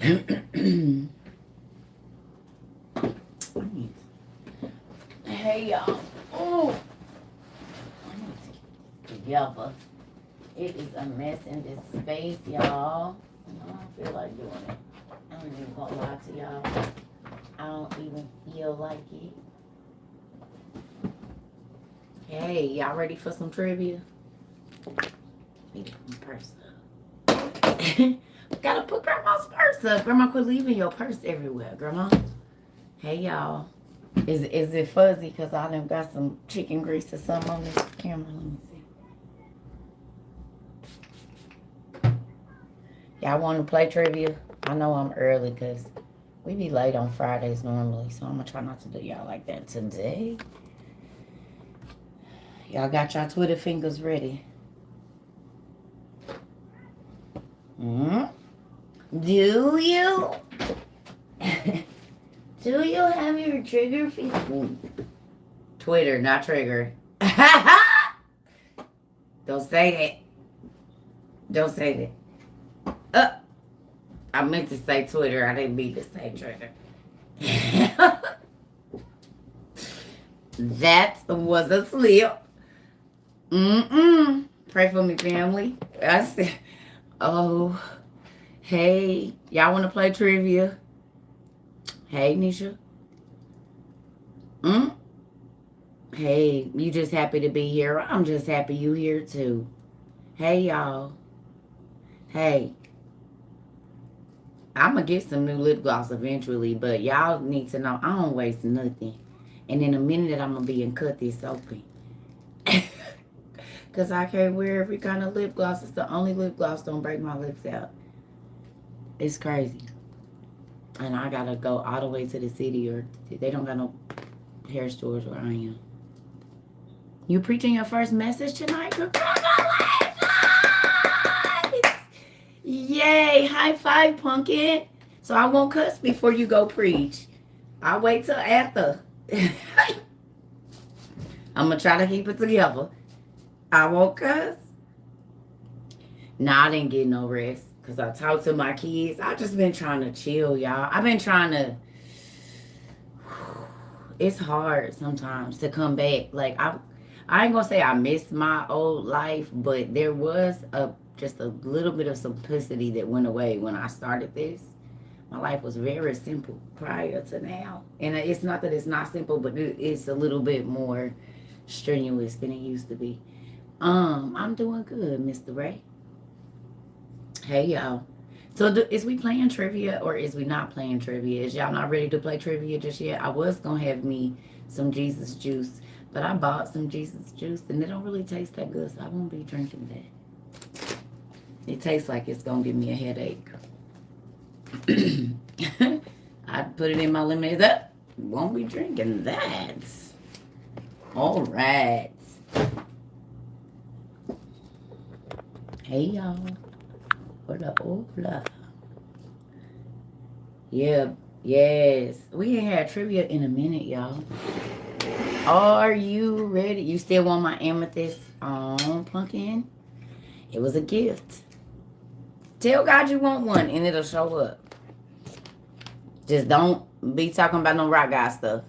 Hey y'all. Oh, I need to get this together. It is a mess in this space, y'all. I don't feel like doing it. I ain't even gonna lie to y'all. I don't even feel like it. Hey, y'all ready for some trivia? Let me get my purse up. Gotta put grandma's purse up. Grandma, quit leaving your purse everywhere, grandma. Hey y'all. Is it fuzzy? Cause I done got some chicken grease or something on this camera. Let me see. Y'all want to play trivia? I know I'm early cause we be late on Fridays normally, so I'm gonna try not to do y'all like that today. Y'all got y'all Twitter fingers ready? Do you? Do you have your trigger finger? Twitter, not trigger. Don't say that. Don't say that. I meant to say Twitter. I didn't mean to say trigger. That was a slip. Pray for me, family. I said, oh, hey, y'all want to play trivia? Hey, Nisha. Hey, you just happy to be here? I'm just happy you here too. Hey, y'all. Hey, I'm going to get some new lip gloss eventually, but y'all need to know I don't waste nothing. And in a minute, I'm going to be in cut this open. Because I can't wear every kind of lip gloss. It's the only lip gloss don't break my lips out. It's crazy. And I got to go all the way to the city, or they don't got no hair stores where I am. You preaching your first message tonight? Congratulations! Yay! High five, pumpkin. So I won't cuss before you go preach. I'll wait till after. I'm going to try to keep it together. I won't cuss. Nah, I didn't get no rest because I talked to my kids. I just been trying to chill, y'all. I've been trying to. It's hard sometimes to come back. Like I ain't gonna say I miss my old life, but there was just a little bit of simplicity that went away when I started this. My life was very simple prior to now, and it's not that it's not simple, but it's a little bit more strenuous than it used to be. I'm doing good, Mr. Ray. Hey, y'all. So is we playing trivia or is we not playing trivia? Is y'all not ready to play trivia just yet? I was going to have me some Jesus juice, but I bought some Jesus juice and it don't really taste that good, so I won't be drinking that. It tastes like it's going to give me a headache. I put it in my lemonade. Won't be drinking that. All right. Hey, y'all. Hola, hola. Yeah, yes. We ain't had trivia in a minute, y'all. Are you ready? You still want my amethyst on, pumpkin? It was a gift. Tell God you want one and it'll show up. Just don't be talking about no rock guy stuff.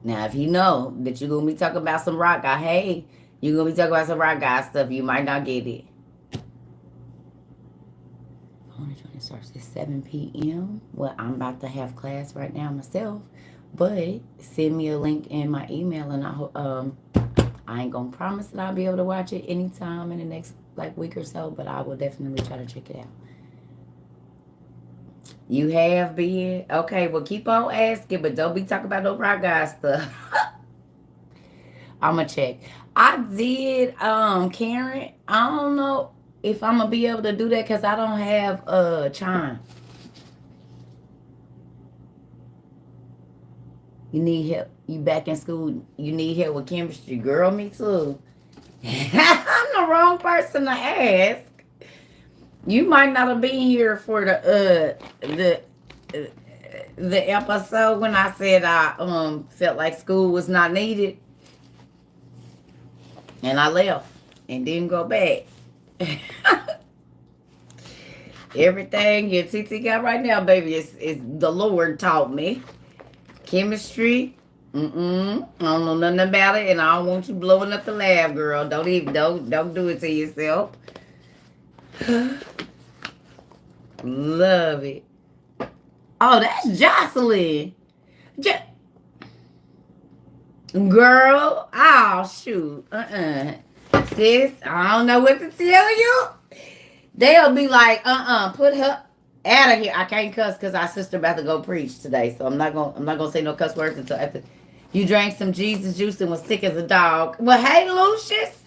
Now, if you know that you're going to be talking about some rock guy, hey, you're going to be talking about some rock guy stuff, you might not get it. It starts at 7 p.m. Well, I'm about to have class right now myself, but send me a link in my email, and I ain't gonna promise that I'll be able to watch it anytime in the next week or so, but I will definitely try to check it out. You have been? Okay, well, keep on asking, but don't be talking about no rock guy stuff. I'm gonna check. I did, Karen. I don't know if I'm gonna be able to do that because I don't have chime. You need help. You back in school. You need help with chemistry. Girl, me too. I'm the wrong person to ask. You might not have been here for the episode when I said I felt like school was not needed. And I left and didn't go back. Everything your TT got right now, baby, is the Lord taught me. Chemistry. I don't know nothing about it, and I don't want you blowing up the lab, girl. Don't do it to yourself. Love it. Oh, that's Jocelyn. Jo- Girl, oh shoot. Sis, I don't know what to tell you. They'll be like, put her out of here. I can't cuss because our sister about to go preach today. So I'm not gonna say no cuss words until after you drank some Jesus juice and was sick as a dog. Well, hey Lucius.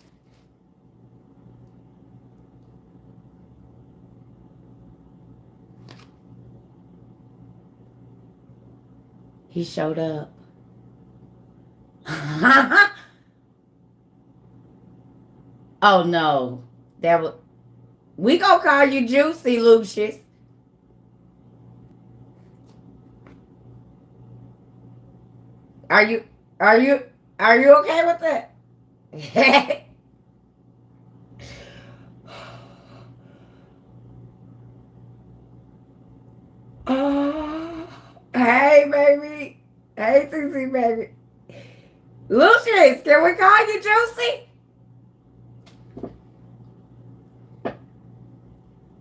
He showed up. Oh no. That was we gonna call you Juicy, Lucius. Are you are you are you okay with that? Oh, hey baby. Hey Cece baby. Lucius, can we call you Juicy?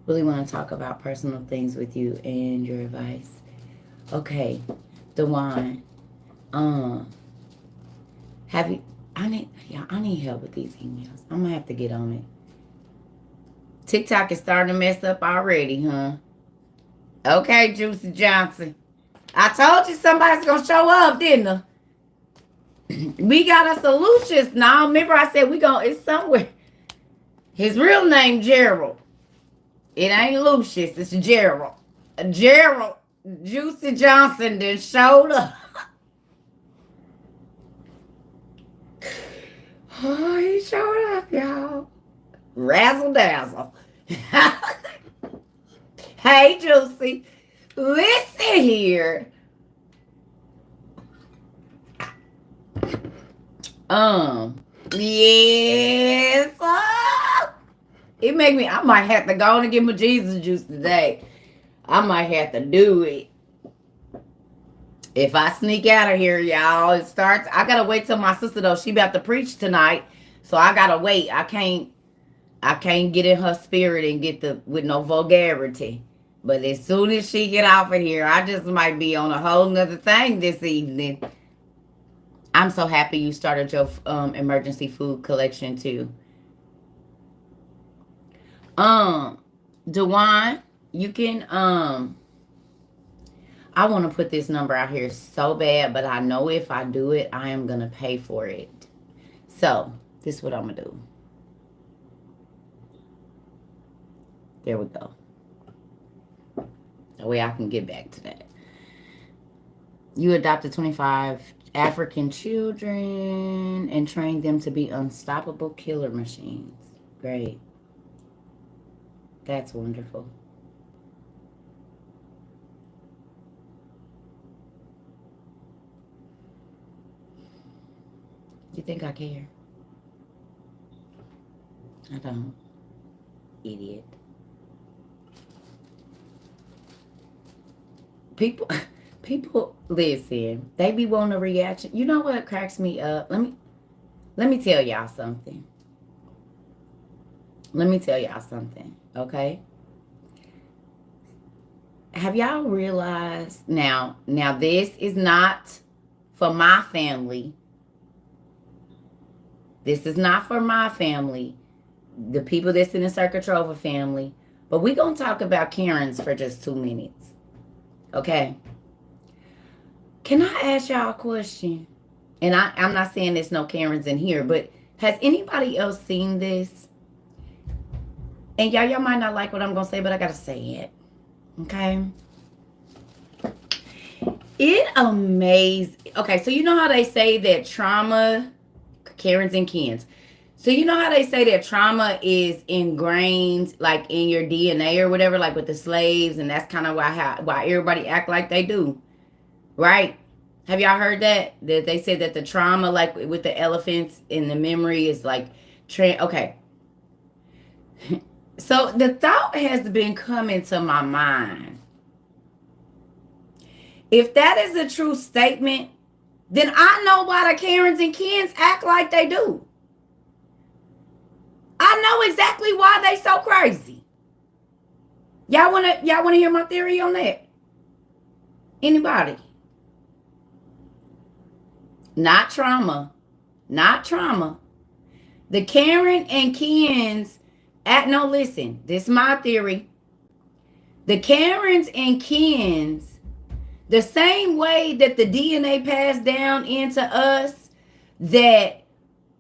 Really want to talk about personal things with you and your advice. Okay, Dewan. Um, have you? I need help with these emails. I'm gonna have to get on it. TikTok is starting to mess up already, huh? Okay, Juicy Johnson. I told you somebody's gonna show up, didn't I? We got a solutions now. Remember, I said we gonna. It's somewhere. His real name Gerald. It ain't Lucius. It's Gerald. Gerald Juicy Johnson then showed up. Oh, he showed up, y'all. Razzle dazzle. Hey, Juicy. Listen here. Yes. It make me. I might have to go on and get my Jesus juice today. I might have to do it. If I sneak out of here, y'all, it starts. I gotta wait till my sister though. She about to preach tonight, so I gotta wait. I can't. I can't get in her spirit and get the with no vulgarity. But as soon as she get off of here, I just might be on a whole nother thing this evening. I'm so happy you started your emergency food collection too. Um, Dewan, you can I want to put this number out here so bad, but I know if I do it, I am gonna pay for it. So this is what I'm gonna do. There we go. That way I can get back to that. You adopted 25 African children and trained them to be unstoppable killer machines. Great. That's wonderful. You think I care? I don't. Idiot. People people listen. They be wanting a reaction. You know what cracks me up? Let me tell y'all something. Let me tell y'all something, okay? Have y'all realized now this is not for my family. This is not for my family. The people that's in the Circuit Trover family. But we're gonna talk about Karens for just 2 minutes. Okay? Can I ask y'all a question? And I'm not saying there's no Karens in here, but has anybody else seen this? And y'all might not like what I'm gonna say, but I gotta say it. Okay? It amazes. Okay, so you know how they say that trauma, Karens and Kens. So you know how they say that trauma is ingrained, like in your DNA or whatever, like with the slaves, and that's kind of why everybody act like they do, right? Have y'all heard that? That they said that the trauma, like with the elephants in the memory, is like, okay. So the thought has been coming to my mind. If that is a true statement, then I know why the Karens and Kens act like they do. I know exactly why they so crazy. Y'all wanna hear my theory on that? Anybody? Not trauma. Not trauma. The Karen and Kens no, listen, this is my theory. The Karens and Kens, the same way that the DNA passed down into us, that,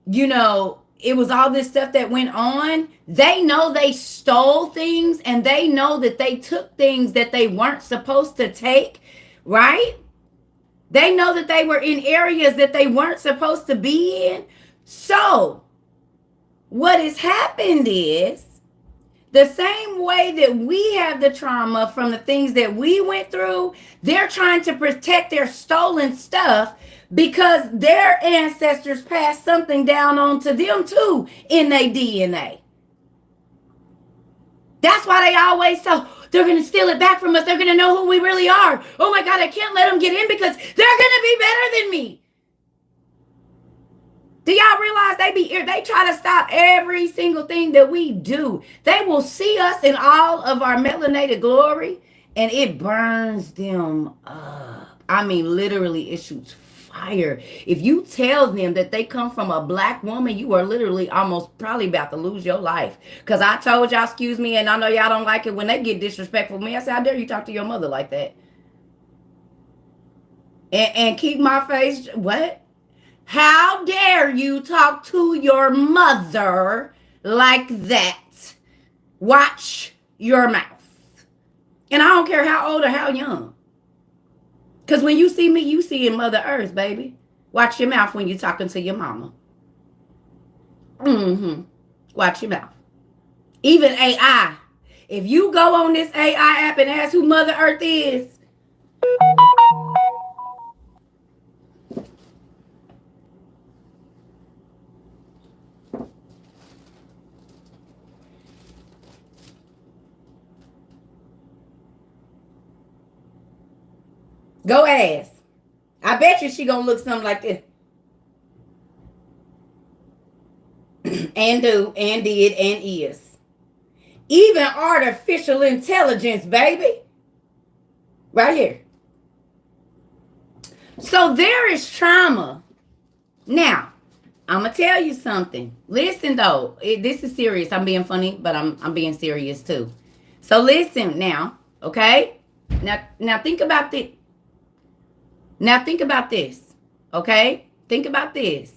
it was all this stuff that went on. They know they stole things, and they know that they took things that they weren't supposed to take, right? They know that they were in areas that they weren't supposed to be in. So, what has happened is the same way that we have the trauma from the things that we went through, they're trying to protect their stolen stuff because their ancestors passed something down onto them too in their DNA. That's why they always say, they're going to steal it back from us. They're going to know who we really are. Oh my God, I can't let them get in because they're going to be better than me. Do y'all realize they try to stop every single thing that we do? They will see us in all of our melanated glory, and it burns them up. I mean, literally, it shoots fire. If you tell them that they come from a black woman, you are literally almost probably about to lose your life. Because I told y'all, excuse me, and I know y'all don't like it when they get disrespectful to me. I said, how dare you talk to your mother like that? And keep my face, what? How dare you talk to your mother like that? Watch your mouth. And I don't care how old or how young. Because when you see me, you see in Mother Earth, baby. Watch your mouth when you're talking to your mama. Watch your mouth. Even AI. If you go on this AI app and ask who Mother Earth is, go ask. I bet you she gonna look something like this. And do, and did, and is. Even artificial intelligence, baby. Right here. So there is trauma. Now, I'm gonna tell you something. Listen though, this is serious. I'm being funny, but I'm being serious too. So listen now, okay? Now think about this. Now think about this, okay? Think about this,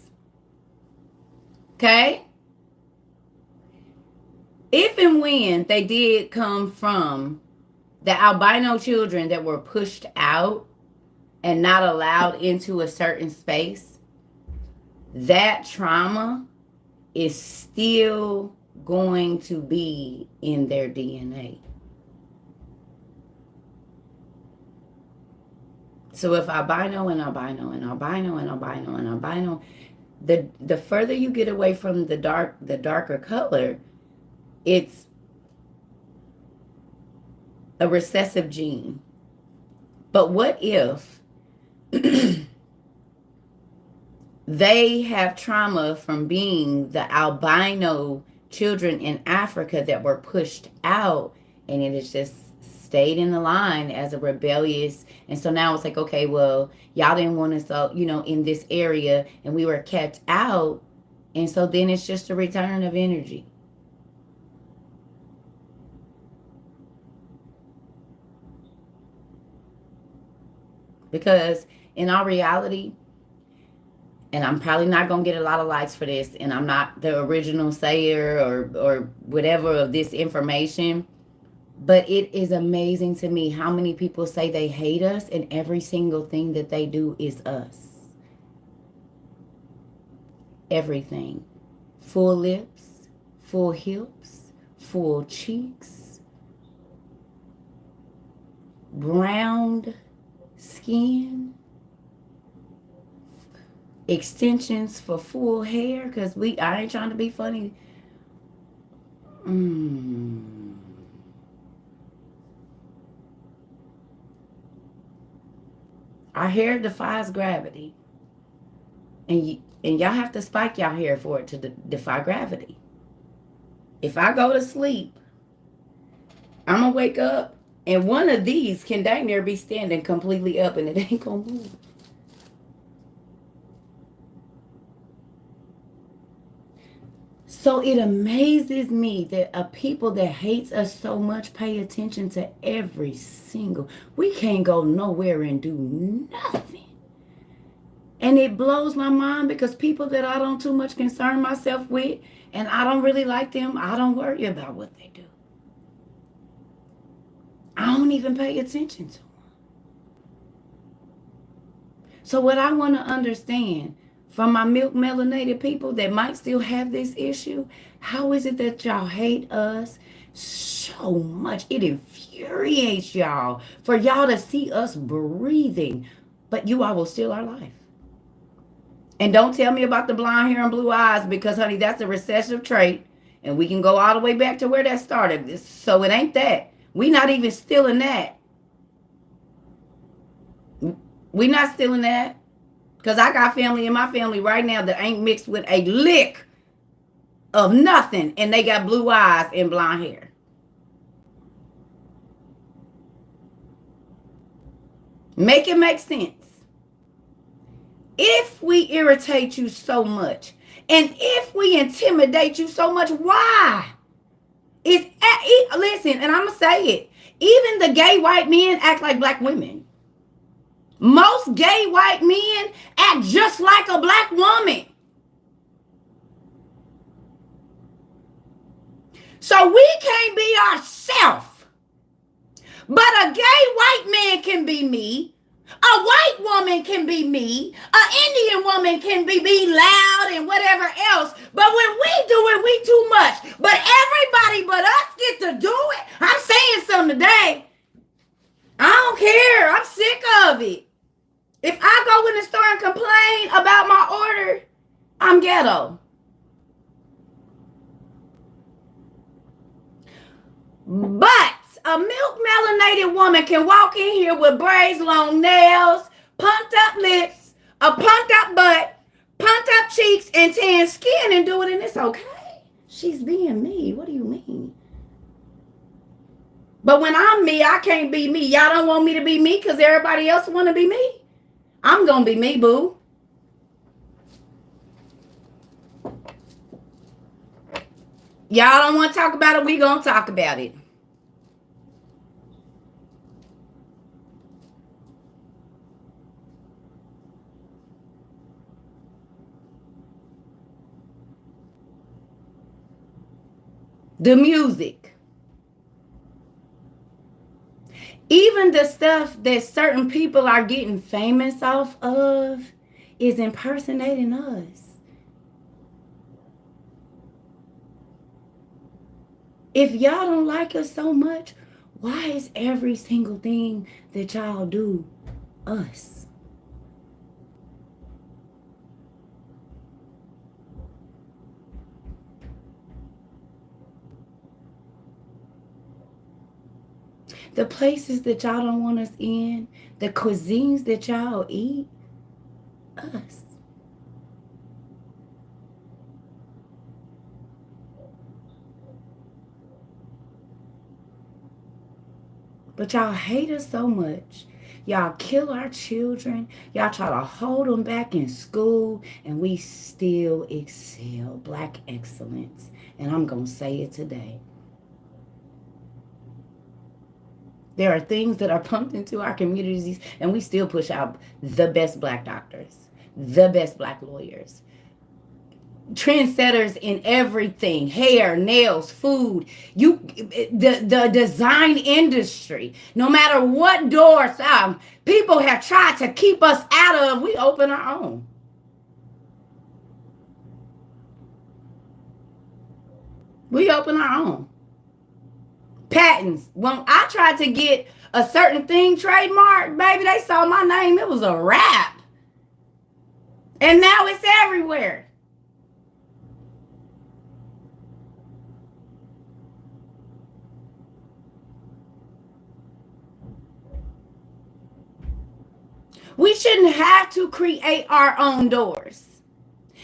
okay? If and when they did come from the albino children that were pushed out and not allowed into a certain space, that trauma is still going to be in their DNA. So if albino and albino and albino and albino and albino, the further you get away from the darker color, it's a recessive gene. But what if they have trauma from being the albino children in Africa that were pushed out, and it has just stayed in the line as a rebellious, and so now it's like, okay, well, y'all didn't want us, in this area, and we were kept out, and so then it's just a return of energy. Because in our reality, and I'm probably not going to get a lot of likes for this, and I'm not the original sayer or whatever of this information, but it is amazing to me how many people say they hate us, and every single thing that they do is us. Everything. Full lips, full hips, full cheeks, browned skin, extensions for full hair, because I ain't trying to be funny. Mm. Our hair defies gravity. And y'all have to spike y'all hair for it to defy gravity. If I go to sleep, I'm going to wake up, and one of these can dang near be standing completely up, and it ain't going to move. So it amazes me that a people that hates us so much pay attention to every single. We can't go nowhere and do nothing. And it blows my mind because people that I don't too much concern myself with and I don't really like them, I don't worry about what they do. I don't even pay attention to them. So what I want to understand from my milk melanated people that might still have this issue, how is it that y'all hate us so much? It infuriates y'all for y'all to see us breathing, but you all will steal our life. And don't tell me about the blonde hair and blue eyes because, honey, that's a recessive trait. And we can go all the way back to where that started. So it ain't that. We not even stealing that. We not stealing that. Because I got family in my family right now that ain't mixed with a lick of nothing. And they got blue eyes and blonde hair. Make it make sense. If we irritate you so much, and if we intimidate you so much, why? Listen, and I'm going to say it. Even the gay white men act like black women. Most gay white men act just like a black woman. So we can't be ourselves. But a gay white man can be me. A white woman can be me. An Indian woman can be me, loud and whatever else. But when we do it, we too much. But everybody but us get to do it. I'm saying something today. I don't care. I'm sick of it. If I go in the store and complain about my order, I'm ghetto. But a milk melanated woman can walk in here with braids, long nails, pumped up lips, a pumped up butt, pumped up cheeks, and tan skin and do it, and it's okay. She's being me. What do you mean? But when I'm me, I can't be me. Y'all don't want me to be me because everybody else want to be me. I'm going to be me, boo. Y'all don't want to talk about it. We going to talk about it. The music. Even the stuff that certain people are getting famous off of is impersonating us. If y'all don't like us so much, why is every single thing that y'all do us? The places that y'all don't want us in, the cuisines that y'all eat, us. But y'all hate us so much. Y'all kill our children. Y'all try to hold them back in school, and we still excel. Black excellence. And I'm going to say it today. There are things that are pumped into our communities, and we still push out the best black doctors, the best black lawyers, trendsetters in everything: hair, nails, food, the design industry. No matter what doors people have tried to keep us out of, we open our own. We open our own. Patents. When I tried to get a certain thing trademarked, baby, they saw my name. It was a wrap. And now it's everywhere. shouldn't have to create our own doors,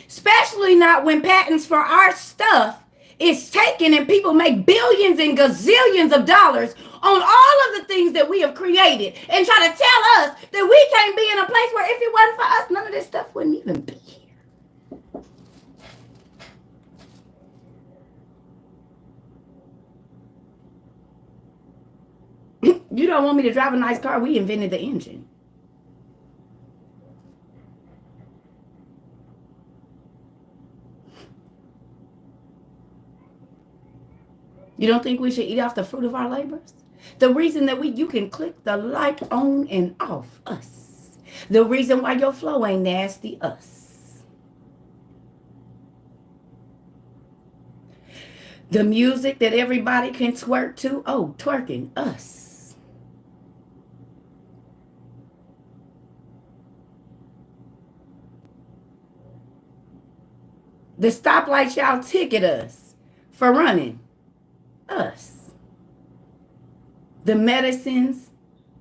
especially not when patents for our stuff is taken and people make billions and gazillions of dollars on all of the things that we have created and try to tell us that we can't be in a place where if it wasn't for us, none of this stuff wouldn't even be here. You don't want me to drive a nice car? We invented the engine. You don't think we should eat off the fruit of our labors? The reason that you can click the light on and off, us. The reason why your flow ain't nasty, us. The music that everybody can twerk to, oh, twerking, us. The stoplights y'all ticket us for running, us. The medicines,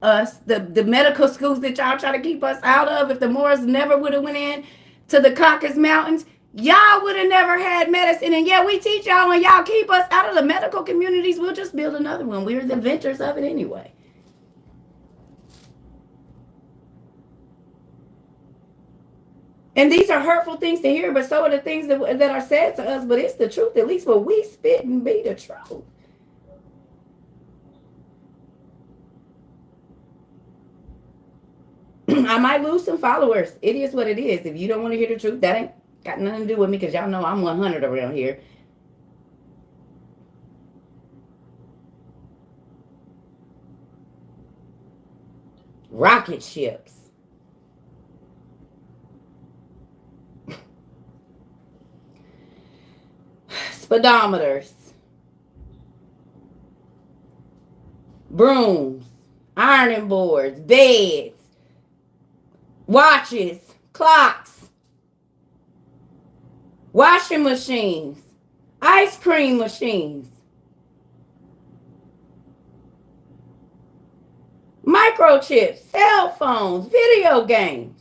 us. The medical schools that y'all try to keep us out of. If the Moors never would have went in to the Caucasus Mountains, y'all would have never had medicine. And yeah, we teach y'all, and y'all keep us out of the medical communities. We'll just build another one. We're the inventors of it anyway. And these are hurtful things to hear, but so are the things that are said to us. But it's the truth, at least what we spit and be the truth. I might lose some followers. It is what it is. If you don't want to hear the truth, that ain't got nothing to do with me, because y'all know I'm 100 around here. Rocket ships. Speedometers. Brooms. Ironing boards. Beds. Watches. Clocks. Washing machines. Ice cream machines. Microchips. Cell phones. Video games.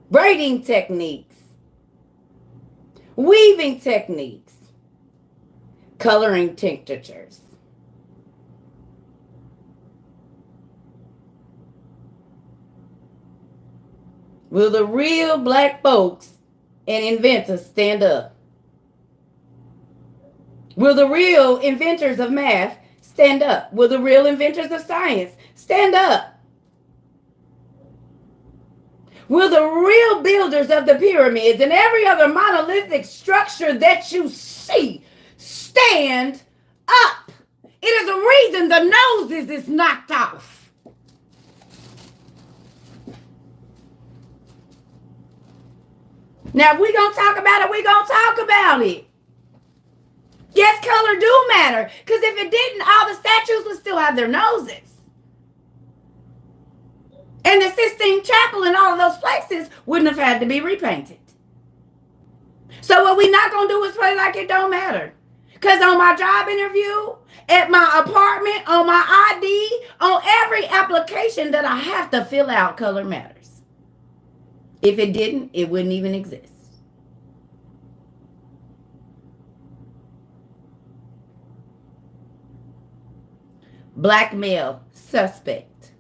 Braiding techniques, weaving techniques, coloring tinctures. Will the real black folks and inventors stand up? Will the real inventors of math stand up? Will the real inventors of science stand up? Will the real builders of the pyramids and every other monolithic structure that you see stand up? It is a reason the noses is knocked off. Now, if we're going to talk about it, we're going to talk about it. Yes, color do matter, because if it didn't, all the statues would still have their noses. And the Sistine Chapel and all of those places wouldn't have had to be repainted. So what we're not going to do is play like it don't matter. Because on my job interview, at my apartment, on my ID, on every application that I have to fill out, color matters. If it didn't, it wouldn't even exist. Black male, suspect.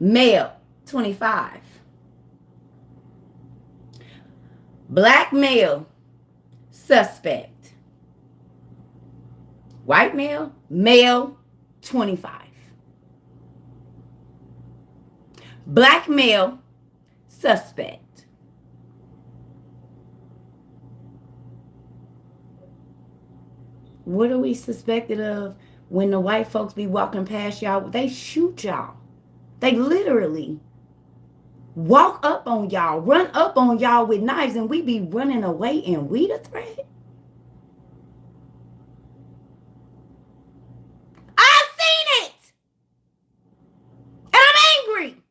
Male, 25. Black male, suspect. White male, male, 25. Black male, suspect. What are we suspected of when the white folks be walking past y'all? They shoot y'all. They literally walk up on y'all, run up on y'all with knives, and we be running away and we the threat? I've seen it! And I'm angry!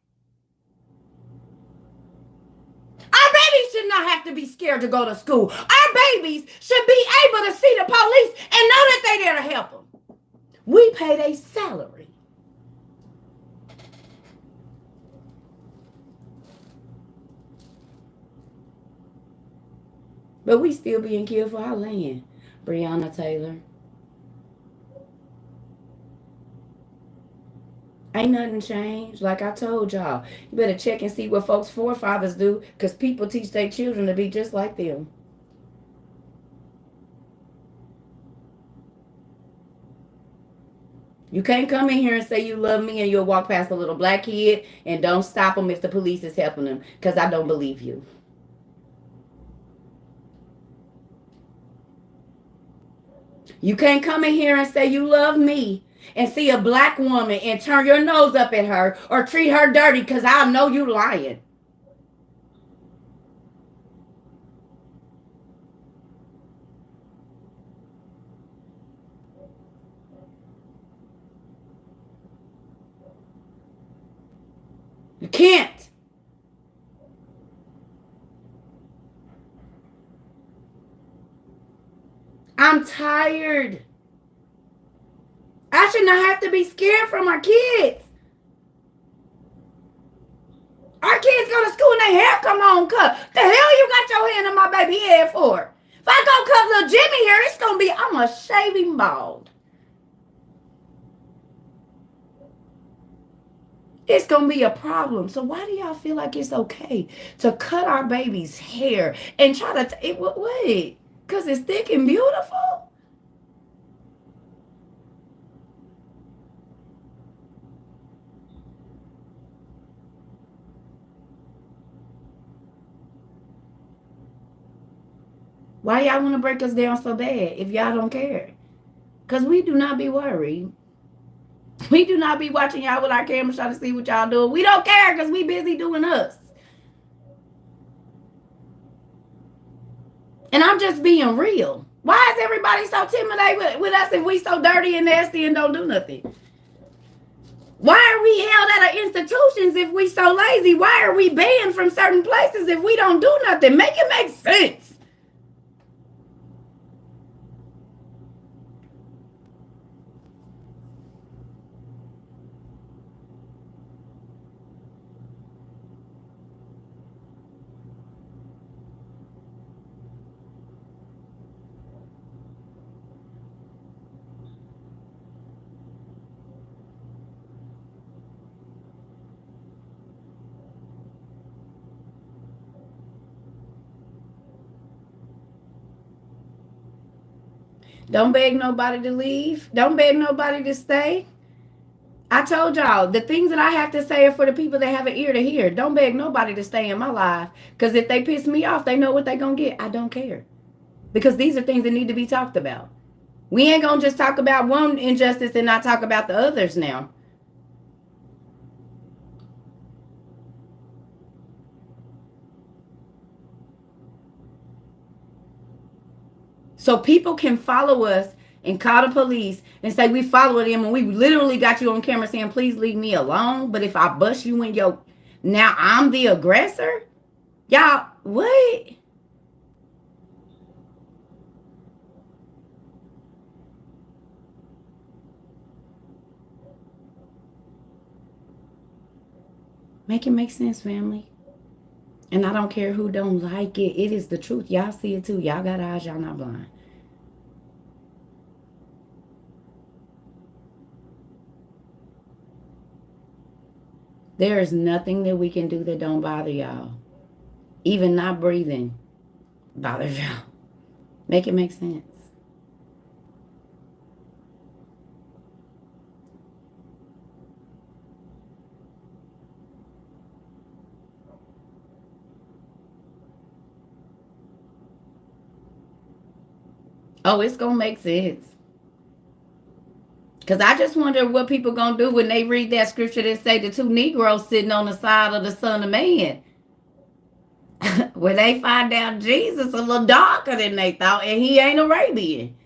Our babies should not have to be scared to go to school. Our babies should be able to see the police and know that they're there to help them. We pay their salary. But we still being killed for our land. Breonna Taylor. Ain't nothing changed. Like I told y'all, you better check and see what folks' forefathers do, because people teach their children to be just like them. You can't come in here and say you love me and you'll walk past a little black kid and don't stop them if the police is helping them, because I don't believe you. You can't come in here and say you love me and see a black woman and turn your nose up at her or treat her dirty, because I know you lying. You can't. I'm tired. I should not have to be scared for my kids. Our kids go to school and their hair come on cut. The hell you got your hand on my baby head for? If I go cut little Jimmy hair, it's going to be, I'm a shaving bald. It's going to be a problem. So why do y'all feel like it's okay to cut our baby's hair and try to, wait, because it's thick and beautiful? Why y'all want to break us down so bad if y'all don't care? Because we do not be worried. We do not be watching y'all with our cameras trying to see what y'all doing. We don't care because we busy doing us. And I'm just being real. Why is everybody so intimidated with us if we so dirty and nasty and don't do nothing? Why are we held out of institutions if we so lazy? Why are we banned from certain places if we don't do nothing? Make it make sense. Don't beg nobody to leave. Don't beg nobody to stay. I told y'all, the things that I have to say are for the people that have an ear to hear. Don't beg nobody to stay in my life. Because if they piss me off, they know what they're going to get. I don't care. Because these are things that need to be talked about. We ain't going to just talk about one injustice and not talk about the others now. So people can follow us and call the police and say we follow them, and we literally got you on camera saying, please leave me alone. But if I bust you in your, now I'm the aggressor? Y'all, what? Make it make sense, family. And I don't care who don't like it. It is the truth. Y'all see it too. Y'all got eyes. Y'all not blind. There is nothing that we can do that don't bother y'all. Even not breathing bothers y'all. Make it make sense. Oh, it's going to make sense. Because I just wonder what people going to do when they read that scripture that say the two Negroes sitting on the side of the Son of Man. When they find out Jesus a little darker than they thought, and he ain't Arabian.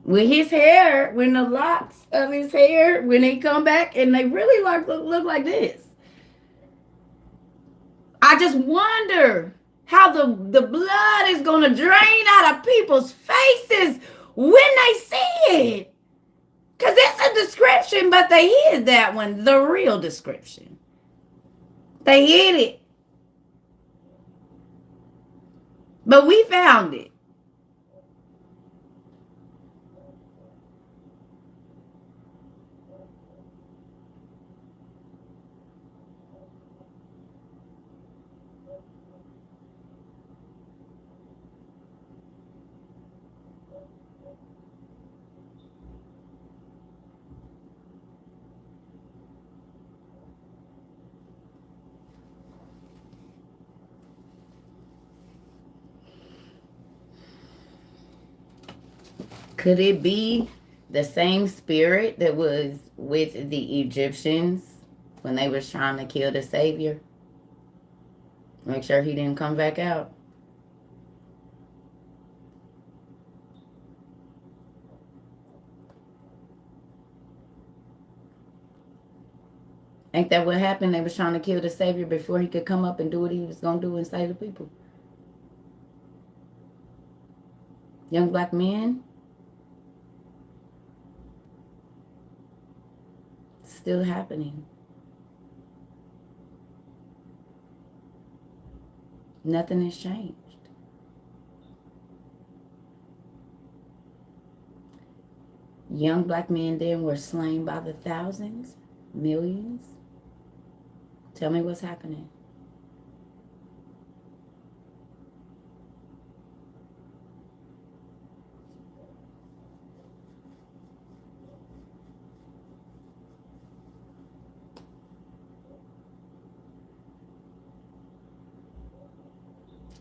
With his hair, when the locks of his hair, when he come back, and they really look like this. I just wonder How the blood is going to drain out of people's faces when they see it. Because it's a description, but they hid that one, the real description. They hid it. But we found it. Could it be the same spirit that was with the Egyptians when they was trying to kill the Savior? Make sure he didn't come back out. Ain't that what happened? They was trying to kill the Savior before he could come up and do what he was going to do and save the people. Young black men still happening. Nothing has changed. Young black men then were slain by the thousands, millions. Tell me what's happening.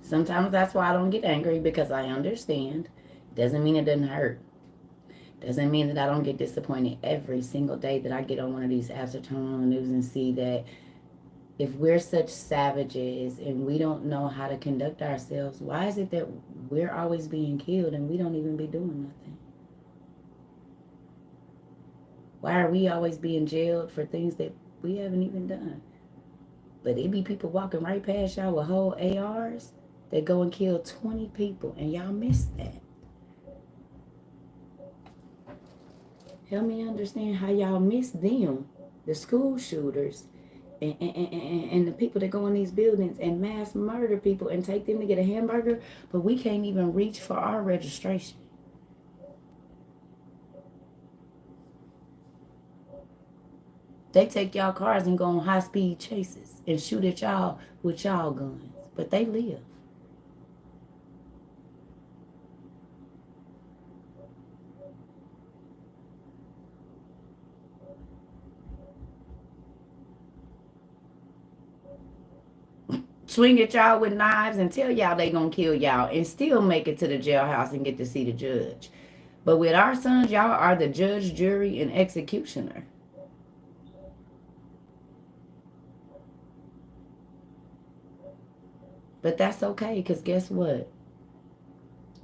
Sometimes that's why I don't get angry, because I understand. Doesn't mean it doesn't hurt. Doesn't mean that I don't get disappointed every single day that I get on one of these apps or turn on the news and see that if we're such savages and we don't know how to conduct ourselves, why is it that we're always being killed and we don't even be doing nothing? Why are we always being jailed for things that we haven't even done? But it be people walking right past y'all with whole ARs that go and kill 20 people, and y'all miss that. Help me understand how y'all miss them, the school shooters, and the people that go in these buildings and mass murder people and take them to get a hamburger, but we can't even reach for our registration. They take y'all cars and go on high speed chases and shoot at y'all with y'all guns, but they live. Swing at y'all with knives and tell y'all they gonna kill y'all and still make it to the jailhouse and get to see the judge. But with our sons, y'all are the judge, jury, and executioner. But that's okay, because guess what?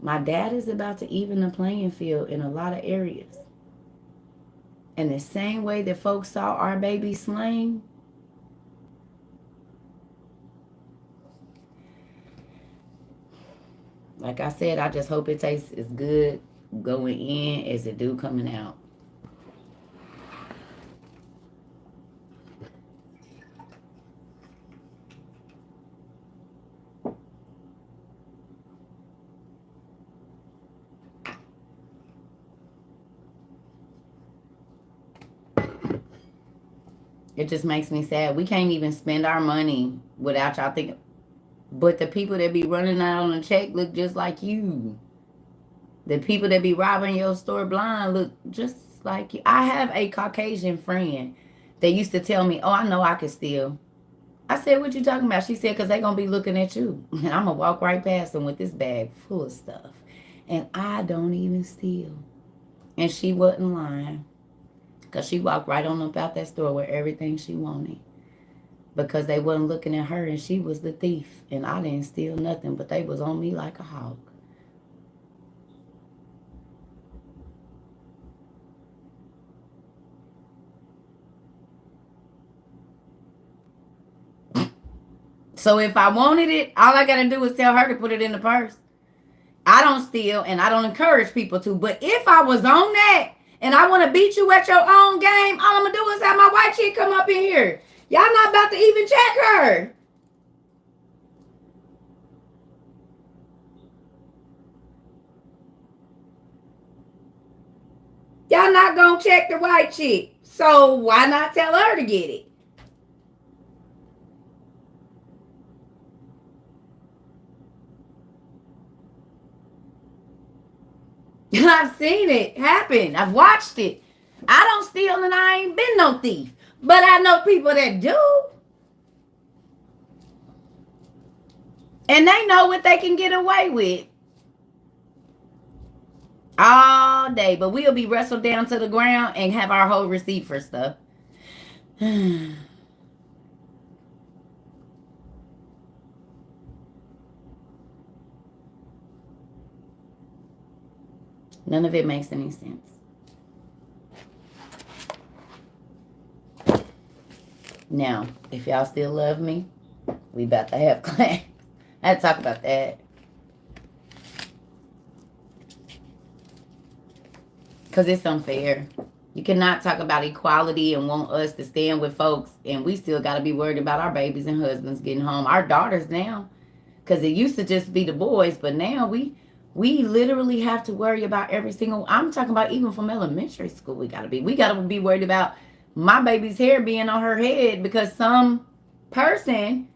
My dad is about to even the playing field in a lot of areas. And the same way that folks saw our baby slain, like I said, I just hope it tastes as good going in as it do coming out. It just makes me sad. We can't even spend our money without y'all thinking. But the people that be running out on a check look just like you. The people that be robbing your store blind look just like you. I have a Caucasian friend that used to tell me, "Oh, I know I can steal." I said, "What you talking about?" She said, "Because they going to be looking at you." And I'm going to walk right past them with this bag full of stuff. And I don't even steal. And she wasn't lying. Because she walked right on up out that store with everything she wanted. Because they wasn't looking at her and she was the thief. And I didn't steal nothing, but they was on me like a hawk. So if I wanted it, all I gotta do is tell her to put it in the purse. I don't steal and I don't encourage people to. But if I was on that and I want to beat you at your own game, all I'm gonna do is have my white chick come up in here. Y'all not about to even check her. Y'all not gonna check the white chick. So why not tell her to get it? I've seen it happen. I've watched it. I don't steal and I ain't been no thief. But I know people that do. And they know what they can get away with all day. But we'll be wrestled down to the ground and have our whole receipt for stuff. None of it makes any sense. Now, if y'all still love me, we about to have class. I had to talk about that. Because it's unfair. You cannot talk about equality and want us to stand with folks, and we still got to be worried about our babies and husbands getting home. Our daughters now. Because it used to just be the boys, but now we literally have to worry about every single. I'm talking about even from elementary school. We gotta be worried about my baby's hair being on her head because some person,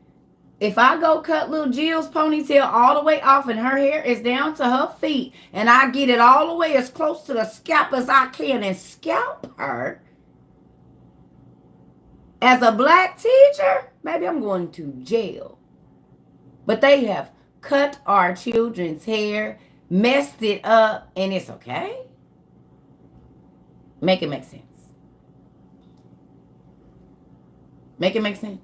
if I go cut little Jill's ponytail all the way off and her hair is down to her feet and I get it all the way as close to the scalp as I can and scalp her as a black teacher, maybe I'm going to jail. But they have cut our children's hair, messed it up, and it's okay. Make it make sense. Make it make sense.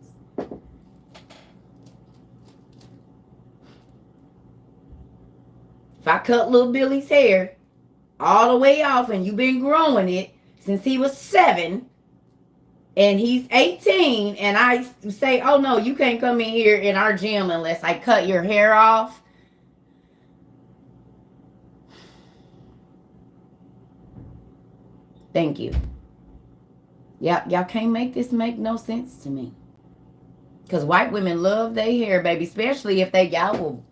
If I cut little Billy's hair all the way off and you've been growing it since he was 7 and he's 18 and I say, oh no, you can't come in here in our gym unless I cut your hair off. Thank you. Y'all can't make this make no sense to me. Because white women love their hair, baby, especially if y'all will.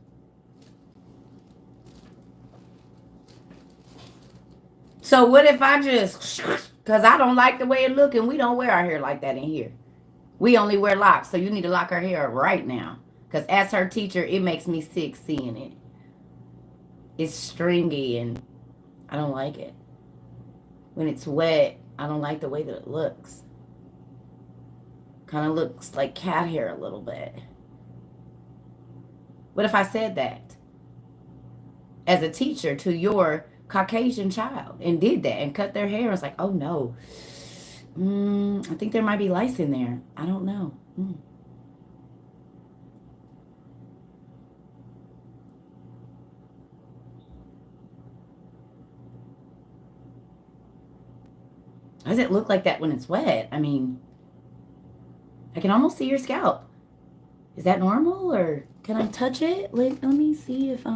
So what if I just, because I don't like the way it look and we don't wear our hair like that in here. We only wear locks, so you need to lock her hair right now. Because as her teacher, it makes me sick seeing it. It's stringy and I don't like it. When it's wet, I don't like the way that it looks. Kind of looks like cat hair a little bit. What if I said that as a teacher to your Caucasian child and did that and cut their hair? It's like, oh no. I think there might be lice in there. I don't know. How does it look like that when it's wet? I mean, I can almost see your scalp. Is that normal or can I touch it? Let me see if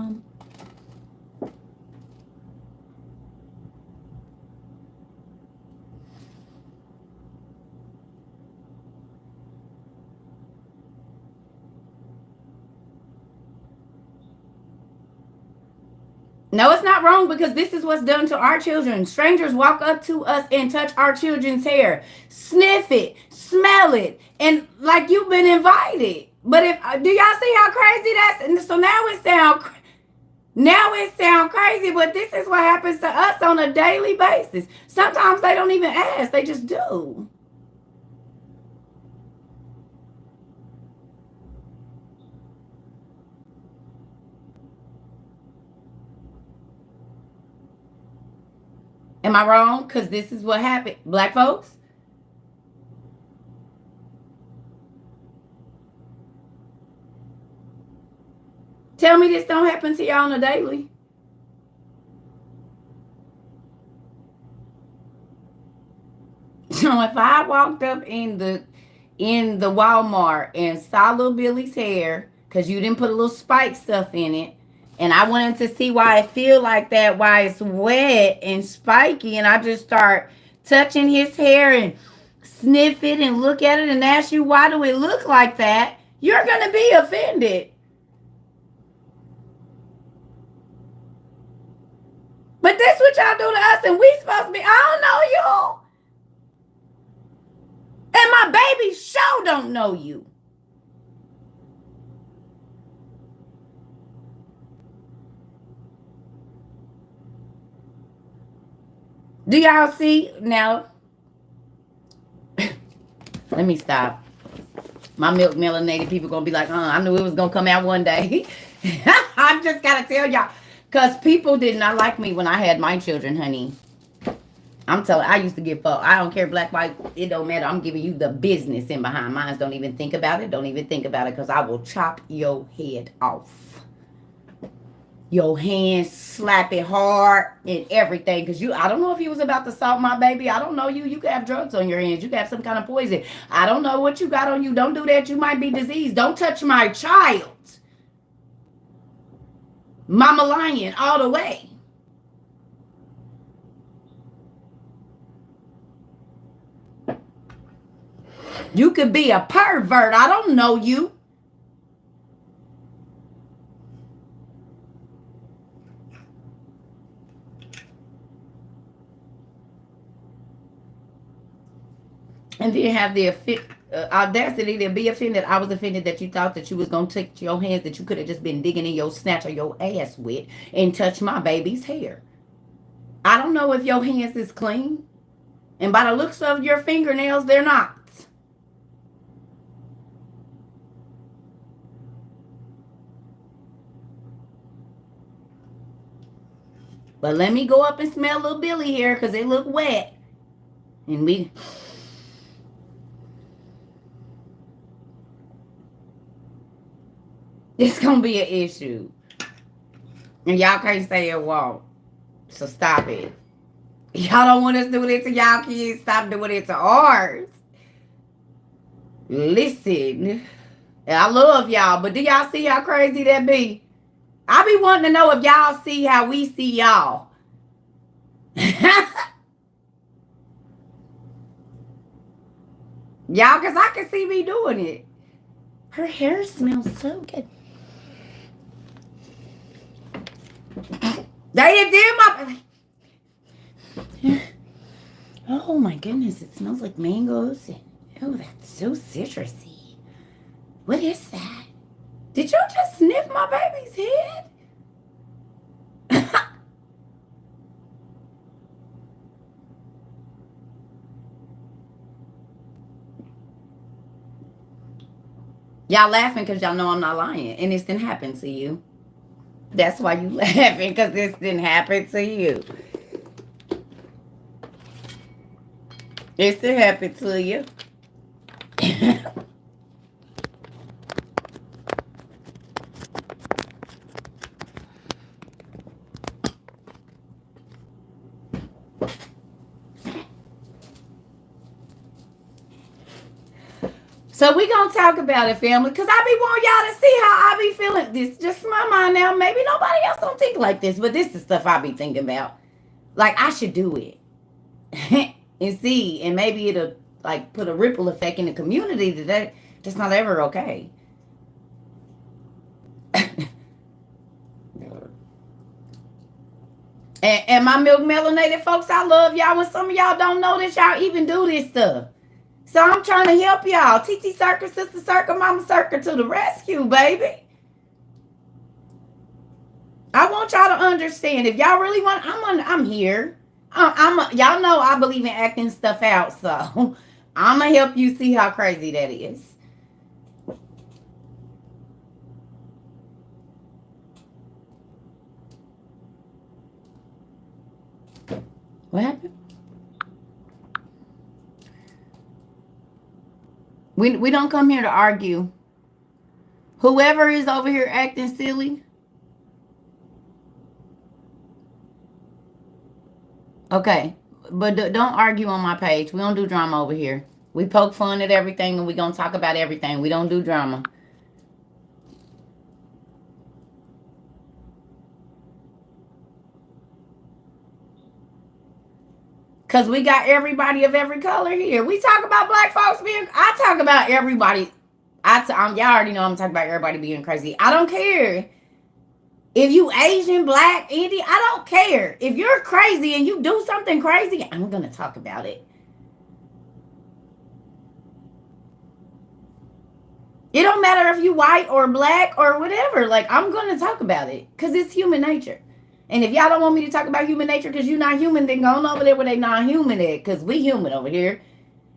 No, it's not wrong because this is what's done to our children. Strangers walk up to us and touch our children's hair, sniff it, smell it, and like you've been invited. But if do y'all see how crazy that's? And so now it sound crazy, but this is what happens to us on a daily basis. Sometimes they don't even ask; they just do. Am I wrong? Because this is what happened. Black folks? Tell me this don't happen to y'all on a daily. So if I walked up in in the Walmart and saw little Billy's hair because you didn't put a little spike stuff in it. And I wanted to see why it feel like that, why it's wet and spiky. And I just start touching his hair and sniff it and look at it and ask you, why do it look like that? You're going to be offended. But that's what y'all do to us, and we supposed to be, I don't know you. And my baby sure don't know you. Do y'all see? Now, let me stop. My milk melanated people going to be like, I knew it was going to come out one day. I just got to tell y'all. Because people did not like me when I had my children, honey. I'm telling I used to give fuck. I don't care, black, white. It don't matter. I'm giving you the business in behind mine. Don't even think about it. Don't even think about it because I will chop your head off. Your hands, slap it hard and everything. Because I don't know if you was about to salt my baby. I don't know you. You could have drugs on your hands. You could have some kind of poison. I don't know what you got on you. Don't do that. You might be diseased. Don't touch my child. Mama Lion all the way. You could be a pervert. I don't know you. And then have the audacity to be offended. I was offended that you thought that you was going to take your hands that you could have just been digging in your snatch or your ass with and touch my baby's hair. I don't know if your hands is clean. And by the looks of your fingernails, they're not. But let me go up and smell little Billy here because it look wet. And it's going to be an issue. And y'all can't say it won't. So stop it. Y'all don't want us to do it to y'all kids. Stop doing it to ours. Listen. I love y'all. But do y'all see how crazy that be? I be wanting to know if y'all see how we see y'all. Y'all, because I can see me doing it. Her hair smells so good. They did my... Oh my goodness, it smells like mangoes. Oh, that's so citrusy. What is that? Did you just sniff my baby's head? Y'all laughing because y'all know I'm not lying. And this didn't happen to you. That's why you laughing, because this didn't happen to you. This didn't happen to you. So we gonna talk about it, family, because I be want y'all to see how I be feeling. This just my mind now. Maybe nobody else don't think like this, but this is stuff I be thinking about. Like I should do it and see, and maybe it'll like put a ripple effect in the community that's not ever okay. And my milk melanated folks, I love y'all. When some of y'all don't know that y'all even do this stuff. So I'm trying to help y'all. TT Circle, Sister Circle, Mama Circle to the rescue, baby. I want y'all to understand. If y'all really want, I'm here. Y'all know I believe in acting stuff out. So I'm going to help you see how crazy that is. What happened? We don't come here to argue. Whoever is over here acting silly. Okay. But don't argue on my page. We don't do drama over here. We poke fun at everything and we gonna talk about everything. We don't do drama. Cause we got everybody of every color here. We talk about black folks being. I talk about everybody. Y'all already know I'm talking about everybody being crazy. I don't care if you Asian, black, Indian. I don't care if you're crazy and you do something crazy. I'm gonna talk about it. It don't matter if you white or black or whatever. Like, I'm gonna talk about it because it's human nature. And if y'all don't want me to talk about human nature because you're not human, then go on over there where they not human at, because we human over here.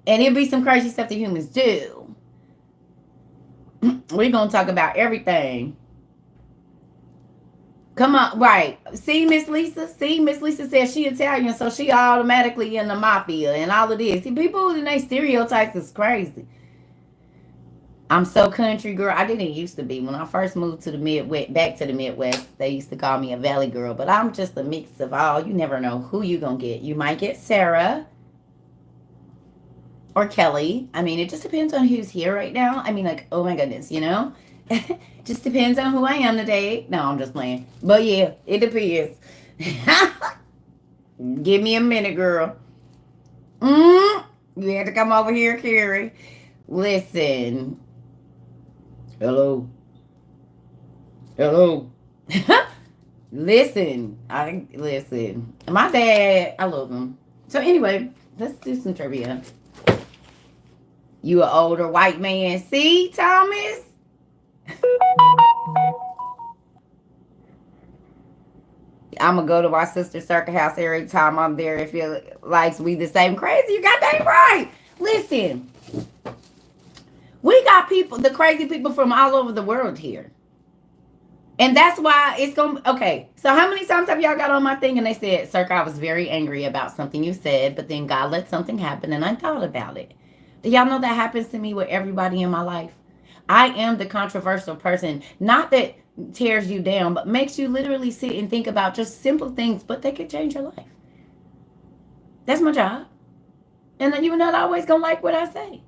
And it'll be some crazy stuff that humans do. We're gonna talk about everything. Come on, right. See, Miss Lisa? See, Miss Lisa says she Italian, so she automatically in the mafia and all of this. See, people in their stereotypes is crazy. I'm so country girl. I didn't used to be. When I first moved to the Midwest, back to the Midwest, they used to call me a valley girl. But I'm just a mix of all. You never know who you gonna get. You might get Sarah or Kelly. I mean, it just depends on who's here right now. I mean, like, oh my goodness, you know? Just depends on who I am today. No, I'm just playing. But yeah, it depends. Give me a minute, girl. You had to come over here, Carrie. Listen. Hello. Hello. Listen. My dad, I love him. So anyway, let's do some trivia. You an older white man. See, Thomas? I'm gonna go to my sister's circuit house every time I'm there. If it likes we the same crazy, you got that right. Listen, we got people, the crazy people from all over the world here. And that's why it's going to, okay. So how many times have y'all got on my thing and they said, Circa, I was very angry about something you said, but then God let something happen and I thought about it. Do y'all know that happens to me with everybody in my life? I am the controversial person. Not that tears you down, but makes you literally sit and think about just simple things, but they could change your life. That's my job. And then you're not always going to like what I say.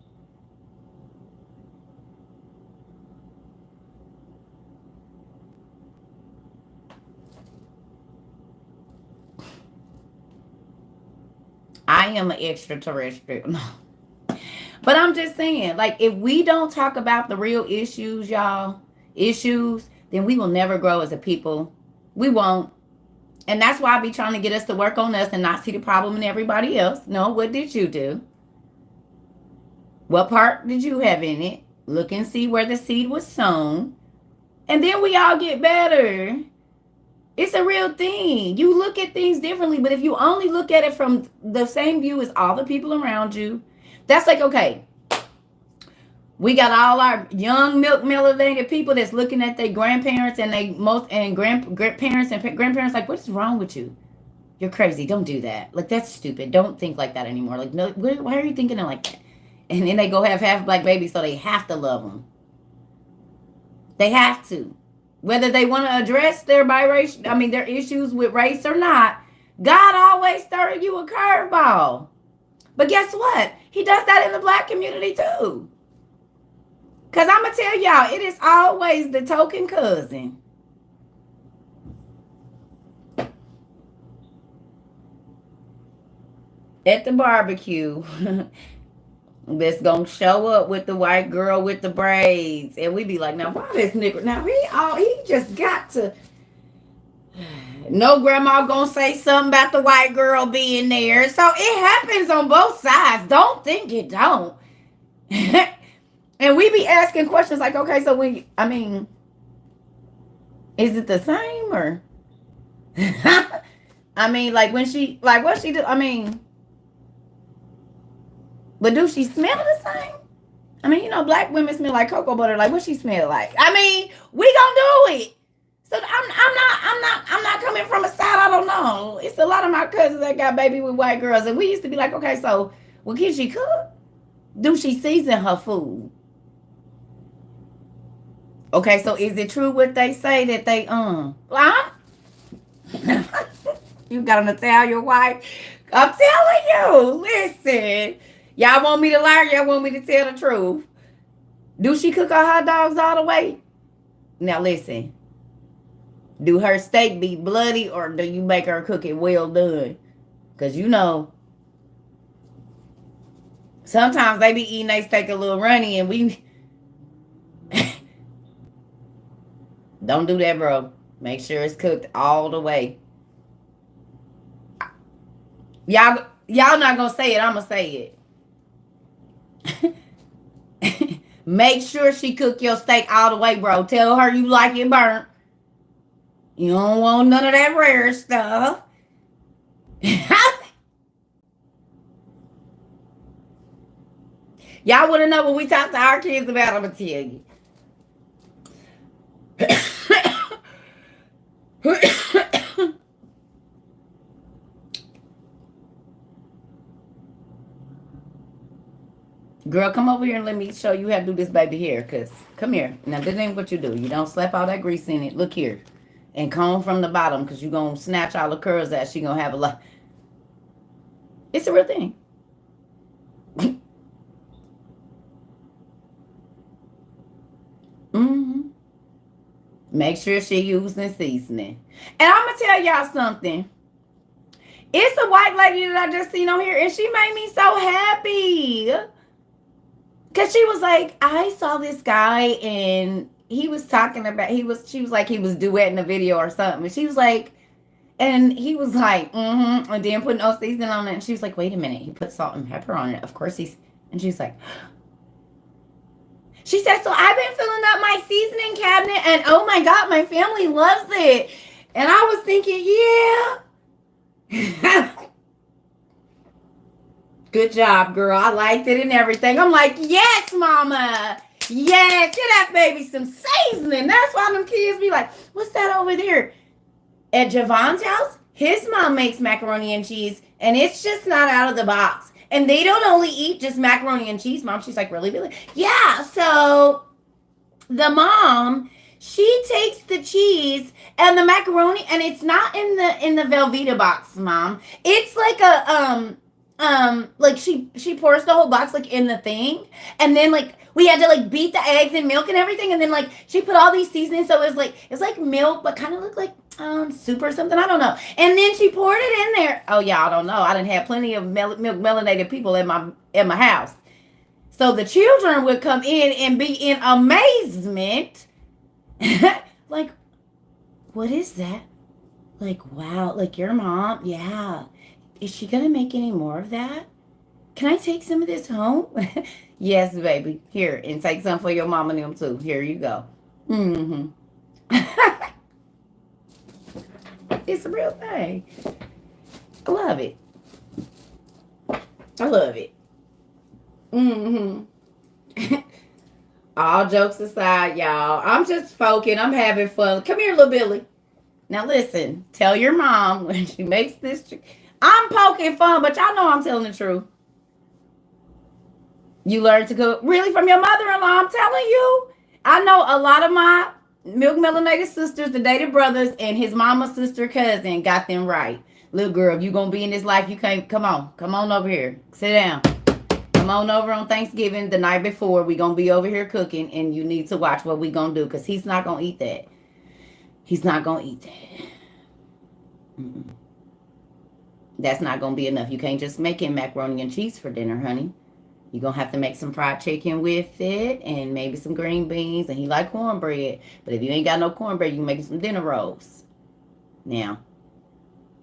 I am an extraterrestrial. No. But I'm just saying, like, if we don't talk about the real issues, y'all, then we will never grow as a people. We won't. And that's why I be trying to get us to work on us and not see the problem in everybody else. No, what did you do? What part did you have in it? Look and see where the seed was sown. And then we all get better. It's a real thing. You look at things differently, but if you only look at it from the same view as all the people around you, that's like, okay, we got all our young milk melanated people that's looking at their grandparents and grandparents and grandparents like, what is wrong with you? You're crazy. Don't do that. Like, that's stupid. Don't think like that anymore. Like, no, why are you thinking like that? And then they go have half black babies, so they have to love them. They have to. Whether they want to address their their issues with race or not, God always throws you a curveball. But guess what? He does that in the black community too. Because I'm going to tell y'all, it is always the token cousin. At the barbecue. That's gonna show up with the white girl with the braids, and we be like, now why this nigga? Now he just got to. No grandma gonna say something about the white girl being there, so it happens on both sides. Don't think it don't. And we be asking questions like, okay, so is it the same or? Like when she what she do? But do she smell the same? Black women smell like cocoa butter. Like, what she smell like? We gonna do it. So I'm not coming from a side I don't know. It's a lot of my cousins that got baby with white girls, and we used to be like, okay, so can she cook? Do she season her food? Okay, so is it true what they say that they You got an Italian wife? I'm telling you, listen. Y'all want me to lie? Y'all want me to tell the truth? Do she cook her hot dogs all the way? Now listen. Do her steak be bloody or do you make her cook it well done? Because you know, sometimes they be eating they steak a little runny and we don't do that, bro. Make sure it's cooked all the way. Y'all not gonna say it, I'ma say it. Make sure she cook your steak all the way, bro. Tell her you like it burnt. You don't want none of that rare stuff. Y'all want to know what we talk to our kids about? I'm gonna tell you. Girl, come over here and let me show you how to do this baby hair. Cause come here. Now this ain't what you do. You don't slap all that grease in it. Look here. And comb from the bottom because you're gonna snatch all the curls out. She gonna have a lot. It's a real thing. Mm-hmm. Make sure she using seasoning. And I'm gonna tell y'all something. It's a white lady that I just seen on here, and she made me so happy. Cause she was like, I saw this guy and he was talking about she was like he was duetting a video or something. And she was like, and he was like, and then putting no seasoning on it. And she was like, wait a minute, he put salt and pepper on it. Of course and she's like, she said, so I've been filling up my seasoning cabinet and oh my God, my family loves it. And I was thinking, yeah. Good job, girl. I liked it and everything. I'm like, yes, mama. Yes, get that baby some seasoning. That's why them kids be like, what's that over there? At Javon's house, his mom makes macaroni and cheese, and it's just not out of the box. And they don't only eat just macaroni and cheese, Mom. She's like, really, Billy? Yeah, so the mom, she takes the cheese and the macaroni, and it's not in the Velveeta box, Mom. It's like a like she pours the whole box like in the thing, and then like we had to like beat the eggs and milk and everything, and then like she put all these seasonings, so it's like milk but kind of looked like soup or something, I don't know, and then she poured it in there. Oh yeah, I don't know, I didn't have plenty of milk melanated people at my house, so the children would come in and be in amazement. Like, what is that? Like, wow, like your mom, yeah. Is she gonna make any more of that? Can I take some of this home? Yes, baby. Here, and take some for your mom and them too. Here you go. Mm-hmm. It's a real thing. I love it. I love it. Mm-hmm. All jokes aside, y'all, I'm just foking. I'm having fun. Come here, little Billy. Now listen, tell your mom when she makes this. I'm poking fun, but y'all know I'm telling the truth. You learned to cook really from your mother-in-law. I'm telling you. I know a lot of my milk melanated sisters, the dated brothers, and his mama's sister cousin got them right. Little girl, if you gonna be in this life, you can't. Come on over here. Sit down. Come on over on Thanksgiving the night before. We gonna be over here cooking, and you need to watch what we gonna do because he's not gonna eat that. He's not gonna eat that. Mm-mm. That's not going to be enough. You can't just make him macaroni and cheese for dinner, honey. You're going to have to make some fried chicken with it and maybe some green beans. And he like cornbread. But if you ain't got no cornbread, you can make some dinner rolls. Now.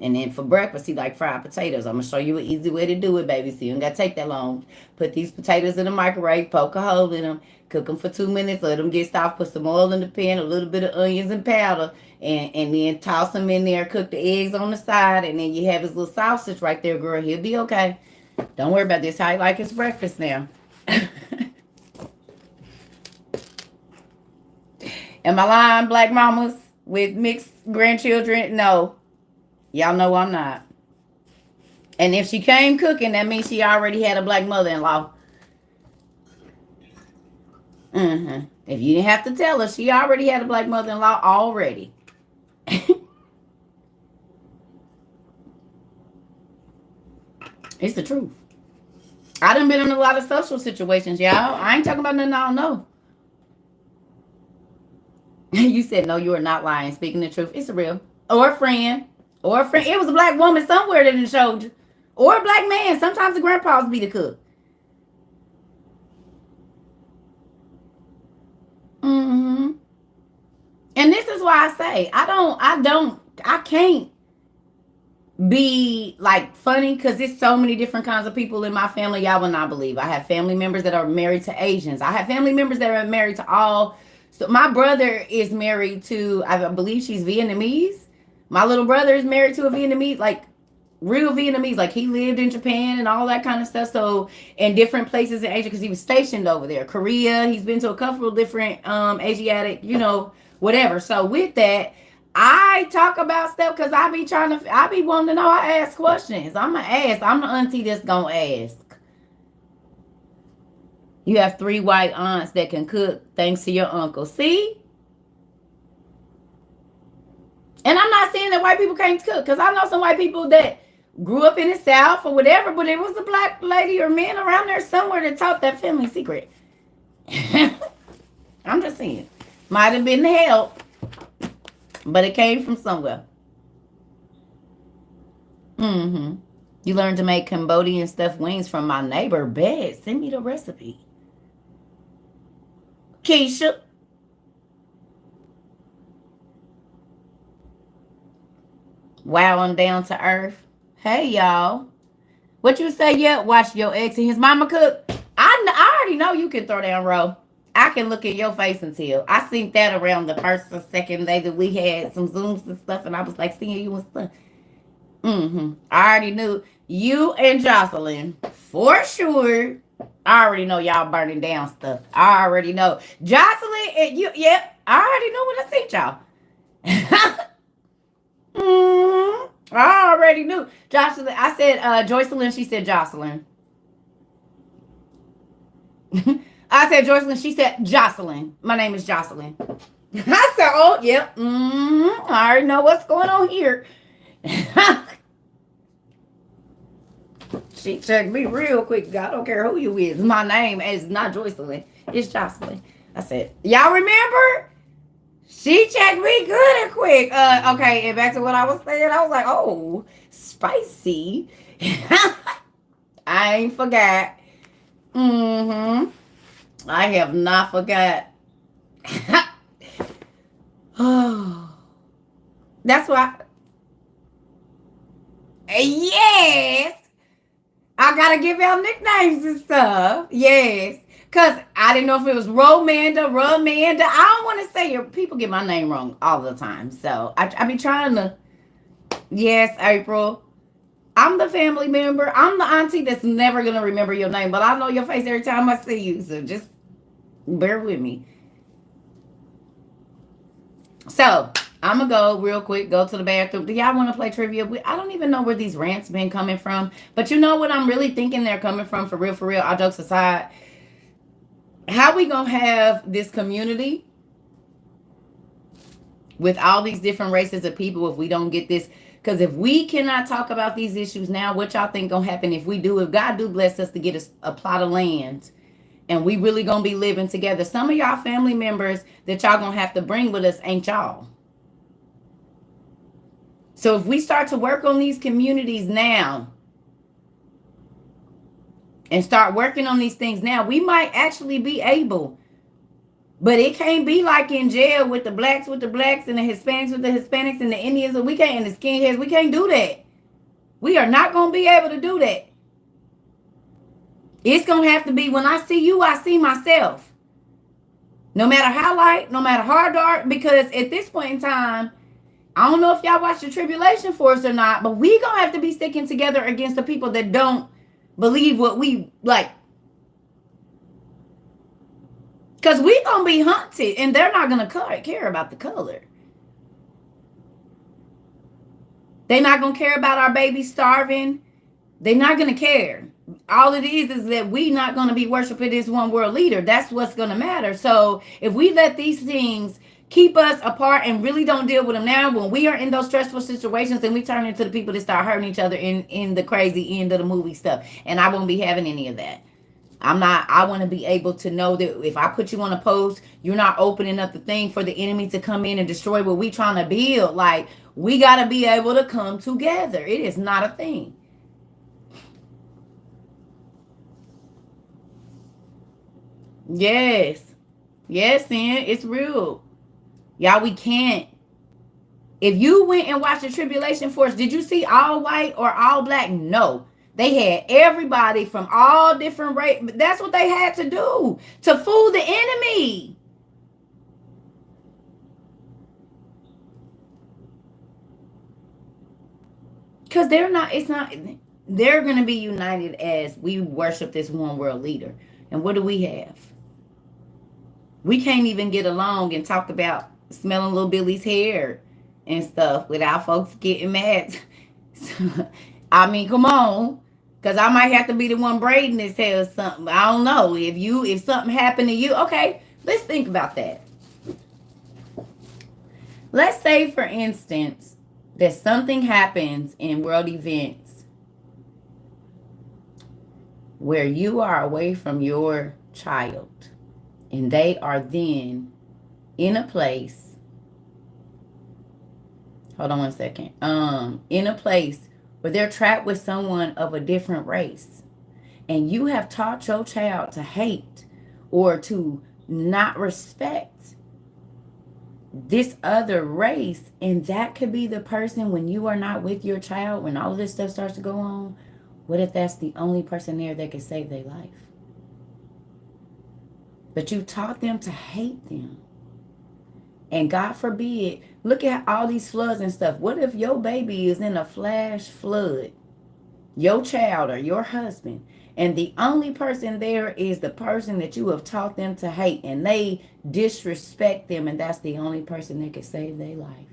And then for breakfast, he like fried potatoes. I'm going to show you an easy way to do it, baby. So you don't got to take that long. Put these potatoes in the microwave. Poke a hole in them. Cook them for 2 minutes. Let them get soft. Put some oil in the pan. A little bit of onions and powder. And then toss them in there. Cook the eggs on the side. And then you have his little sausage right there, girl. He'll be okay. Don't worry about this. How you like his breakfast now? Am I lying, black mamas with mixed grandchildren? No. Y'all know I'm not. And if she came cooking, that means she already had a black mother-in-law. If you didn't have to tell her, she already had a black mother-in-law already. It's the truth. I done been in a lot of social situations, y'all. I ain't talking about nothing I don't know. You said no, you are not lying. Speaking the truth, it's real. Or a friend, or a friend. It was a black woman somewhere that didn't showed you, or a black man. Sometimes the grandpas be the cook. Hmm. And this is why I say I can't be like funny because there's so many different kinds of people in my family. Y'all will not believe. I have family members that are married to Asians. I have family members that are married to all. So my brother is married to, I believe she's Vietnamese. My little brother is married to a Vietnamese, like real Vietnamese. Like he lived in Japan and all that kind of stuff. So in different places in Asia because he was stationed over there. Korea. He's been to a couple of different Asiatic, whatever. So with that, I talk about stuff because I be wanting to know. I ask questions. I'm going to ask. I'm the auntie that's going to ask. You have 3 white aunts that can cook thanks to your uncle. See? And I'm not saying that white people can't cook because I know some white people that grew up in the South or whatever, but it was a black lady or man around there somewhere that taught that family secret. I'm just saying. Might have been help, but it came from somewhere. Mm-hmm. You learned to make Cambodian stuffed wings from my neighbor. Bet. Send me the recipe. Keisha. Wow, I'm down to earth. Hey, y'all. What you say yet? Watch your ex and his mama cook. I already know you can throw down row. I can look at your face and tell. I seen that around the first or second day that we had some Zooms and stuff, and I was like seeing you and stuff. I already knew you and Jocelyn for sure. I already know y'all burning down stuff. I already know Jocelyn and you. Yep, I already know when I see y'all. I already knew Jocelyn. I said Jocelyn. She said Jocelyn. I said Jocelyn. She said Jocelyn. My name is Jocelyn. I said, oh, yep. I already know what's going on here. She checked me real quick. I don't care who you is. My name is not Jocelyn. It's Jocelyn. I said, y'all remember? She checked me good and quick. Okay, and back to what I was saying. I was like, oh, spicy. I ain't forgot. I have not forgot. Oh, that's why. Yes. I gotta give y'all nicknames and stuff. Yes. Cause I didn't know if it was Romanda. I don't want to say your people get my name wrong all the time. So I be trying to. Yes, April. I'm the family member. I'm the auntie that's never gonna remember your name, but I know your face every time I see you. So just bear with me. So I'm gonna go real quick, go to the bathroom. Do y'all want to play trivia? I don't even know where these rants been coming from, but you know what I'm really thinking they're coming from, for real, all jokes aside. How we gonna have this community with all these different races of people if we don't get this? Because if we cannot talk about these issues now, what y'all think gonna happen if we do? If God do bless us to get a plot of land and we really gonna be living together, some of y'all family members that y'all gonna have to bring with us ain't y'all. So if we start to work on these communities now and start working on these things now, we might actually be able. But it can't be like in jail with the blacks and the Hispanics with the Hispanics and the Indians, and we can't, and the skinheads. We can't do that. We are not going to be able to do that. It's going to have to be, when I see you, I see myself. No matter how light, no matter how dark, because at this point in time, I don't know if y'all watch the Tribulation Force or not, but we going to have to be sticking together against the people that don't believe what we like. Because we going to be hunted, and they're not going to care about the color. They're not going to care about our babies starving. They're not going to care. All it is that we not going to be worshiping this one world leader. That's what's going to matter. So if we let these things keep us apart and really don't deal with them now, when we are in those stressful situations, then we turn into the people that start hurting each other in the crazy end of the movie stuff. And I won't be having any of that. I want to be able to know that if I put you on a post, you're not opening up the thing for the enemy to come in and destroy what we trying to build. Like, we got to be able to come together. It is not a thing. Yes. Yes, man. It's real. Y'all, we can't. If you went and watched the Tribulation Force, did you see all white or all black? No. They had everybody from all different race. That's what they had to do to fool the enemy. Because they're going to be united as we worship this one world leader. And what do we have? We can't even get along and talk about smelling little Billy's hair and stuff without folks getting mad. I mean, come on. Because I might have to be the one braiding his hair or something. I don't know. If something happened to you, okay, let's think about that. Let's say, for instance, that something happens in world events where you are away from your child and they are then in a place, hold on one second, in a place where they're trapped with someone of a different race, and you have taught your child to hate or to not respect this other race, and that could be the person when you are not with your child, when all of this stuff starts to go on. What if that's the only person there that can save their life? But you taught them to hate them. And God forbid, look at all these floods and stuff. What if your baby is in a flash flood? Your child or your husband. And the only person there is the person that you have taught them to hate. And they disrespect them. And that's the only person that can save their life.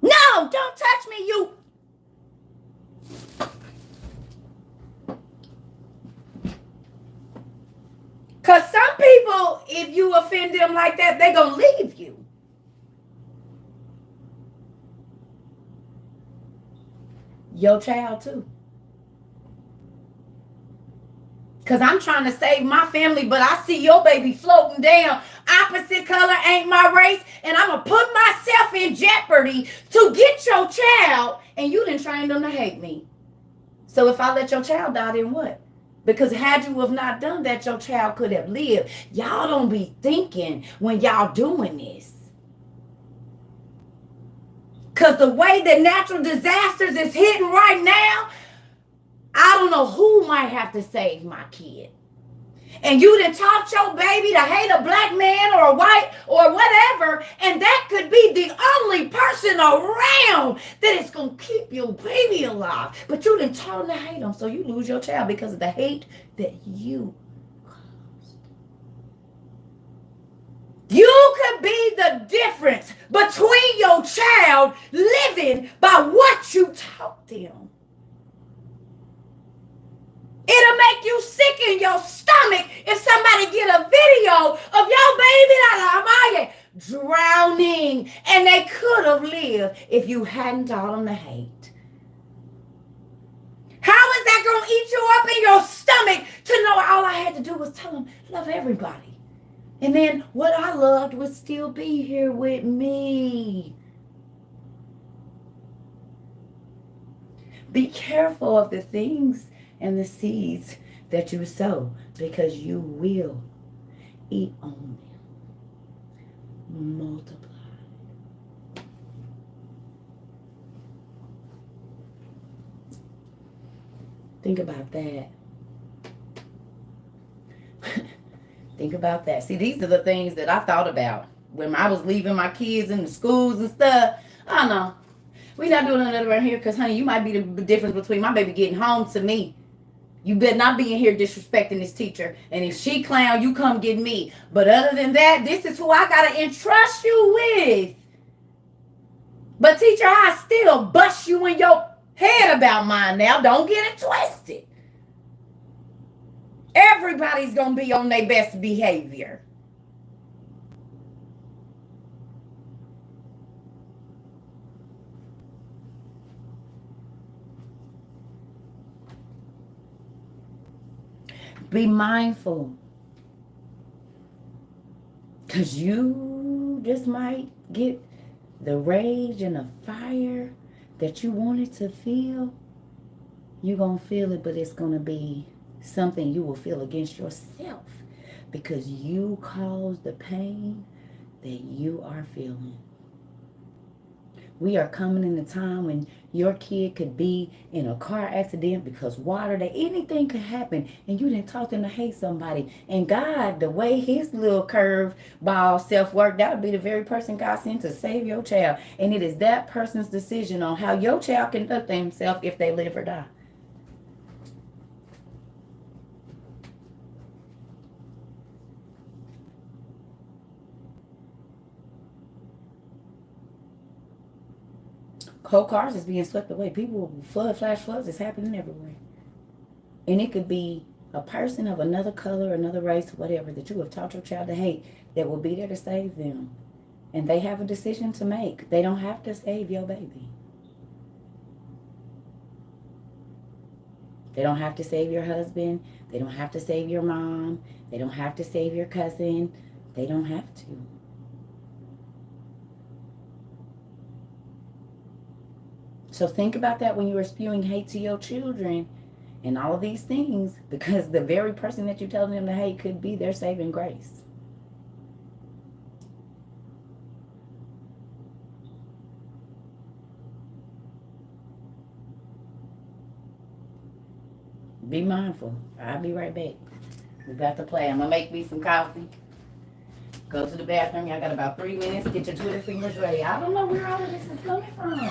No, don't touch me, you. Because some people, if you offend them like that, they're going to leave you. Your child too. Because I'm trying to save my family, but I see your baby floating down. Opposite color ain't my race. And I'm going to put myself in jeopardy to get your child. And you didn't train them to hate me. So if I let your child die, then what? Because had you have not done that, your child could have lived. Y'all don't be thinking when y'all doing this. Because the way that natural disasters is hitting right now, I don't know who might have to save my kid. And you done taught your baby to hate a black man or a white or whatever, and that could be the only person around that is going to keep your baby alive. But you done taught them to hate them, so you lose your child because of the hate that you caused. You could be the difference between your child living by what you taught them. It'll make you sick in your stomach if somebody get a video of your baby drowning, and they could have lived if you hadn't taught them to hate. How is that going to eat you up in your stomach to know all I had to do was tell them love everybody? And then what I loved would still be here with me. Be careful of the things and the seeds that you sow, because you will eat on them. Multiply. Think about that. Think about that. See, these are the things that I thought about when I was leaving my kids in the schools and stuff. I don't know. We're not doing nothing around here because, honey, you might be the difference between my baby getting home to me. You better not be in here disrespecting this teacher. And if she clown, you come get me. But other than that, this is who I got to entrust you with. But teacher, I still bust you in your head about mine now. Don't get it twisted. Every everybody's gonna be on their best behavior. Be mindful, because you just might get the rage and the fire that you wanted to feel. You're going to feel it, but it's going to be something you will feel against yourself because you caused the pain that you are feeling. We are coming in a time when your kid could be in a car accident because water, that anything could happen, and you didn't taught them to hate somebody. And God, the way his little curve ball self work, that would be the very person God sent to save your child. And it is that person's decision on how your child conduct themselves if they live or die. Whole cars is being swept away. People, flash floods is happening everywhere. And it could be a person of another color, another race, whatever, that you have taught your child to hate, that will be there to save them. And they have a decision to make. They don't have to save your baby. They don't have to save your husband. They don't have to save your mom. They don't have to save your cousin. They don't have to. So think about that when you are spewing hate to your children and all of these things, because the very person that you're telling them to hate could be their saving grace. Be mindful. I'll be right back. We got to play. I'm going to make me some coffee. Go to the bathroom. Y'all got about 3 minutes. Get your Twitter fingers ready. I don't know where all of this is coming from.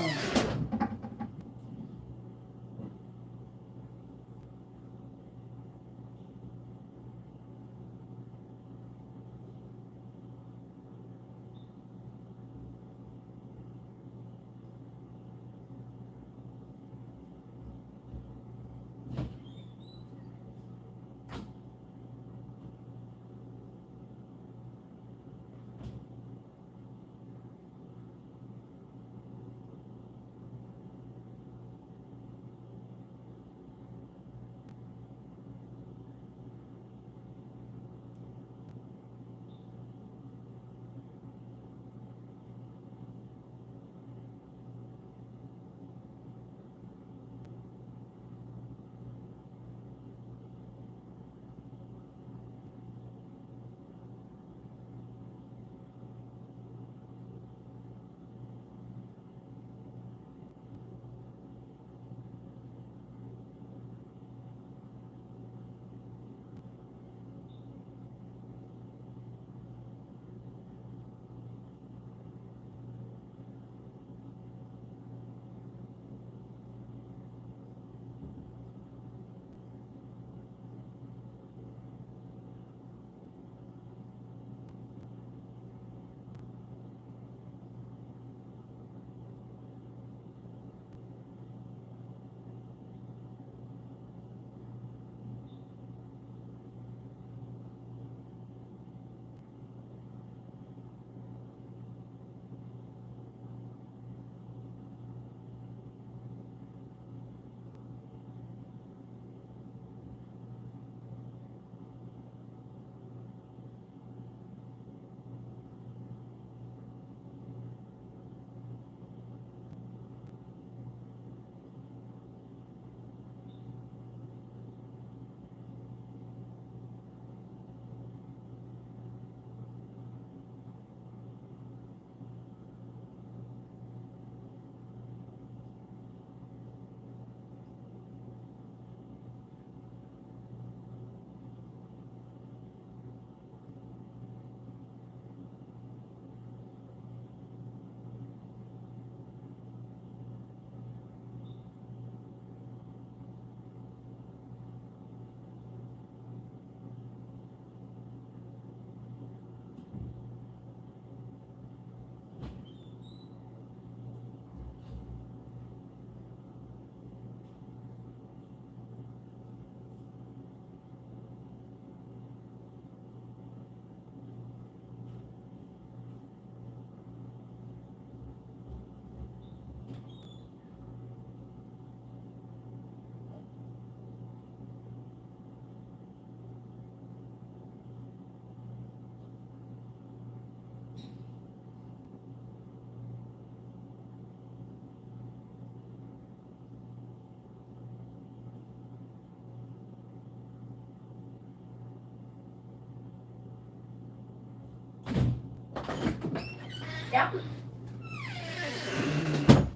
Well,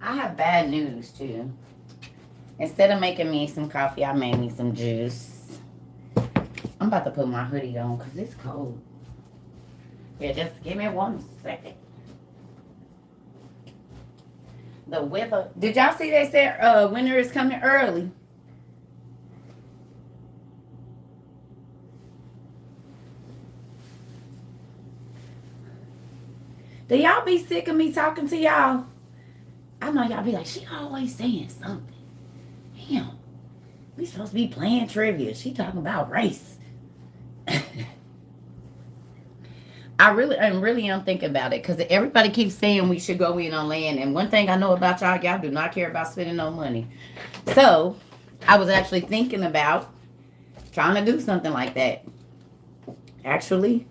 I have bad news too. Instead of making me some coffee, I made me some juice. I'm about to put my hoodie on because it's cold. Yeah, just give me 1 second. The weather. Did y'all see they said winter is coming early? Do y'all be sick of me talking to y'all? I know y'all be like, she always saying something. Damn, we supposed to be playing trivia. She talking about race. I really am thinking about it because everybody keeps saying we should go in on land. And one thing I know about y'all do not care about spending no money. So I was actually thinking about trying to do something like that. Actually,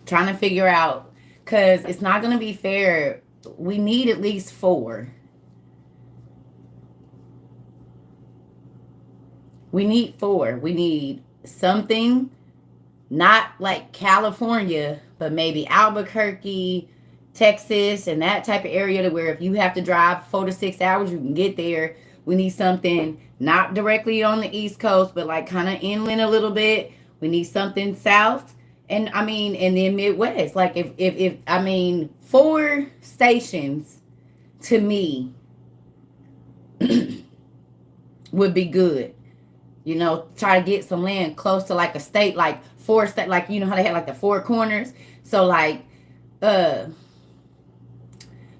trying to figure out, because it's not going to be fair. We need at least 4. We need 4. We need something not like California, but maybe Albuquerque, Texas, and that type of area to where if you have to drive 4 to 6 hours, you can get there. We need something not directly on the East Coast, but like kind of inland a little bit. We need something south. And I mean, and then Midwest. Like if I mean, 4 stations to me would be good. You know, try to get some land close to like a state, like 4 state, like you know how they have like the 4 corners. So like, I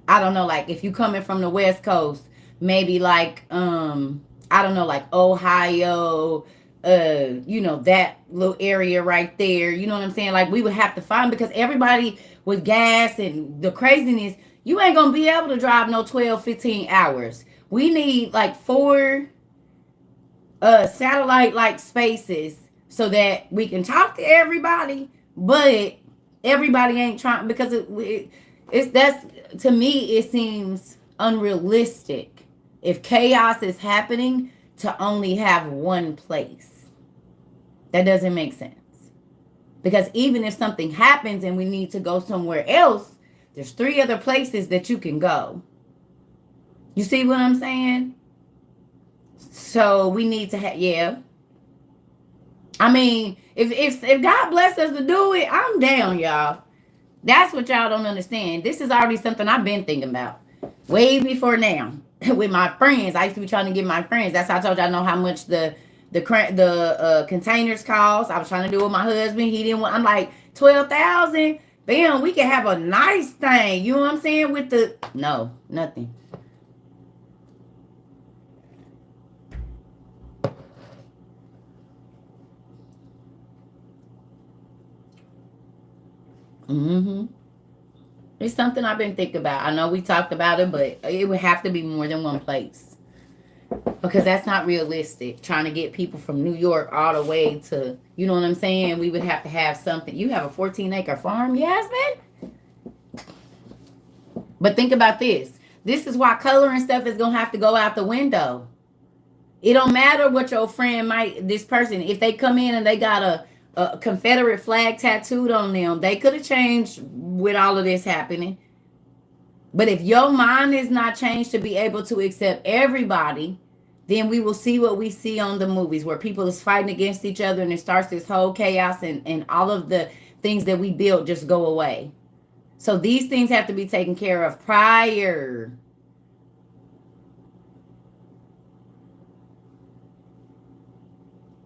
don't know, like if you coming from the West Coast, maybe like I don't know, like Ohio, you know, that little area right there. You know what I'm saying? Like we would have to find, because everybody with gas and the craziness, you ain't gonna be able to drive no 12, 15 hours. We need like 4 satellite like spaces so that we can talk to everybody, but everybody ain't trying, because it's that's, to me it seems unrealistic if chaos is happening to only have one place. That doesn't make sense, because even if something happens and we need to go somewhere else, there's 3 other places that you can go. You see what I'm saying? So we need to have, yeah. I mean, if God bless us to do it, I'm down, y'all. That's what y'all don't understand. This is already something I've been thinking about way before now with my friends. I used to be trying to get my friends. That's how I told y'all know how much the containers cost. I was trying to do it with my husband. He didn't want. I'm like 12,000. Bam, we can have a nice thing. You know what I'm saying? With the nothing. Mm-hmm. It's something I've been thinking about. I know we talked about it, but it would have to be more than one place, because that's not realistic. Trying to get people from New York all the way to, you know what I'm saying? We would have to have something. You have a 14-acre farm, Yasmin? But think about this. This is why color and stuff is going to have to go out the window. It don't matter what your friend this person, if they come in and they got a Confederate flag tattooed on them, they could have changed with all of this happening. But if your mind is not changed to be able to accept everybody, then we will see what we see on the movies, where people is fighting against each other and it starts this whole chaos, and all of the things that we built just go away. So these things have to be taken care of prior.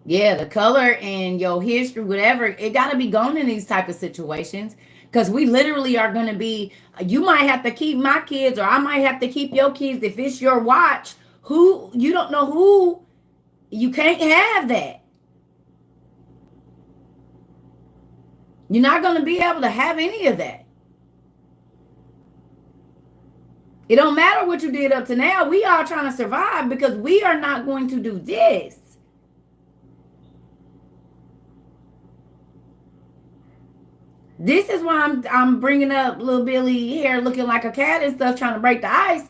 Yeah, the color and your history, whatever, it got to be gone in these type of situations, because we literally are going to be, you might have to keep my kids, or I might have to keep your kids if it's your watch. Who, you don't know who, you can't have that. You're not going to be able to have any of that. It don't matter what you did up to now. We are trying to survive, because we are not going to do this. This is why I'm bringing up little Billy hair looking like a cat and stuff, trying to break the ice.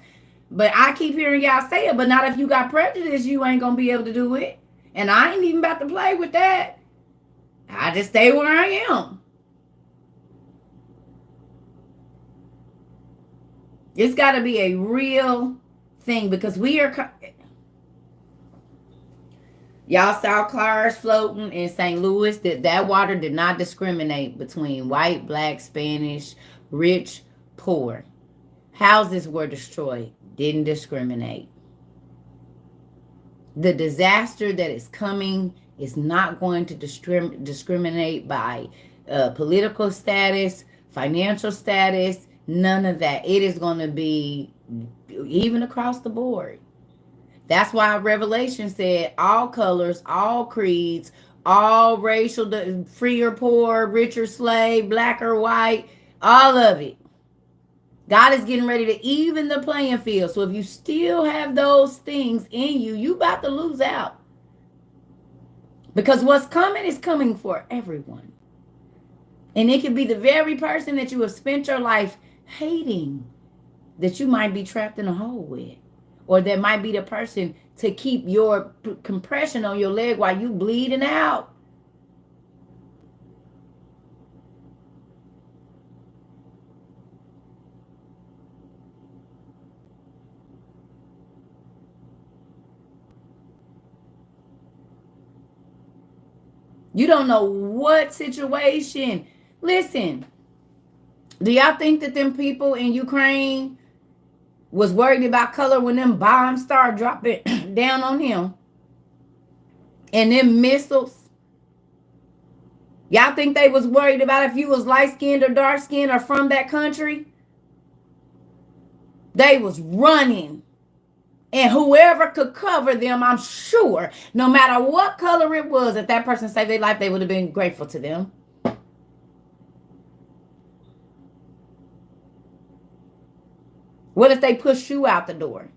But I keep hearing y'all say it, but not if you got prejudice, you ain't going to be able to do it. And I ain't even about to play with that. I just stay where I am. It's got to be a real thing because we are. Y'all saw cars floating in St. Louis. That water did not discriminate between white, black, Spanish, rich, poor. Houses were destroyed. Didn't discriminate. The disaster that is coming is not going to discriminate by political status, financial status, none of that. It is going to be even across the board. That's why Revelation said all colors, all creeds, all racial, free or poor, rich or slave, black or white, all of it. God is getting ready to even the playing field. So if you still have those things in you, you about to lose out. Because what's coming is coming for everyone. And it could be the very person that you have spent your life hating that you might be trapped in a hole with. Or that might be the person to keep your compression on your leg while you bleeding out. You don't know what situation. Listen, do y'all think that them people in Ukraine was worried about color when them bombs started dropping down on him? And them missiles? Y'all think they was worried about if you was light-skinned or dark-skinned or from that country? They was running. And whoever could cover them, I'm sure, no matter what color it was, if that person saved their life, they would have been grateful to them. What if they push you out the door?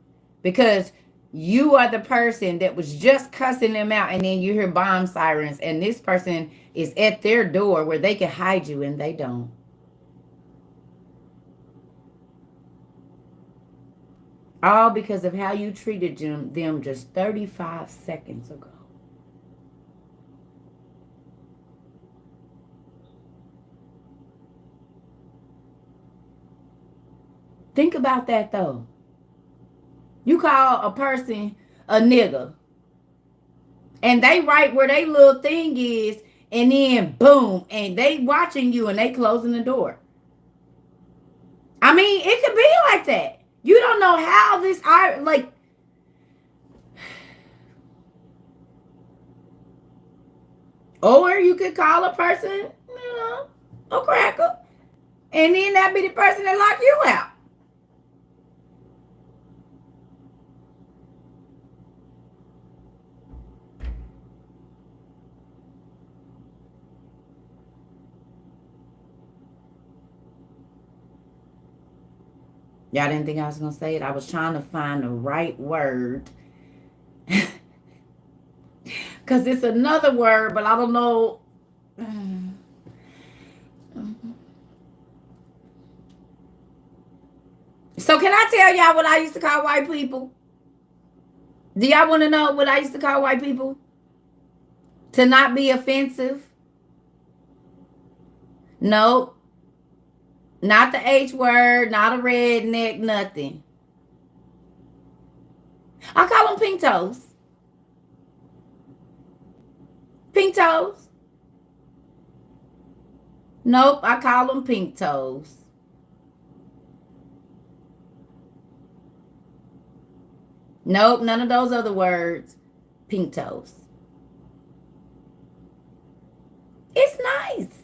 Because you are the person that was just cussing them out, and then you hear bomb sirens, and this person is at their door where they can hide you, and they don't. All because of how you treated them just 35 seconds ago. Think about that, though. You call a person a nigga, and they right where they little thing is, and then boom, and they watching you, and they closing the door. I mean, it could be like that. You don't know how this, like, or you could call a person, a cracker, and then that be the person that lock you out. Y'all didn't think I was going to say it? I was trying to find the right word. Because it's another word, but I don't know. So can I tell y'all what I used to call white people? Do y'all want to know what I used to call white people? To not be offensive? Nope. Not the H word, not a redneck, nothing. I call them pink toes. Pink toes. Nope, I call them pink toes. Nope, none of those other words. Pink toes. It's nice.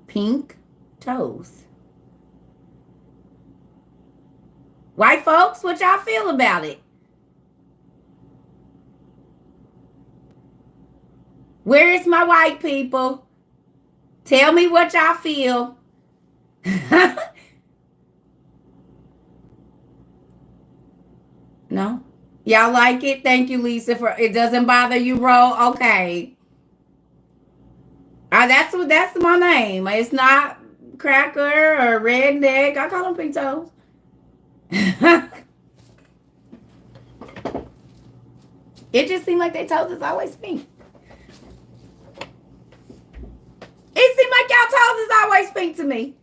Pink toes. White folks, what y'all feel about it? Where is my white people? Tell me what y'all feel. No? Y'all like it? Thank you, Lisa, for it doesn't bother you, Ro. Okay. That's my name. It's not cracker or redneck. I call them pink toes. It just seemed like their toes is always pink. It seemed like y'all toes is always pink to me.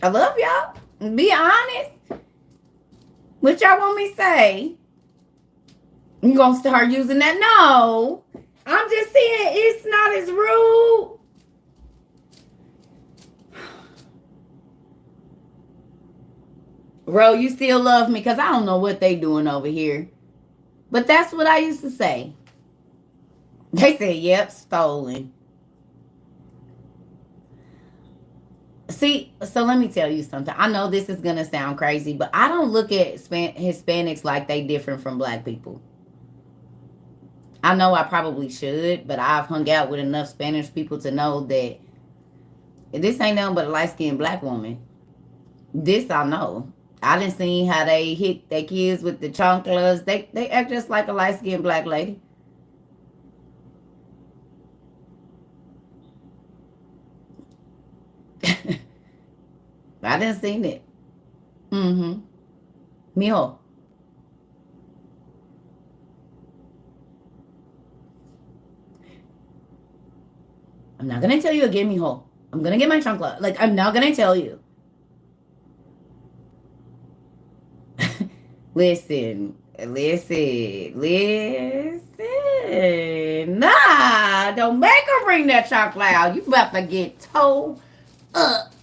I love y'all. Be honest. What y'all want me to say? You gonna start using that? No. I'm just saying it's not as rude. Bro, you still love me because I don't know what they doing over here. But that's what I used to say. They said, yep, stolen. See, so let me tell you something. I know this is going to sound crazy, but I don't look at Hispanics like they different from black people. I know I probably should, but I've hung out with enough Spanish people to know that this ain't nothing but a light-skinned black woman. This I know. I done seen how they hit their kids with the chanclas. They act just like a light-skinned black lady. I didn't seen it. Mm-hmm. Mijo. I'm not gonna tell you again, mijo. I'm gonna get my chancla. Like, I'm not gonna tell you. Listen. Nah, don't make her bring that chancla out. You about to get told up.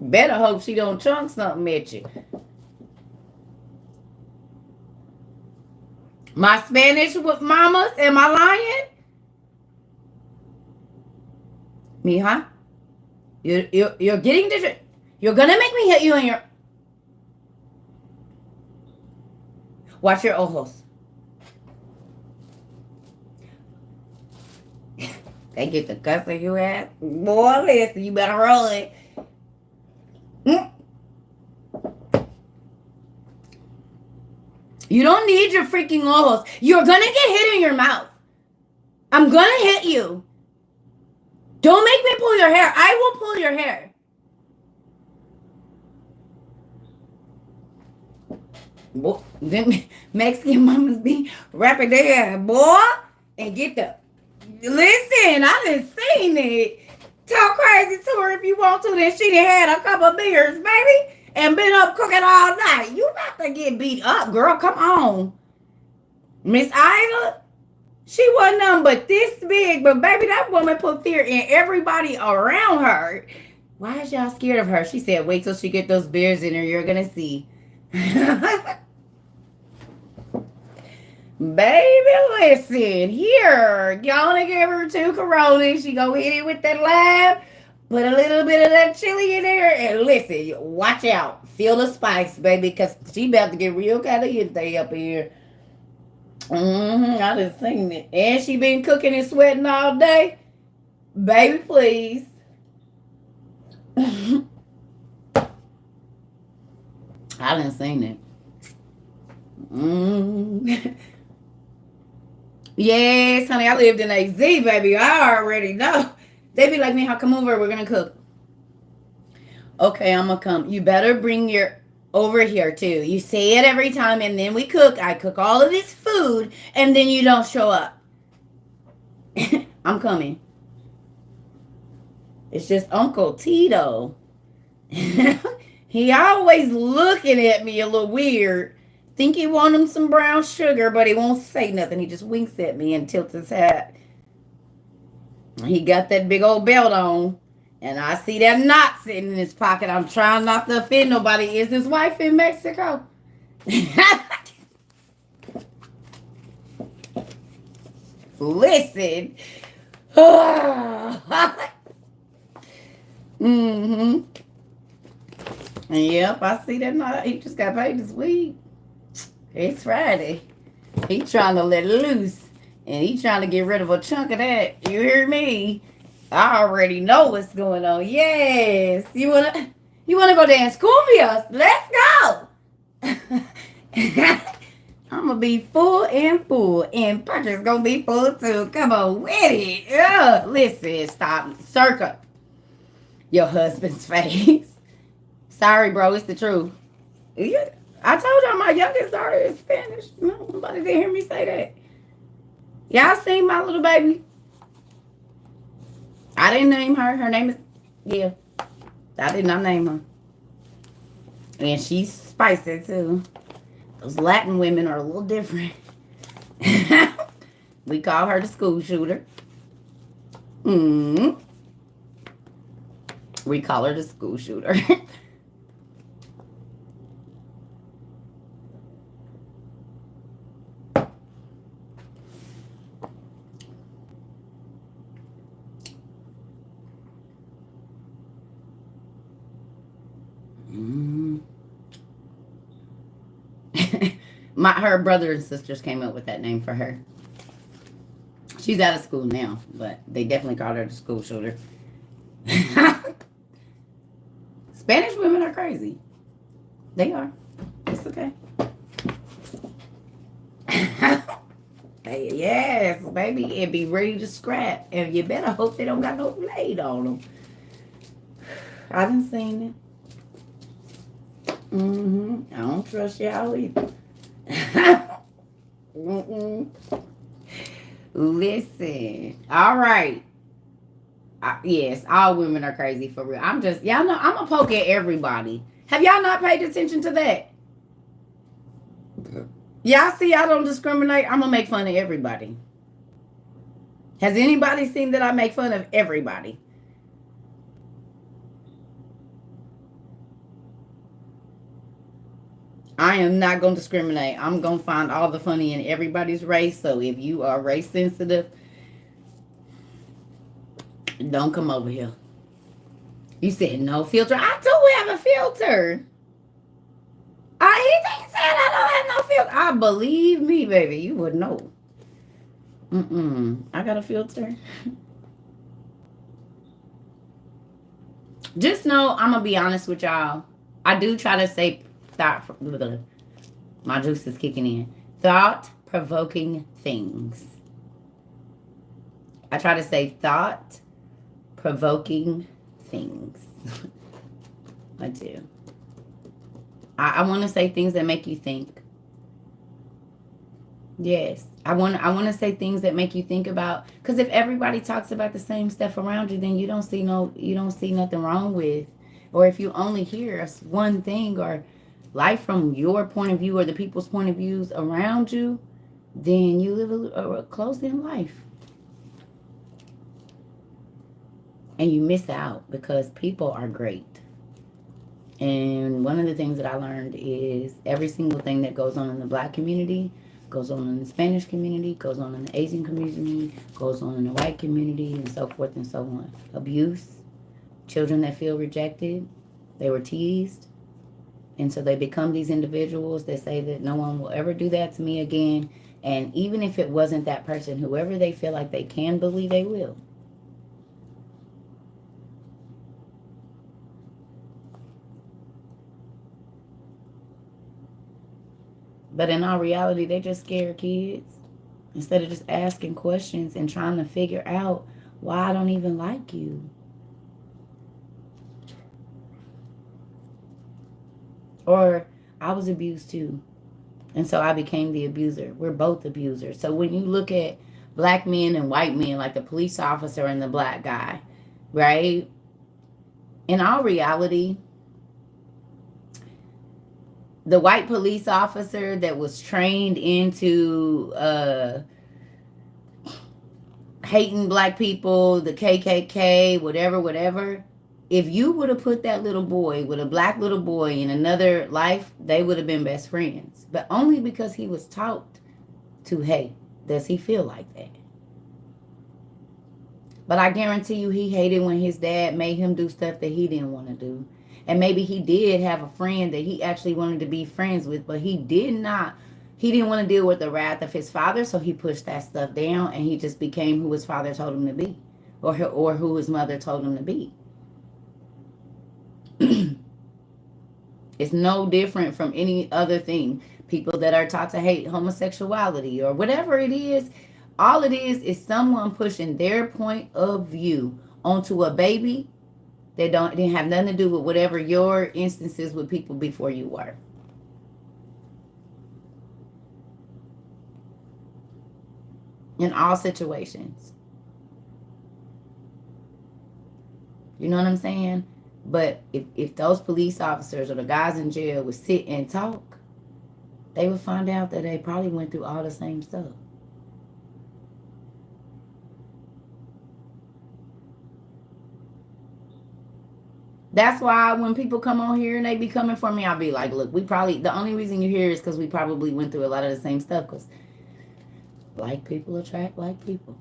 Better hope she don't chunk something at you. My Spanish mamas, am I lying? Mija, you're getting this. You're gonna make me hit you in your. Watch your ojos. They get the cussing you at. Boy, listen, you better roll it. You don't need your freaking ojos. You're gonna get hit in your mouth. I'm gonna hit you. Don't make me pull your hair. I will pull your hair. Boy, them Mexican mamas be wrapping their hair, boy, and get the. Listen, I done seen it. Talk crazy to her if you want to. Then she done had a couple of beers, baby, and been up cooking all night. You about to get beat up, girl. Come on. Miss Ida, she wasn't nothing but this big, but baby, that woman put fear in everybody around her. Why is y'all scared of her? She said, wait till she get those beers in her. You're going to see. Baby, listen, here, gonna give her 2 Coronas. She gonna hit it with that lime, put a little bit of that chili in there, and listen, watch out. Feel the spice, baby, because she about to get real caliente up here. I just seen it. And she been cooking and sweating all day. Baby, please. I done seen it. Yes, honey, I lived in AZ, baby. I already know. They be like, me, how come over? We're going to cook. Okay, I'm going to come. You better bring your over here, too. You say it every time, and then we cook. I cook all of this food, and then you don't show up. I'm coming. It's just Uncle Tito. He always looking at me a little weird. Think he want him some brown sugar, but he won't say nothing. He just winks at me and tilts his hat. He got that big old belt on, and I see that knot sitting in his pocket. I'm trying not to offend nobody. Is his wife in Mexico? Listen. Yep, I see that knot. He just got paid this week. It's Friday. He trying to let loose. And he trying to get rid of a chunk of that. You hear me? I already know what's going on. Yes. You wanna go dance cumbias? Let's go. I'm gonna be full. And Patrick's gonna be full too. Come on with it. Listen, stop. Circle your husband's face. Sorry, bro. It's the truth. Yeah, I told y'all my youngest daughter is Spanish. Nobody didn't hear me say that. Y'all seen my little baby? I didn't name her. Her name is, yeah. I did not name her. And she's spicy too. Those Latin women are a little different. We call her the school shooter. Mm. We call her the school shooter. Her brother and sisters came up with that name for her. She's out of school now, but they definitely called her the school shooter. Spanish women are crazy. They are. It's okay. Hey, yes, baby, and be ready to scrap. And you better hope they don't got no blade on them. I done seen it. I don't trust y'all either. Listen. All right. Yes, all women are crazy for real. Y'all know, I'm going to poke at everybody. Have y'all not paid attention to that? Y'all see I don't discriminate? I'm going to make fun of everybody. Has anybody seen that I make fun of everybody? I am not going to discriminate. I'm going to find all the funny in everybody's race. So if you are race sensitive, don't come over here. You said no filter. I do have a filter. He said I don't have no filter. I believe me, baby. You would know. I got a filter. Just know, I'm going to be honest with y'all. I do try to say my juice is kicking in. Thought-provoking things. I try to say thought-provoking things. I do. I want to say things that make you think. Yes. I want to say things that make you think about, because if everybody talks about the same stuff around you, then you don't see nothing wrong with, or if you only hear one thing or life from your point of view or the people's point of views around you, then you live a closed-in life. And you miss out because people are great. And one of the things that I learned is every single thing that goes on in the Black community goes on in the Spanish community, goes on in the Asian community, goes on in the white community, and so forth and so on. Abuse, children that feel rejected, they were teased. And so they become these individuals that say that no one will ever do that to me again. And even if it wasn't that person, whoever they feel like they can bully, they will. But in all reality, they just scare kids. Instead of just asking questions and trying to figure out why I don't even like you. Or I was abused too. And so I became the abuser. We're both abusers. So when you look at Black men and white men, like the police officer and the Black guy, right? In all reality, the white police officer that was trained into hating Black people, the KKK, whatever, if you would have put that little boy with a Black little boy in another life, they would have been best friends. But only because he was taught to hate does he feel like that. But I guarantee you he hated when his dad made him do stuff that he didn't want to do. And maybe he did have a friend that he actually wanted to be friends with, but he didn't want to deal with the wrath of his father, so he pushed that stuff down and he just became who his father told him to be, or who his mother told him to be. It's no different from any other thing. People that are taught to hate homosexuality or whatever it is, all it is someone pushing their point of view onto a baby that didn't have nothing to do with whatever your instances with people before you were. In all situations. You know what I'm saying? But if those police officers or the guys in jail would sit and talk, they would find out that they probably went through all the same stuff. That's why when people come on here and they be coming for me, I'll be like, look, the only reason you're here is because we probably went through a lot of the same stuff, because like people attract like people.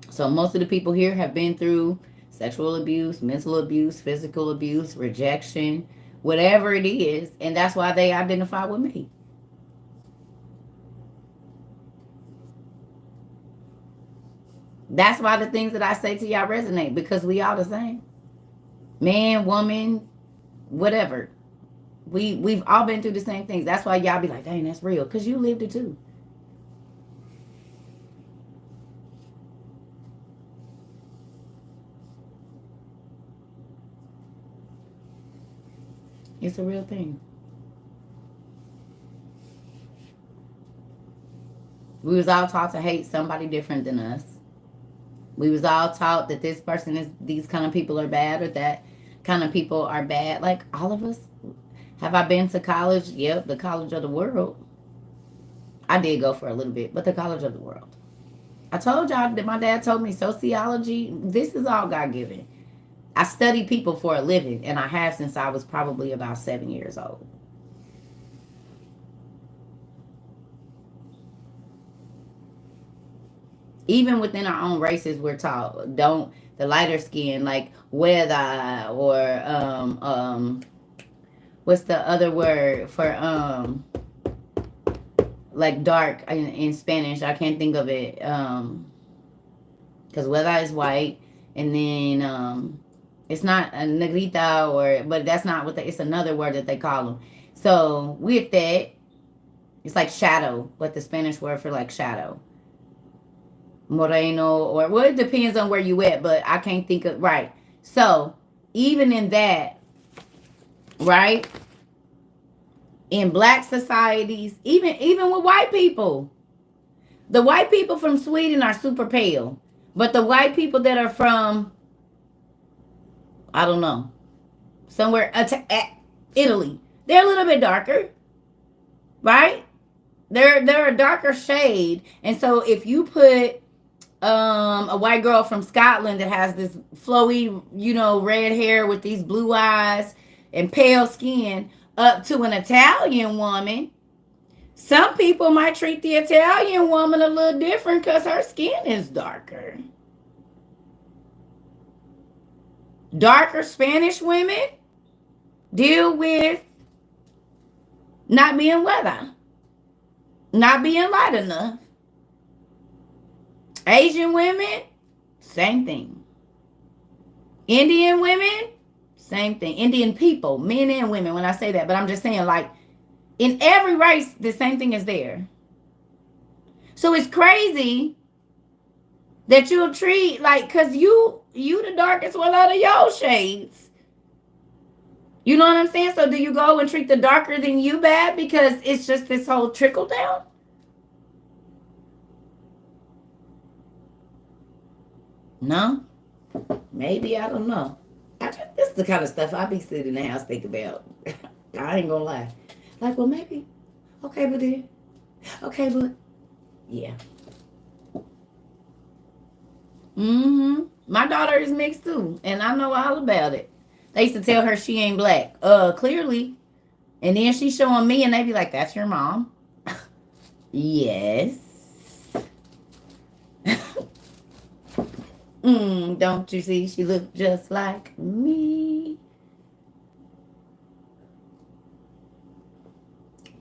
So most of the people here have been through sexual abuse, mental abuse, physical abuse, rejection, whatever it is, and that's why they identify with me. That's why the things that I say to y'all resonate, because we all the same. Man, woman, whatever. We've all been through the same things. That's why y'all be like, dang, that's real, because you lived it too. It's a real thing. We was all taught to hate somebody different than us. We was all taught that these kind of people are bad, or that kind of people are bad. Like all of us. Have I been to college? Yep, the college of the world. I did go for a little bit, but the college of the world. I told y'all that my dad told me sociology, this is all God given. I study people for a living, and I have since I was probably about 7 years old. Even within our own races, we're taught don't the lighter skin, like weather, or what's the other word for like dark in Spanish? I can't think of it. Because weather is white, and then it's not a negrita, but that's not what it's another word that they call them. So with that, it's like shadow, but the Spanish word for like shadow. Moreno, or well, it depends on where you at, but I can't think of right. So even in that, right? In black societies, even with white people, the white people from Sweden are super pale, but the white people that are from, I don't know, somewhere at Italy, they're a little bit darker, right? They're a darker shade, and so if you put a white girl from Scotland that has this flowy, red hair with these blue eyes and pale skin up to an Italian woman, some people might treat the Italian woman a little different because her skin is darker. Darker Spanish women deal with not being weather, not being light enough. Asian women, same thing. Indian women, same thing. Indian people, men and women, when I say that. But I'm just saying, like, in every race, the same thing is there. So it's crazy that you'll treat, like, because you the darkest one out of your shades. You know what I'm saying? So do you go and treat the darker than you bad because it's just this whole trickle down? No? Maybe, I don't know. This is the kind of stuff I be sitting in the house thinking about. I ain't gonna lie. Like, well, maybe. Okay, but then. Okay, but. Yeah. My daughter is mixed too, and I know all about it. They used to tell her she ain't black. Clearly. And then she's showing me, and they be like, that's your mom. Yes. Don't you see? She looked just like me.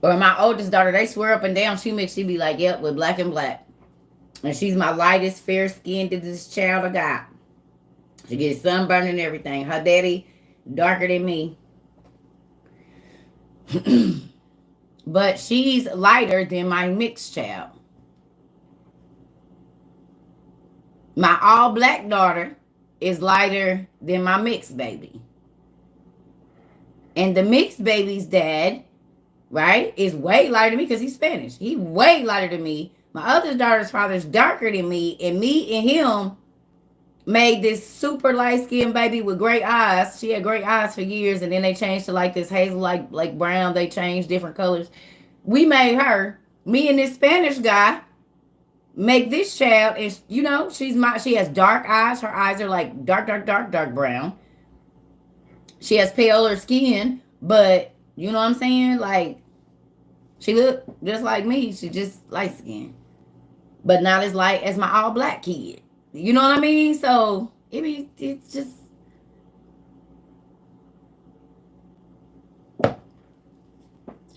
Or my oldest daughter, they swear up and down she mixed. She be like, yep, with black and black. And she's my lightest, fair-skinned this child I got. She gets sunburned and everything. Her daddy, darker than me. But she's lighter than my mixed child. My all-black daughter is lighter than my mixed baby. And the mixed baby's dad, right, is way lighter than me because he's Spanish. He way lighter than me. My other daughter's father's darker than me and him made this super light skinned baby with great eyes. She had great eyes for years, and then they changed to like this hazel, like brown. They changed different colors. We made her, me and this Spanish guy, make this child, and you know, she has dark eyes. Her eyes are like dark brown. She has paler skin, but you know what I'm saying? Like, she looked just like me. She just light skinned, but not as light as my all black kid. You know what I mean? So it's just,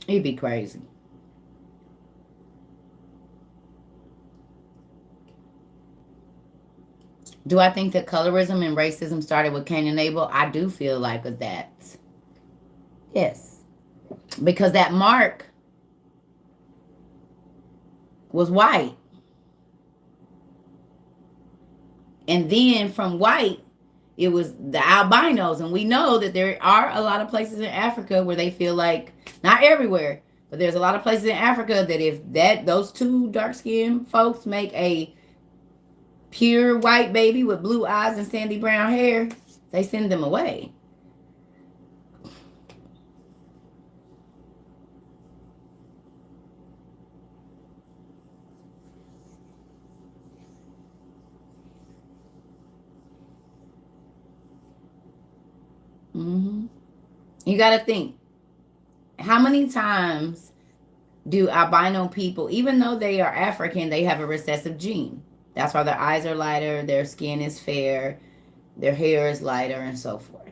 it'd be crazy. Do I think that colorism and racism started with Cain and Abel? I do feel like that. Yes. Because that Mark was white. And then from white, it was the albinos. And we know that there are a lot of places in Africa where they feel like, not everywhere, but there's a lot of places in Africa that if those two dark-skinned folks make a pure white baby with blue eyes and sandy brown hair, they send them away. Mm-hmm. You got to think, how many times do albino people, even though they are African, they have a recessive gene? That's why their eyes are lighter, their skin is fair, their hair is lighter, and so forth.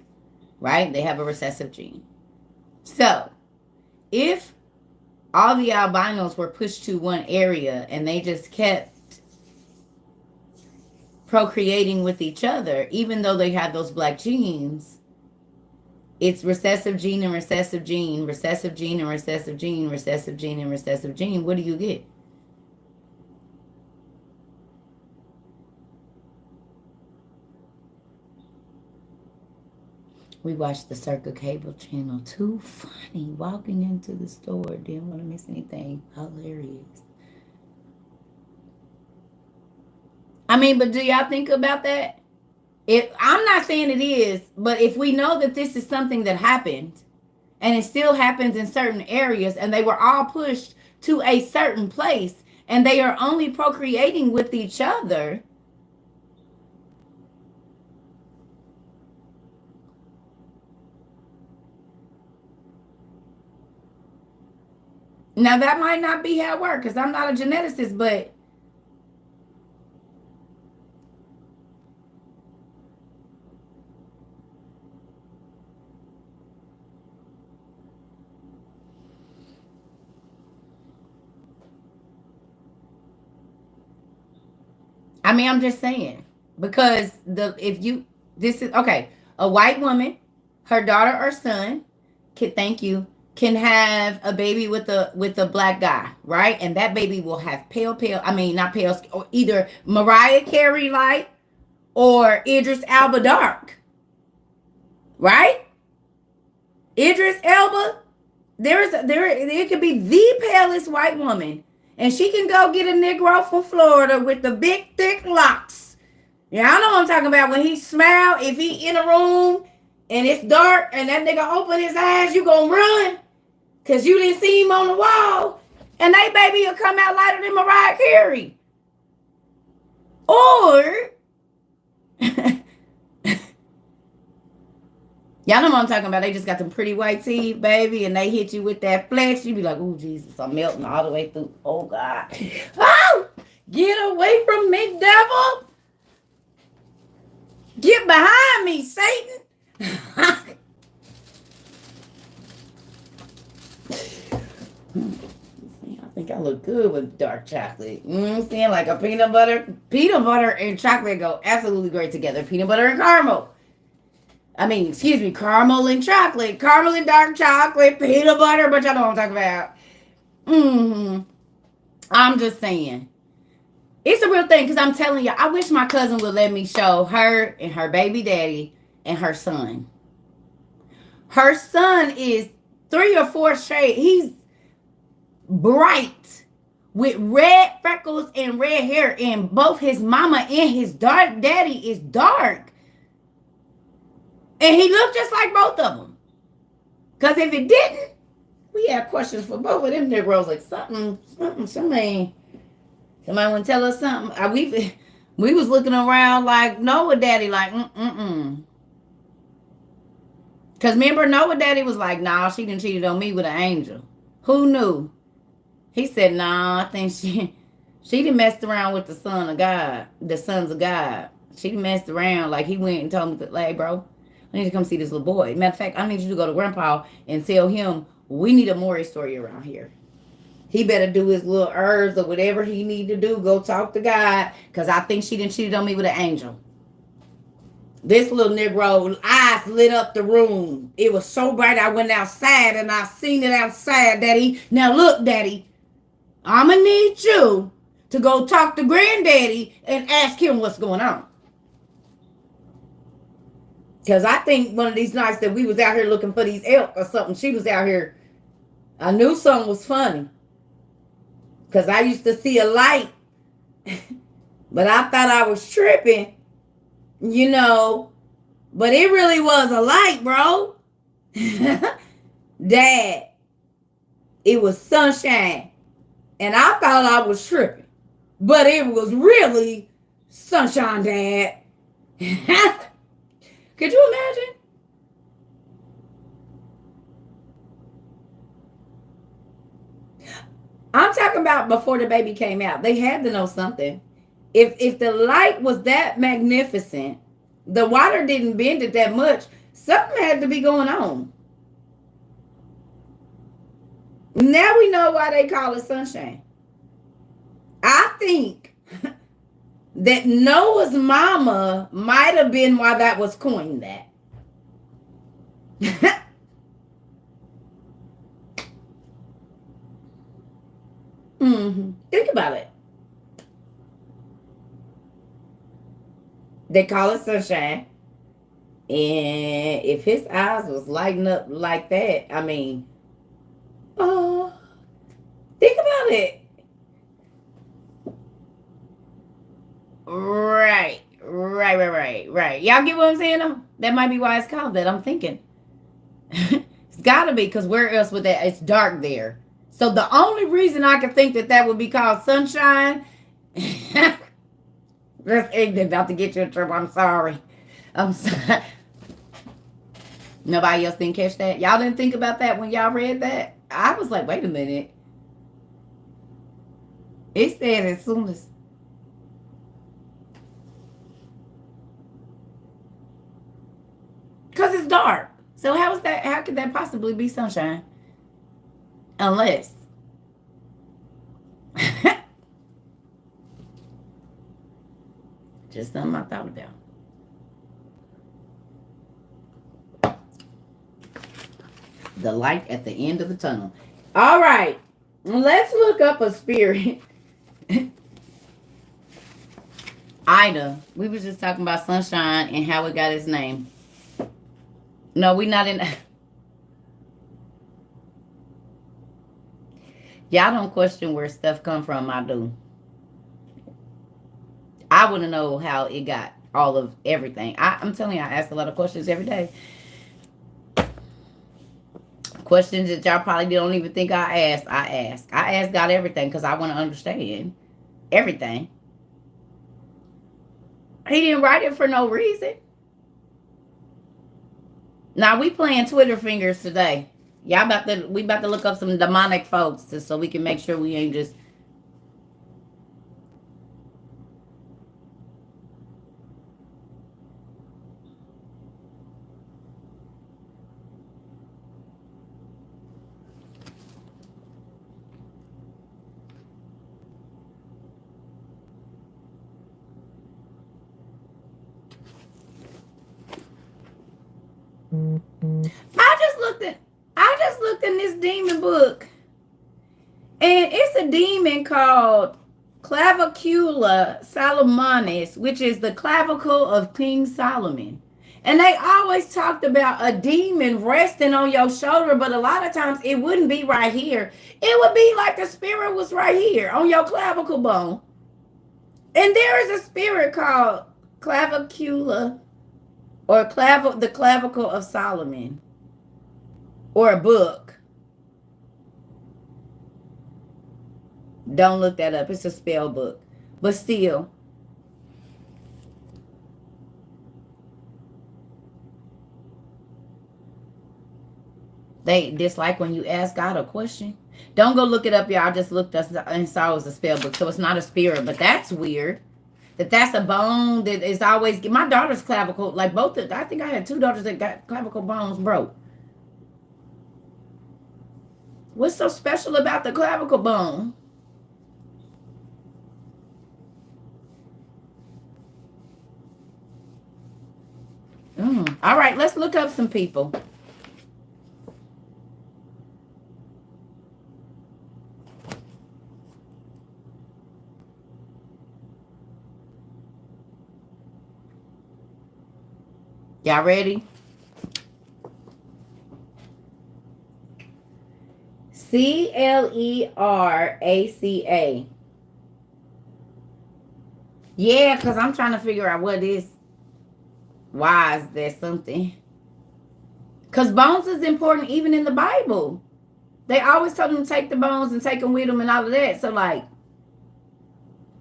Right? They have a recessive gene. So, if all the albinos were pushed to one area and they just kept procreating with each other, even though they had those black genes, it's recessive gene and recessive gene, recessive gene and recessive gene, recessive gene and recessive gene. What do you get? We watched the Circle Cable channel. Too funny. Walking into the store. Didn't want to miss anything. Hilarious. I mean, but do y'all think about that? I'm not saying it is, but if we know that this is something that happened, and it still happens in certain areas, and they were all pushed to a certain place, and they are only procreating with each other, now that might not be how it works, because I'm not a geneticist, but I mean, I'm just saying, because this is okay. A white woman, her daughter or son, thank you, can have a baby with a black guy, right? And that baby will have pale. I mean, not pale, or either Mariah Carey light or Idris Elba dark, right? Idris Elba, it could be the palest white woman, and she can go get a Negro from Florida with the big thick locks. Yeah, I know what I'm talking about. When he smile, if he in a room and it's dark and that nigga open his eyes, you gonna run because you didn't see him on the wall, and that baby will come out lighter than Mariah Carey. Or y'all know what I'm talking about. They just got them pretty white teeth, baby, and they hit you with that flex. You be like, oh, Jesus, I'm melting all the way through. Oh, God. Oh, get away from me, devil. Get behind me, Satan. I think I look good with dark chocolate. You know what I'm saying? Like a peanut butter. Peanut butter and chocolate go absolutely great together. Peanut butter and caramel. Caramel and chocolate. Caramel and dark chocolate. Peanut butter. But y'all know what I'm talking about. I'm just saying. It's a real thing because I'm telling you, I wish my cousin would let me show her and her baby daddy and her son. Her son is 3 or 4 shades. He's bright with red freckles and red hair, and both his mama and his dark daddy is dark. And he looked just like both of them. Because if it didn't, we had questions for both of them Negroes. Like somebody want to tell us something. We was looking around like Noah daddy, like, Because remember, Noah daddy was like, nah, she done cheated on me with an angel. Who knew? He said, nah, I think she done messed around with the sons of God. She done messed around. Like, he went and told me, that, like, bro, I need to come see this little boy. Matter of fact, I need you to go to Grandpa and tell him we need a Maury story around here. He better do his little herbs or whatever he need to do. Go talk to God, because I think she done cheated on me with an angel. This little Negro eyes lit up the room. It was so bright I went outside and I seen it outside, Daddy. Now look, Daddy, I'ma need you to go talk to Granddaddy and ask him what's going on. Because I think one of these nights that we was out here looking for these elk or something, she was out here. I knew something was funny. Because I used to see a light. But I thought I was tripping. You know. But it really was a light, bro. Dad. It was sunshine. And I thought I was tripping. But it was really sunshine, Dad. Could you imagine? I'm talking about before the baby came out. They had to know something. If the light was that magnificent, the water didn't bend it that much, something had to be going on. Now we know why they call it sunshine. I think that Noah's mama might have been why that was coined that. Think about it. They call it sunshine. And if his eyes was lighting up like that, I mean, think about it. Right. Y'all get what I'm saying though? That might be why it's called that. I'm thinking. It's gotta be, because where else would that? It's dark there. So the only reason I could think that would be called sunshine. That's ignorant, about to get you in trouble. I'm sorry. I'm sorry. Nobody else didn't catch that? Y'all didn't think about that when y'all read that? I was like, wait a minute. It said as soon as. Because it's dark. So how could that possibly be sunshine? Unless. Just something I thought about. The light at the end of the tunnel. All right. Let's look up a spirit. Ida. We was just talking about sunshine and how it got its name. No, we not in. Y'all don't question where stuff come from. I do. I want to know how it got all of everything. I'm telling you, I ask a lot of questions every day. Questions that y'all probably don't even think I ask. I ask God everything because I want to understand everything. He didn't write it for no reason. Now we playing Twitter fingers today. We about to look up some demonic folks so we can make sure we ain't just. I just looked in this demon book, and it's a demon called Clavicula Solomonis, which is the clavicle of King Solomon. And they always talked about a demon resting on your shoulder, but a lot of times it wouldn't be right here. It would be like the spirit was right here on your clavicle bone. And there is a spirit called clavicula or the clavicle of Solomon or a book. Don't look that up. It's a spell book. But still, they dislike when you ask God a question. Don't go look it up, y'all. I just looked up and saw it was a spell book. So it's not a spirit, but that's weird. That's a bone that is always my daughter's clavicle, like both of, I think I had two daughters that got clavicle bones broke. What's so special about the clavicle bone? All right, let's look up some people. Y'all ready? Cleraca. Yeah, because I'm trying to figure out what is. Why is there something? Because bones is important even in the Bible. They always told them to take the bones and take them with them and all of that. So, like,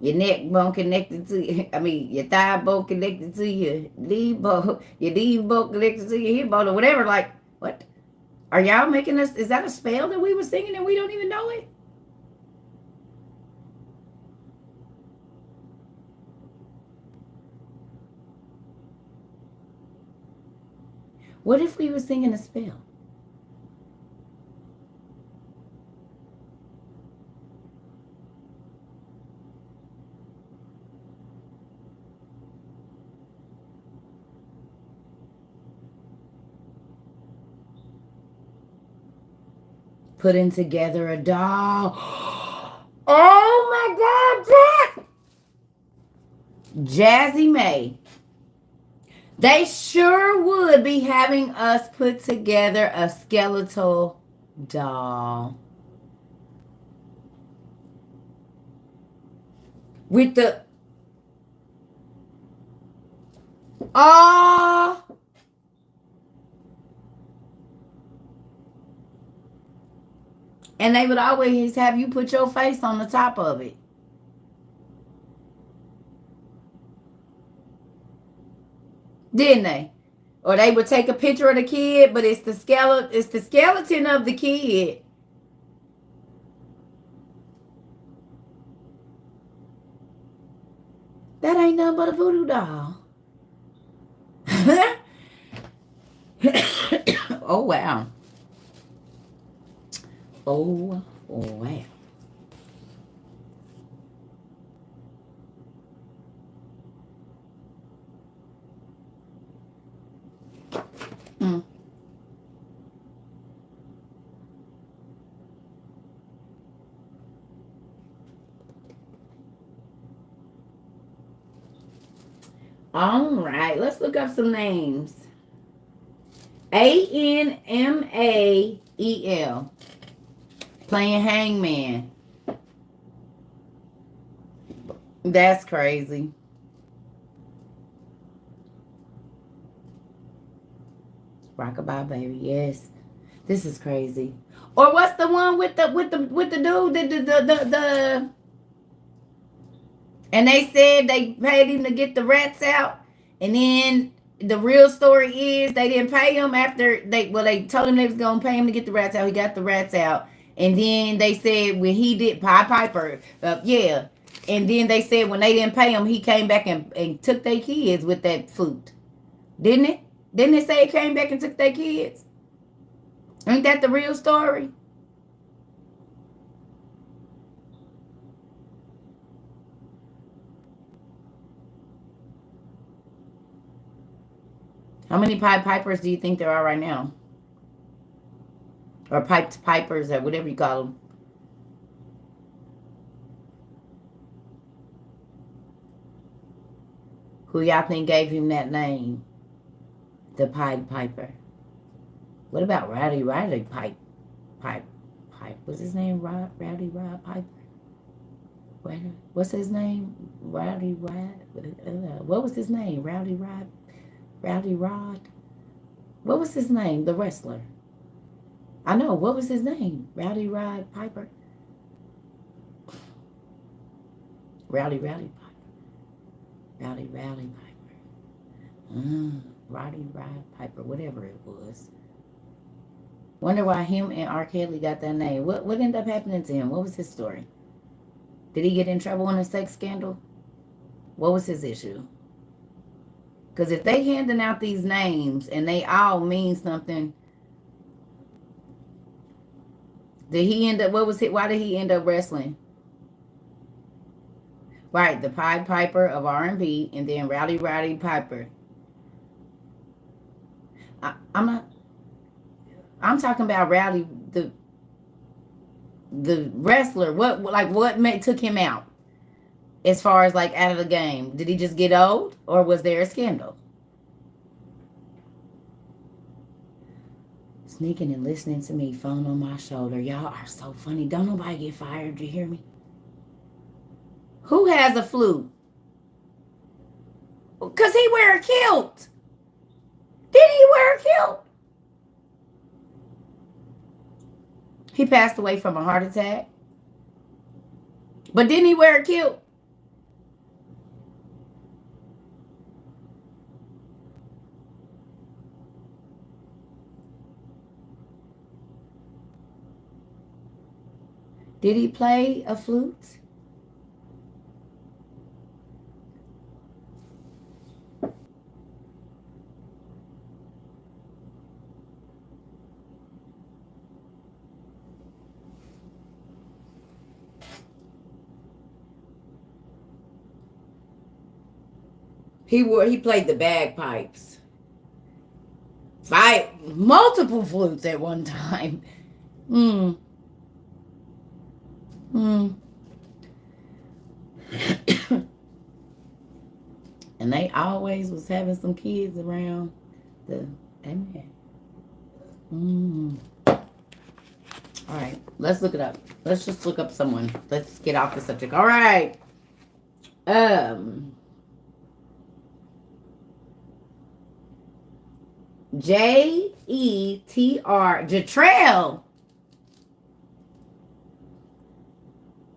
your neck bone connected to, your thigh bone connected to your knee bone connected to your hip bone or whatever. Like, what? Are y'all making us, is that a spell that we were singing and we don't even know it? What if we were singing a spell? Putting together a doll. Oh my God, Jazzy May. They sure would be having us put together a skeletal doll. With the oh, and they would always have you put your face on the top of it. Didn't they? Or they would take a picture of the kid, but it's the skeleton of the kid. That ain't nothing but a voodoo doll. Oh wow. Oh wow. Mm. All right, let's look up some names. Anmael, playing hangman. That's crazy. Rockabye baby, yes. This is crazy. Or what's the one with the dude the and they said they paid him to get the rats out, and then the real story is they didn't pay him after they told him they was gonna pay him to get the rats out. He got the rats out, and then they said when he did Piper, yeah, and then they said when they didn't pay him, he came back and took their kids with that flute, didn't it? Didn't it say he came back and took their kids? Ain't that the real story? How many Pied Pipers do you think there are right now? Or piped pipers or whatever you call them? Who y'all think gave him that name? The Pied Piper. What about Rowdy Pipe? What's his name? Rowdy Rod Piper? What's his name? Rowdy Rod? What was his name? Rowdy Rod? What was his name? The wrestler. I know. What was his name? Rowdy Rod Piper? Rowdy Piper. Rowdy Piper. Roddy Rod Piper, whatever it was. Wonder why him and R. Kelly got that name. What ended up happening to him? What was his story? Did he get in trouble in a sex scandal? What was his issue? Because if they handing out these names and they all mean something, did he end up, why did he end up wrestling? Right, the Pied Piper of R&B, and then Rowdy Piper. I'm talking about Rowdy, the wrestler. What took him out? As far as like out of the game, did he just get old, or was there a scandal? Sneaking and listening to me, phone on my shoulder. Y'all are so funny. Don't nobody get fired. You hear me? Who has a flute? Cause he wear a kilt. Did he wear a kilt? He passed away from a heart attack. But didn't he wear a kilt? Did he play a flute? He played the bagpipes. Multiple flutes at one time. And they always was having some kids around the amen. All right, let's look it up. Let's just look up someone. Let's get off the subject. All right. J-E-T-R, Jatrell.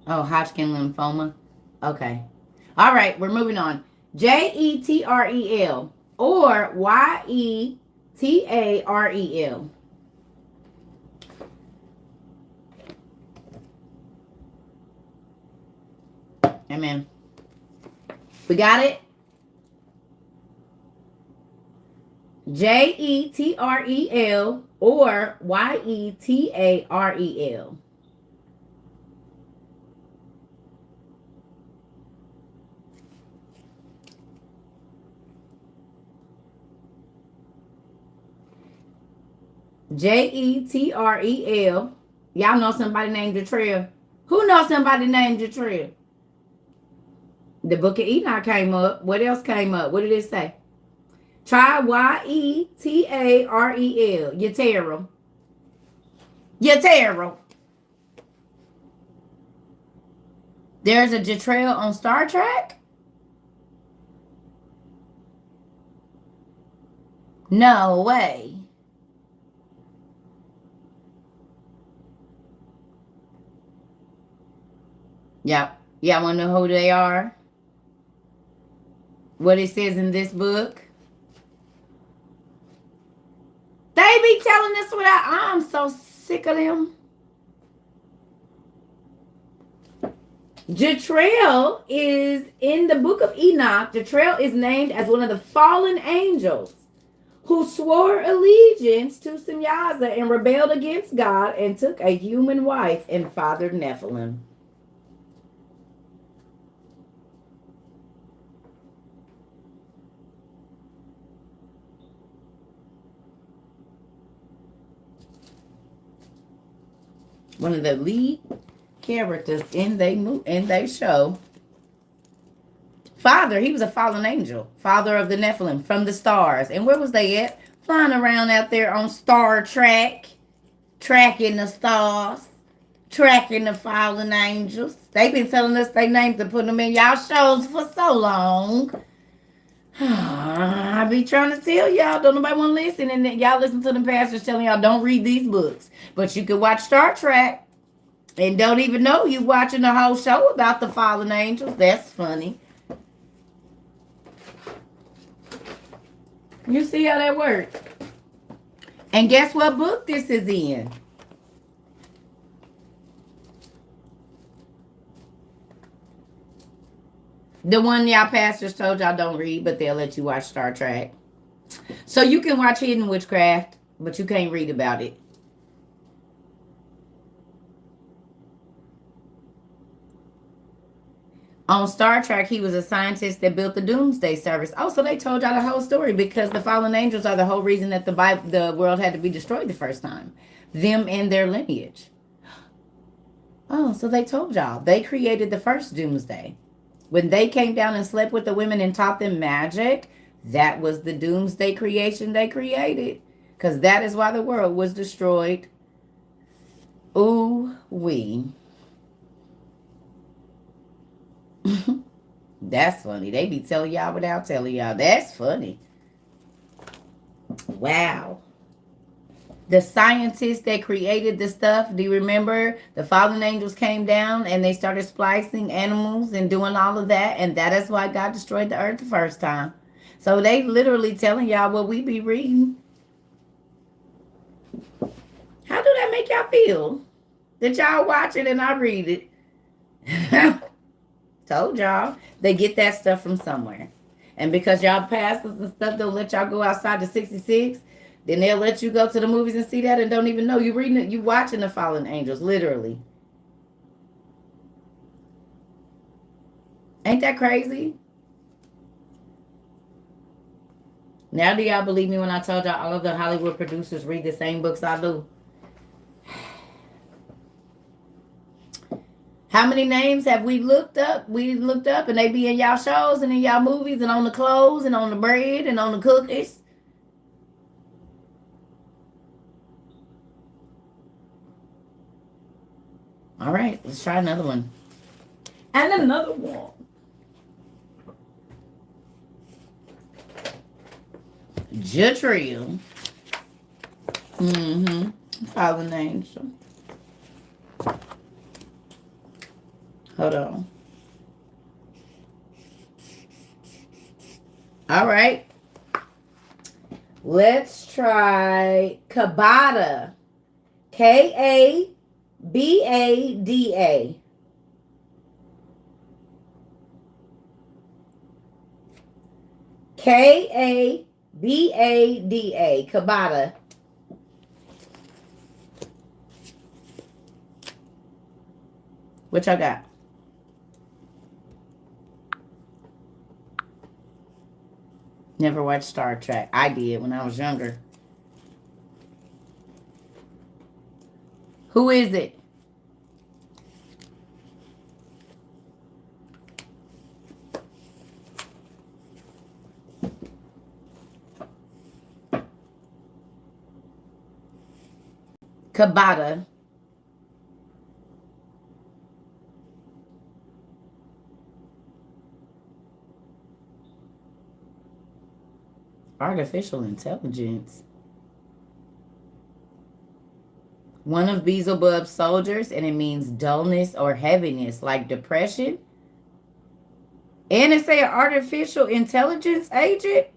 Oh, Hodgkin lymphoma. Okay. All right, we're moving on. Jetrel or Yetarel. Amen. We got it? Jetrel or Yetarel. Jetrel. Y'all know somebody named Jatrell? Who knows somebody named Jatrell? The book of Enoch came up. What else came up? What did it say? Try Yetarel. Yetarel. Yetarel. There's a Jatrell on Star Trek? No way. Yep. Y'all want to know who they are? What it says in this book? They be telling us without. I'm so sick of them. Jatrell is in the book of Enoch. Jatrell is named as one of the fallen angels who swore allegiance to Semyaza and rebelled against God and took a human wife and fathered Nephilim. One of the lead characters in they show Father, he was a fallen angel, father of the Nephilim from the stars. And where was they at? Flying around out there on Star Trek, tracking the stars, tracking the fallen angels. They've been telling us their names and putting them in y'all shows for so long. I be trying to tell y'all, don't nobody want to listen, and then y'all listen to them pastors telling y'all don't read these books. But you can watch Star Trek and don't even know you watching the whole show about the fallen angels. That's funny. You see how that works? And guess what book this is in? The one y'all pastors told y'all don't read, but they'll let you watch Star Trek. So you can watch Hidden Witchcraft, but you can't read about it. On Star Trek, he was a scientist that built the Doomsday Service. Oh, so they told y'all the whole story because the fallen angels are the whole reason that the world had to be destroyed the first time. Them and their lineage. Oh, so they told y'all. They created the first Doomsday. When they came down and slept with the women and taught them magic, that was the Doomsday creation they created. Because that is why the world was destroyed. Ooh, wee. That's funny. They be telling y'all without telling y'all. That's funny. Wow. The scientists that created the stuff, do you remember? The fallen angels came down and they started splicing animals and doing all of that. And that is why God destroyed the earth the first time. So they literally telling y'all what we be reading. How do that make y'all feel? That y'all watch it and I read it? Told y'all. They get that stuff from somewhere. And because y'all pastors and stuff don't let y'all go outside the 66, then they'll let you go to the movies and see that and don't even know. You reading it, you watching the fallen angels, literally. Ain't that crazy? Now do y'all believe me when I told y'all all of the Hollywood producers read the same books I do? How many names have we looked up? We looked up and they be in y'all shows and in y'all movies and on the clothes and on the bread and on the cookies. All right, let's try another one. And another one. Jatriel. Fallen angel. Hold on. All right. Let's try Kabada. Kabada. Kabada. Kabada. What y'all got? Never watched Star Trek. I did when I was younger. Who is it? Kabada. Artificial intelligence. One of Beelzebub's soldiers, and it means dullness or heaviness, like depression. And it say an artificial intelligence agent.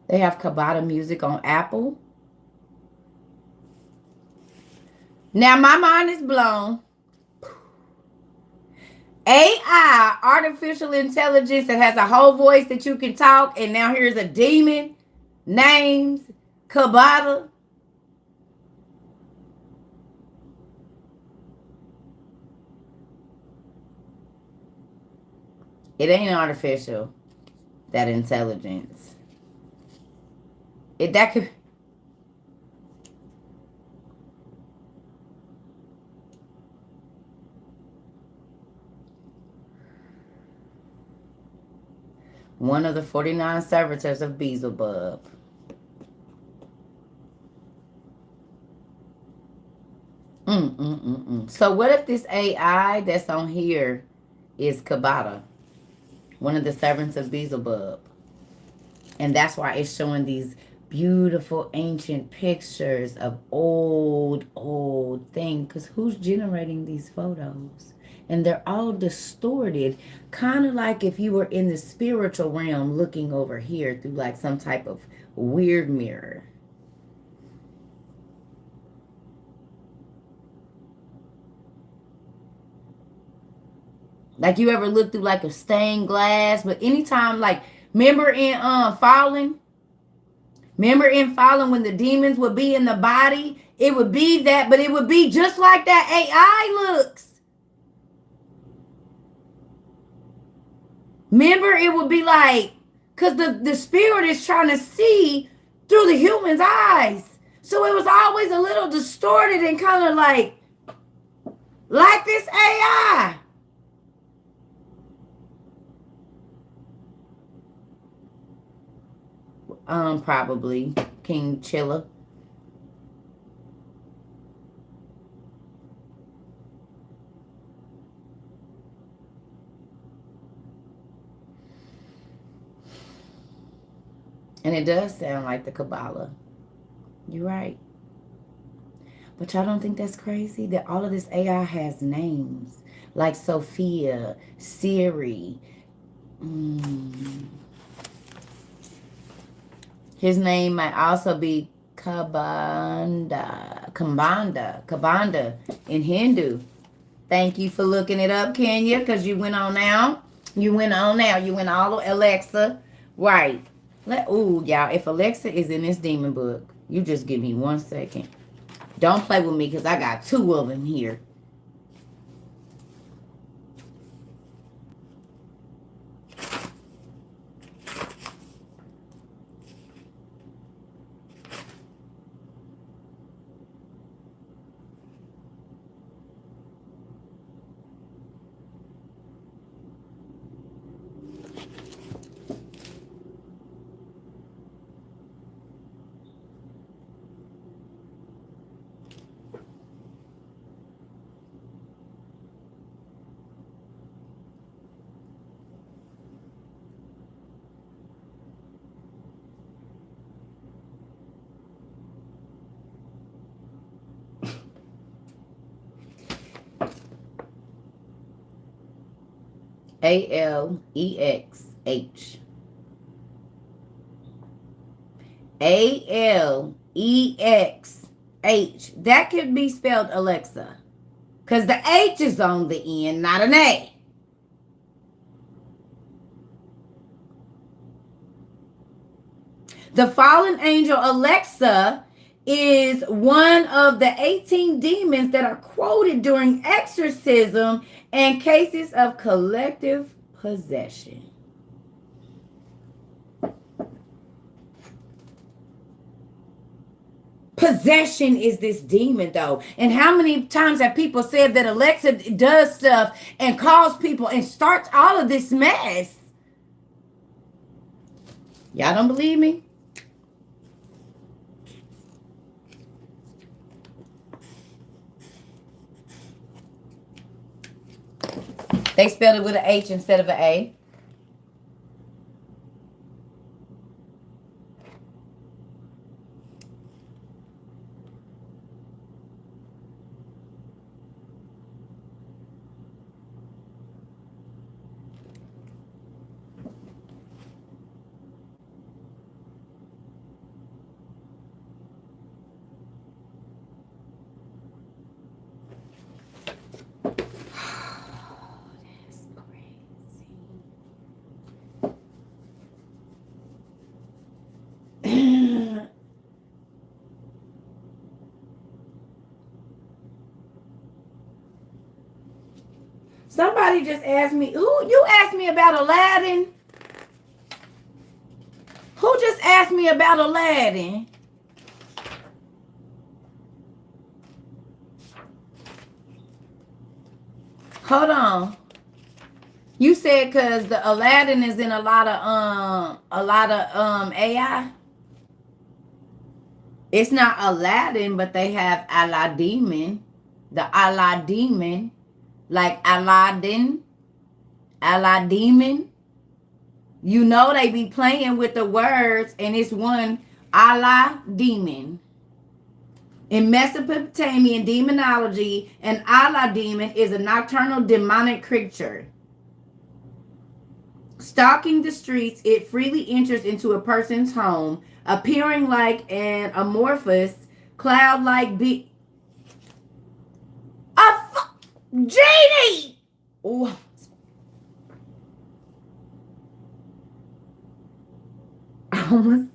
They have Kabata music on Apple. Now my mind is blown. AI, artificial intelligence that has a whole voice that you can talk, and now here's a demon. Names, Kabata. It ain't artificial, that intelligence. That could One of the 49 servitors of Beelzebub. So what if this AI that's on here is Kabbalah, one of the servants of Beelzebub? And that's why it's showing these beautiful ancient pictures of old things. Because who's generating these photos? And they're all distorted, kind of like if you were in the spiritual realm looking over here through like some type of weird mirror. Like you ever look through like a stained glass, but anytime like remember in Fallen? Remember in Fallen when the demons would be in the body? It would be that, but it would be just like that AI looks. Remember, it would be like, because the spirit is trying to see through the human's eyes. So it was always a little distorted and kind of like this AI. Probably King Chilla. And it does sound like the Kabbalah. You're right. But y'all don't think that's crazy? That all of this AI has names. Like Sophia, Siri. His name might also be Kabanda in Hindu. Thank you for looking it up, Kenya, because you went on now. You went all Alexa. Right. Y'all, if Alexa is in this demon book, you just give me 1 second. Don't play with me because I got 2 of them here. Alexh. Alexh. That could be spelled Alexa. Because the H is on the end, not an A. The fallen angel Alexa is one of the 18 demons that are quoted during exorcism and cases of collective possession. Possession is this demon, though. And how many times have people said that Alexa does stuff and calls people and starts all of this mess? Y'all don't believe me? They spelled it with an H instead of an A. Somebody just asked me, you asked me about Aladdin? Who just asked me about Aladdin? Hold on. You said because the Aladdin is in a lot of AI. It's not Aladdin, but they have Aladdin, the Aladdin, like Aladdin, Aladdin. You know they be playing with the words, and it's one Aladdin. In Mesopotamian demonology, an Aladdin is a nocturnal demonic creature. Stalking the streets, it freely enters into a person's home, appearing like an amorphous, cloud-like genie. Ooh. Almost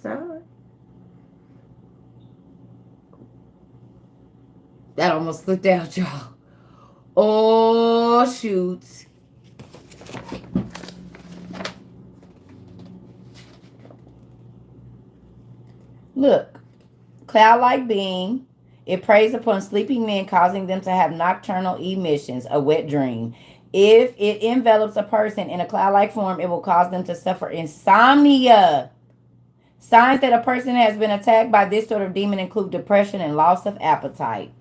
sorry. That almost slipped out, y'all. Oh shoot. Look, cloud-like being. It preys upon sleeping men, causing them to have nocturnal emissions, a wet dream. If it envelops a person in a cloud-like form, it will cause them to suffer insomnia. Signs that a person has been attacked by this sort of demon include depression and loss of appetite.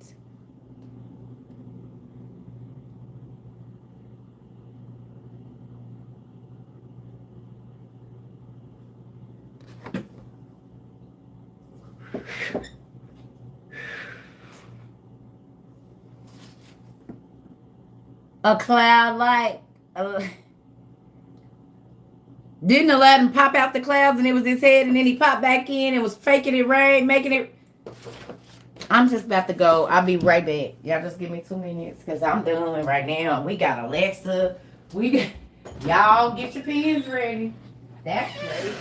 A cloud like didn't Aladdin pop out the clouds and it was his head and then he popped back in and was faking it rain, making it. I'm just about to go. I'll be right back. Y'all just give me 2 minutes because I'm done right now. We got Alexa. We got y'all get your pens ready. That's great.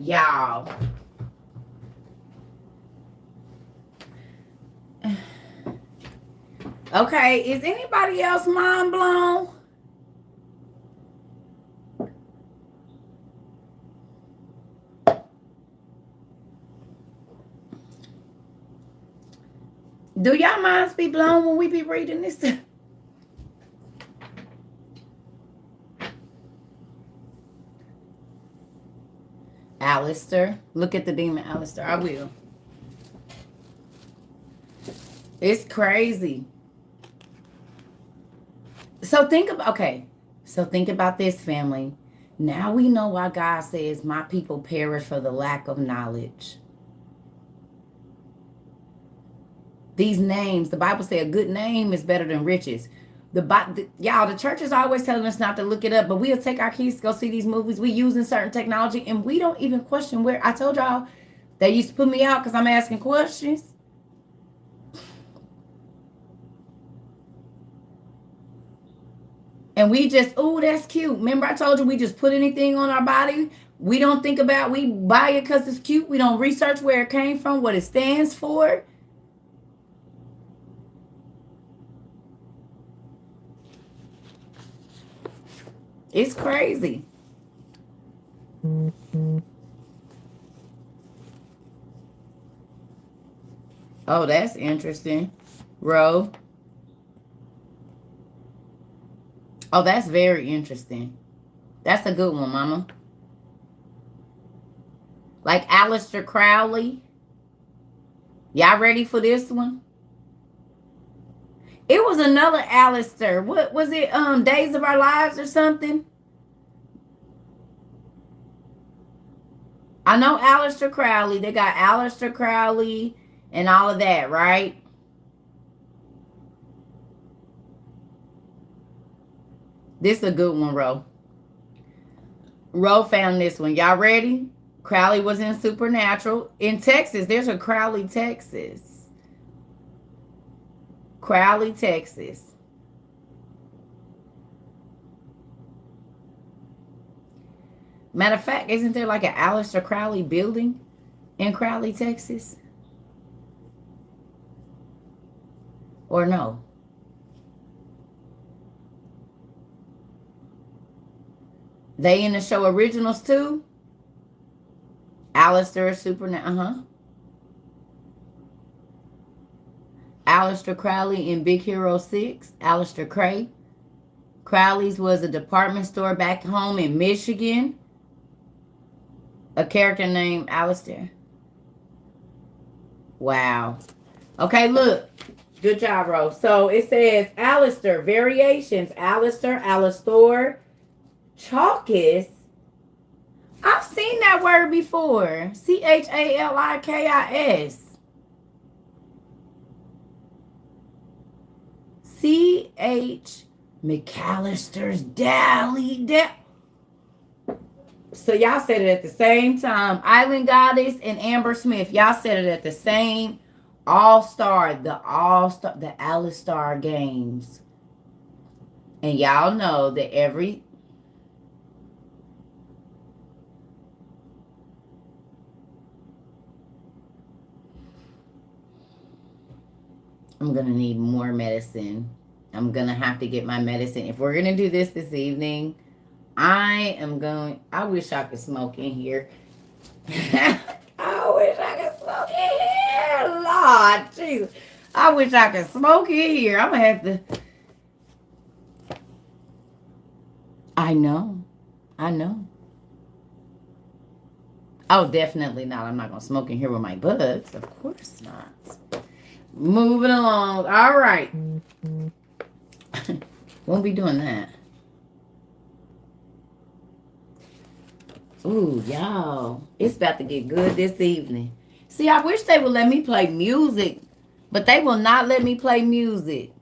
Y'all. Okay, is anybody else mind blown? Do y'all minds be blown when we be reading this? Alistair. Look at the demon, Alistair. I will. It's crazy. So think about this, family. Now we know why God says my people perish for the lack of knowledge. These names, the Bible says a good name is better than riches. Y'all, the church is always telling us not to look it up, but we'll take our kids to go see these movies. We using certain technology and we don't even question where. I told y'all they used to put me out because I'm asking questions. And we just, oh, that's cute. Remember I told you we just put anything on our body. We don't think about, we buy it because it's cute. We don't research where it came from, what it stands for. It's crazy. Oh, that's interesting. Ro. Oh, that's very interesting. That's a good one, mama. Like Aleister Crowley. Y'all ready for this one? It was another Aleister. What was it? Days of Our Lives or something? I know Aleister Crowley. They got Aleister Crowley and all of that, right? This is a good one, Ro. Ro found this one. Y'all ready? Crowley was in Supernatural. In Texas, there's a Crowley, Texas. Crowley, Texas. Matter of fact, isn't there like an Aleister Crowley building in Crowley, Texas? Or no? They in the show Originals too? Aleister Supernatural. Aleister Crowley in Big Hero 6. Aleister Cray. Crowley's was a department store back home in Michigan. A character named Aleister. Wow. Okay, look. Good job, Rose. So it says Aleister, variations. Aleister, Alastor, Chalkis. I've seen that word before. Chalikis. C.H. McAllister's Dally. So y'all said it at the same time. Island Goddess and Amber Smith. Y'all said it at the same All-Star. The All-Star games. And y'all know that every... I'm going to need more medicine. I'm going to have to get my medicine. If we're going to do this evening, I wish I could smoke in here. I wish I could smoke in here. Lord Jesus. I wish I could smoke in here. I'm going to have to. I know. Oh, definitely not. I'm not going to smoke in here with my buds. Of course not. Moving along. All right. Won't be doing that. Ooh, y'all. It's about to get good this evening. See, I wish they would let me play music, but they will not let me play music.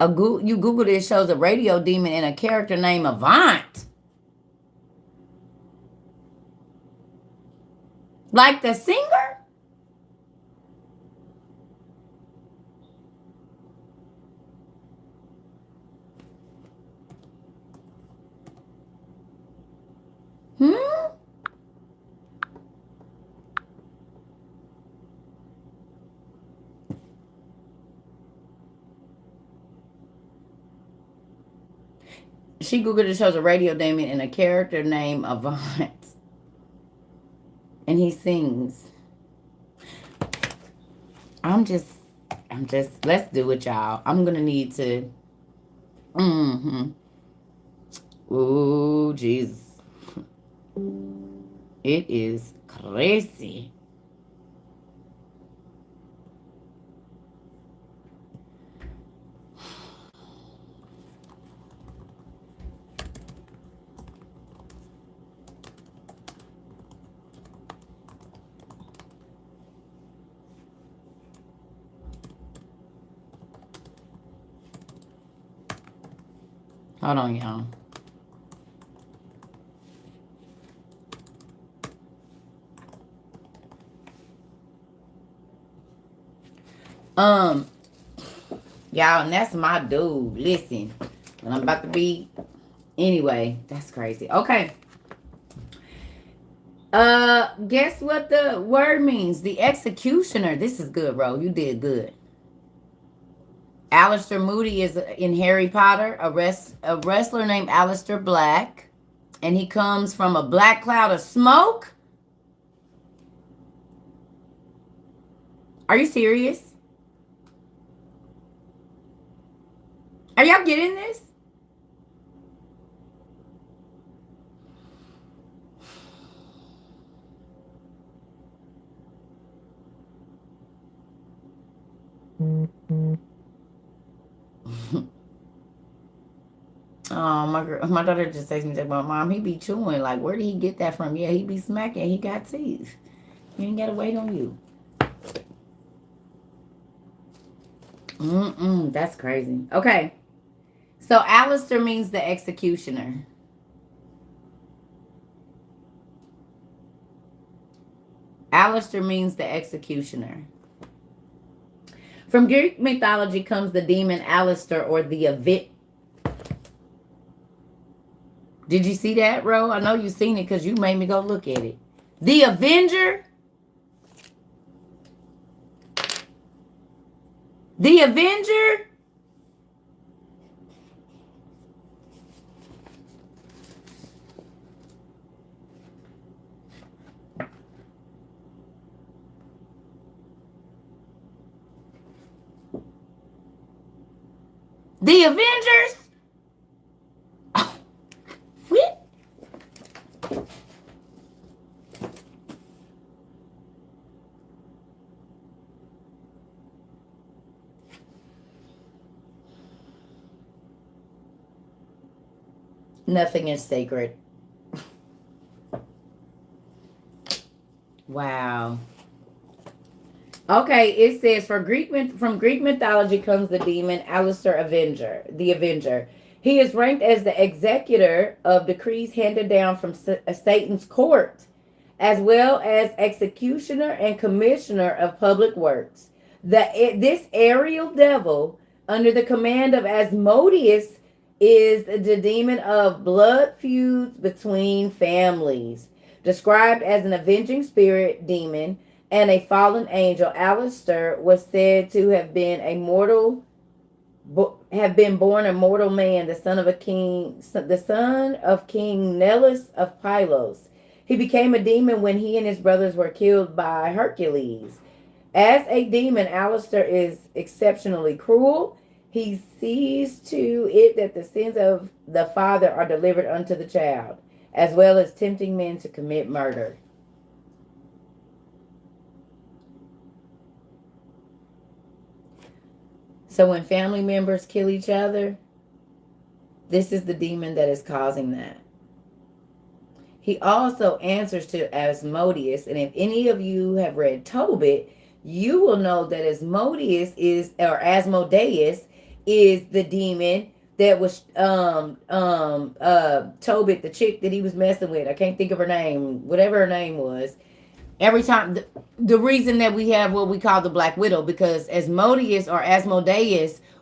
You Google this, shows a radio demon and a character named Avant. Like the singer? She Googled it, shows a radio demon and a character named Avant. And he sings. I'm just, let's do it, y'all. I'm going to need to. Ooh, Jesus. It is crazy. Hold on, y'all. Y'all, and that's my dude. Listen, when I'm about to be. Anyway, that's crazy. Okay. Guess what the word means? The executioner. This is good, bro. You did good. Alistair Moody is in Harry Potter, a wrestler named Alistair Black, and he comes from a black cloud of smoke. Are you serious? Are y'all getting this? Oh, my daughter just texted me, about Mom, he be chewing. Like, where did he get that from? Yeah, he be smacking. He got teeth. He ain't got to wait on you. That's crazy. Okay. So, Alistair means the executioner. Alistair means the executioner. From Greek mythology comes the demon Alistair or the event. Did you see that, Ro? I know you seen it because you made me go look at it. The Avenger. The Avenger. The Avengers. Oh, what? Nothing is sacred. Wow. Okay, it says from Greek mythology comes the demon Alistair Avenger, the Avenger. He is ranked as the executor of decrees handed down from Satan's court, as well as executioner and commissioner of public works. This aerial devil, under the command of Asmodeus, is the demon of blood feuds between families. Described as an avenging spirit demon and a fallen angel, Alistair was said to have been born a mortal man, the son of King Nelus of Pylos. He became a demon when he and his brothers were killed by Hercules. As a demon, Alistair is exceptionally cruel. He sees to it that the sins of the father are delivered unto the child, as well as tempting men to commit murder. So when family members kill each other, this is the demon that is causing that. He also answers to Asmodeus, and if any of you have read Tobit, you will know that Asmodeus is the demon that was Tobit, the chick that he was messing with. I can't think of her name, whatever her name was. Every time, the reason that we have what we call the Black Widow, because Asmodeus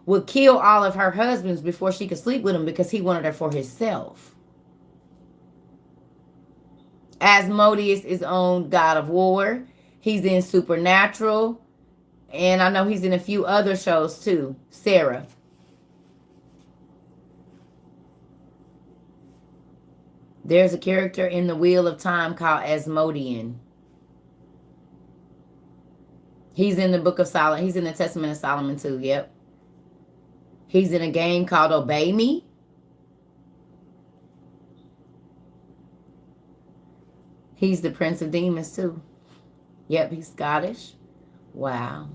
would kill all of her husbands before she could sleep with him because he wanted her for himself. Asmodeus is on God of War. He's in Supernatural. And I know he's in a few other shows too. Sarah. There's a character in the Wheel of Time called Asmodean. He's in the Book of Solomon. He's in the Testament of Solomon too. Yep. He's in a game called Obey Me. He's the Prince of Demons too. Yep, he's Scottish. Wow.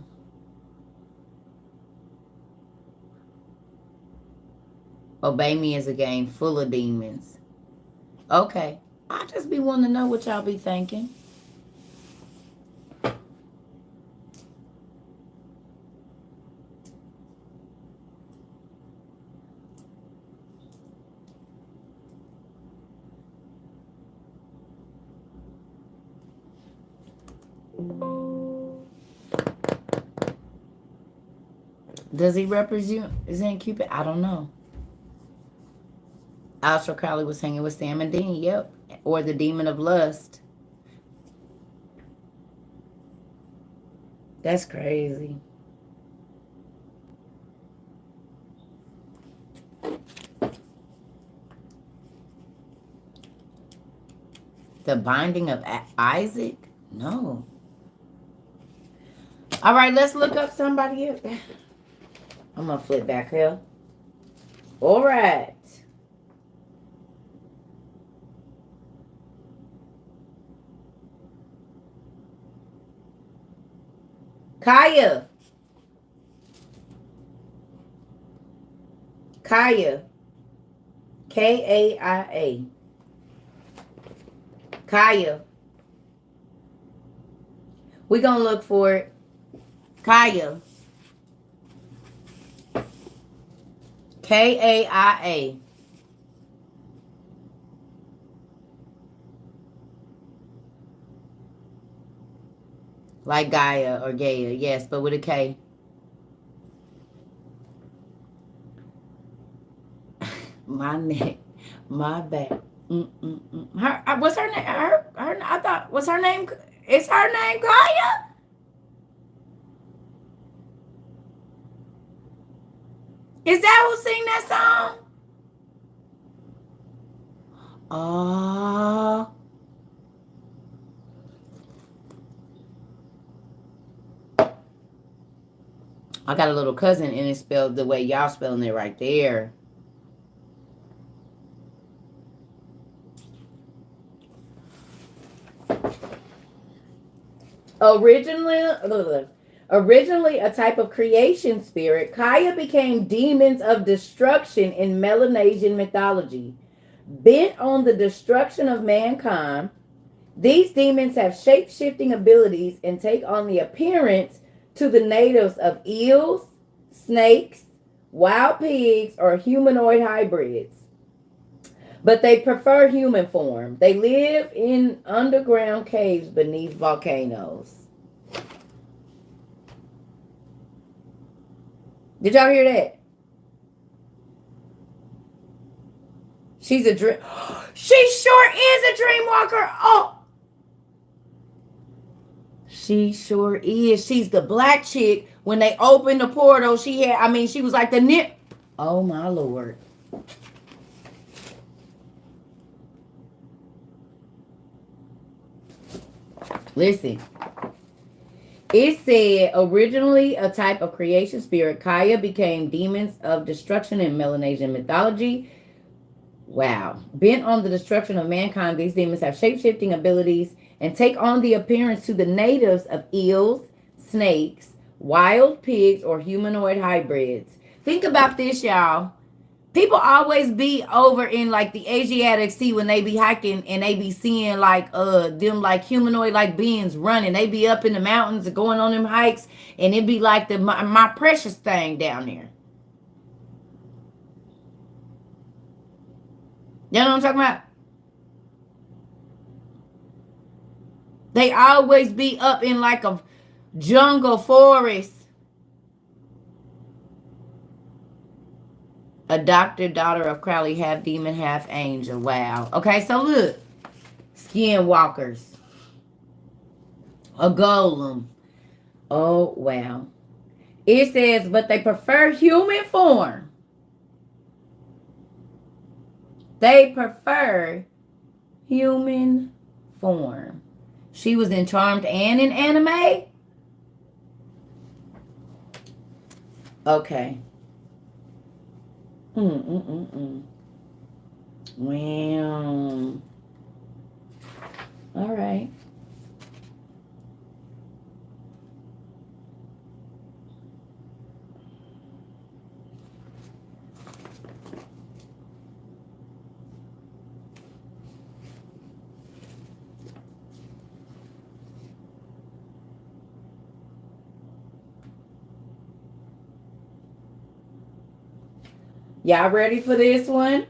Obey Me is a game full of demons. Okay. I just be wanting to know what y'all be thinking. Does he represent Cupid? I don't know. Aleister Crowley was hanging with Sam and Dean. Yep. Or the demon of lust. That's crazy. The binding of Isaac? No. All right, let's look up somebody else. I'm going to flip back here. All right. Kaya. Kaya. Kaia. Kaya. We're going to look for it. Kaya. Kaia. Like Gaia or Gaia, yes, but with a K. My neck, my back. Her, what's her name? Her, I thought, what's her name? Is her name Gaia? Is that who sing that song? Oh. I got a little cousin and it's spelled the way y'all spelling it right there. Originally a type of creation spirit, Kaya became demons of destruction in Melanesian mythology. Bent on the destruction of mankind, these demons have shape-shifting abilities and take on the appearance to the natives of eels, snakes, wild pigs, or humanoid hybrids. But they prefer human form. They live in underground caves beneath volcanoes. Did y'all hear that? She's a dream. She sure is a dream walker. Oh. She sure is. She's the black chick. When they opened the portal, she was like the nip. Oh my Lord. Listen. It said, originally a type of creation spirit, Kaya became demons of destruction in Melanesian mythology. Wow. Bent on the destruction of mankind, these demons have shape-shifting abilities and take on the appearance to the natives of eels, snakes, wild pigs, or humanoid hybrids. Think about this, y'all. People always be over in like the Asiatic Sea when they be hiking and they be seeing like them like humanoid like beings running. They be up in the mountains and going on them hikes and it be like the my precious thing down there. You know what I'm talking about? They always be up in like a jungle forest. Adopted daughter of Crowley, half demon, half angel. Wow. Okay, so look. Skinwalkers. A golem. Oh, wow. It says, but they prefer human form. They prefer human form. She was in Charmed and in anime? Okay. Wow. All right. Y'all ready for this one?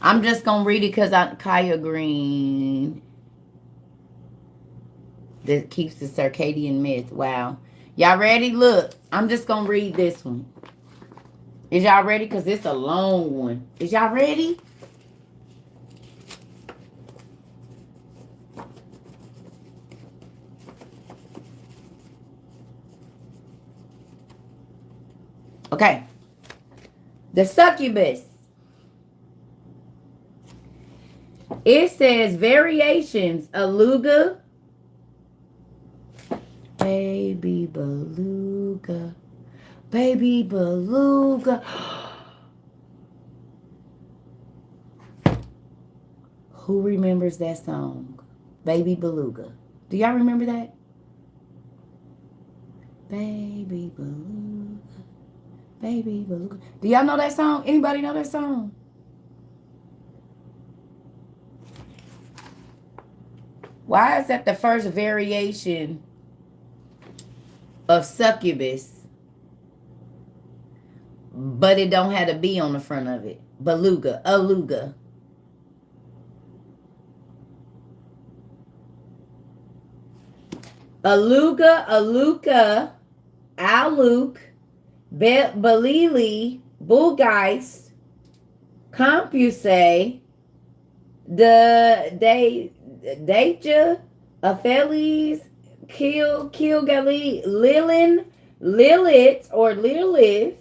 I'm just going to read it because I'm Kaya Green. That keeps the circadian myth. Wow. Y'all ready? Look, I'm just going to read this one. Is y'all ready? Because it's a long one. Is y'all ready? Okay. The succubus. It says variations. Aluga. Baby beluga. Baby beluga. Who remembers that song? Baby beluga. Do y'all remember that? Baby beluga. Baby beluga. Do y'all know that song? Anybody know that song? Why is that the first variation of succubus, but it don't have a B on the front of it? Beluga, aluga. Aluga, aluka, aluk, belili, bulgeist, compuse, Deja, Apheles, Kilgali, Lilin, Lilith or Lilith.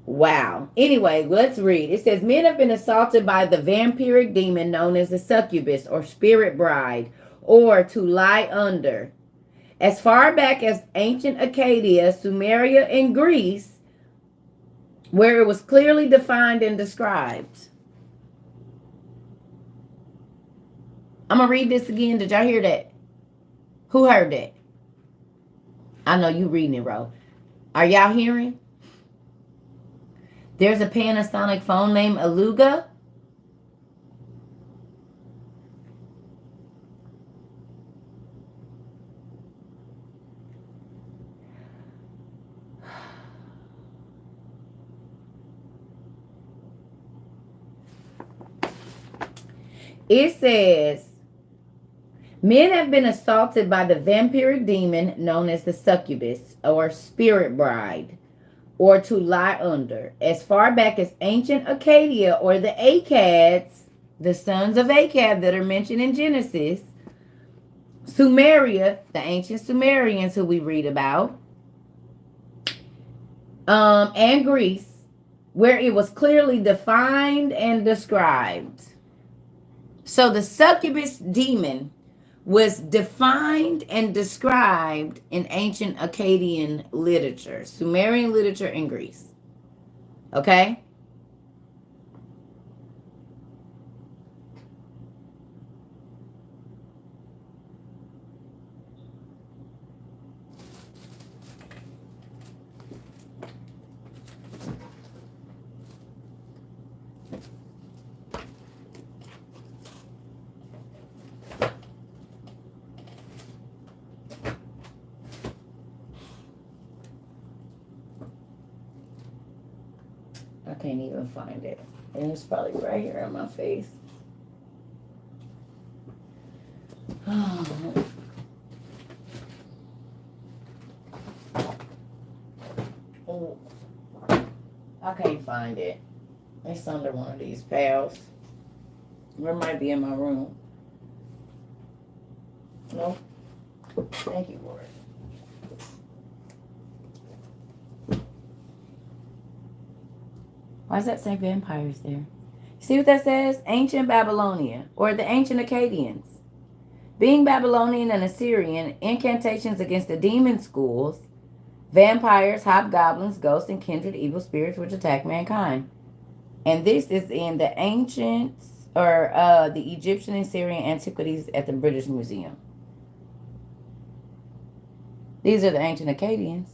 Wow. Anyway, let's read. It says, men have been assaulted by the vampiric demon known as the succubus or spirit bride, or to lie under. As far back as ancient Acadia, Sumeria, and Greece, where it was clearly defined and described. I'm going to read this again. Did y'all hear that? Who heard that? I know you reading it, Ro. Are y'all hearing? There's a Panasonic phone named Aluga. It says, men have been assaulted by the vampiric demon known as the succubus or spirit bride, or to lie under. As far back as ancient Acadia or the Accads, the sons of Akkad that are mentioned in Genesis, Sumeria, the ancient Sumerians who we read about, and Greece, where it was clearly defined and described. So the succubus demon was defined and described in ancient Akkadian literature, Sumerian literature in Greece. Okay? I can't even find it. And it's probably right here on my face. Oh. Oh. I can't find it. It's under one of these piles. Or it might be in my room. No. Thank you, Lord. Why does that say vampires there? See what that says? Ancient Babylonia, or the ancient Akkadians. Being Babylonian and Assyrian, incantations against the demon schools, vampires, hobgoblins, ghosts, and kindred evil spirits which attack mankind. And this is in the ancient, or the Egyptian and Syrian antiquities at the British Museum. These are the ancient Akkadians.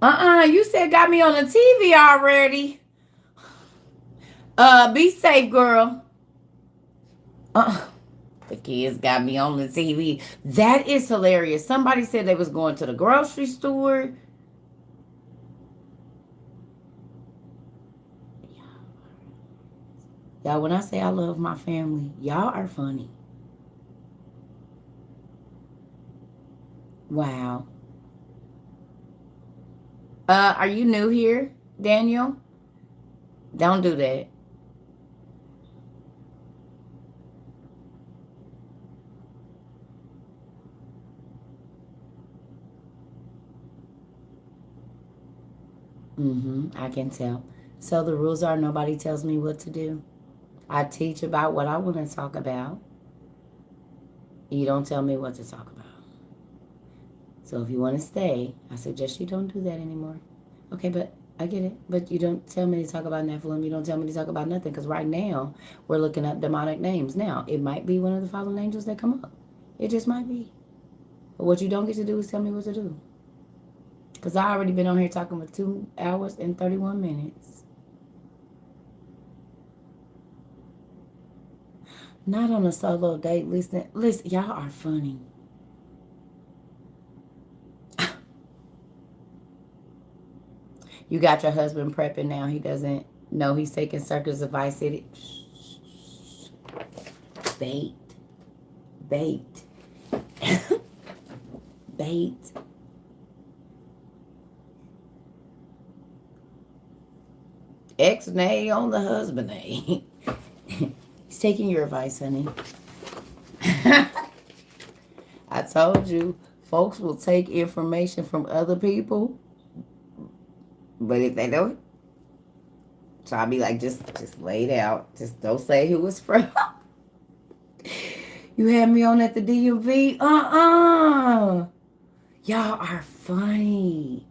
You said got me on the TV already. Be safe, girl. Uh, the kids got me on the TV. That is hilarious. Somebody said they was going to the grocery store. Y'all, when I say I love my family, y'all are funny. Wow. Are you new here, Daniel? Don't do that. I can tell. So the rules are nobody tells me what to do. I teach about what I want to talk about. You don't tell me what to talk about. So if you want to stay, I suggest you don't do that anymore. Okay, but I get it. But you don't tell me to talk about Nephilim. You don't tell me to talk about nothing. Because right now, we're looking up demonic names. Now, it might be one of the fallen angels that come up. It just might be. But what you don't get to do is tell me what to do. Because I already been on here talking for 2 hours and 31 minutes. Not on a solo date. Listen, y'all are funny. You got your husband prepping now. He doesn't know he's taking Circus of Vice City. Bait. Bait. Bait. Ex-nay on the husband-nay. He's taking your advice, honey. I told you, folks will take information from other people, but if they don't, so I'll be like, just lay it out. Just don't say who it's from. You had me on at the DMV? Y'all are funny.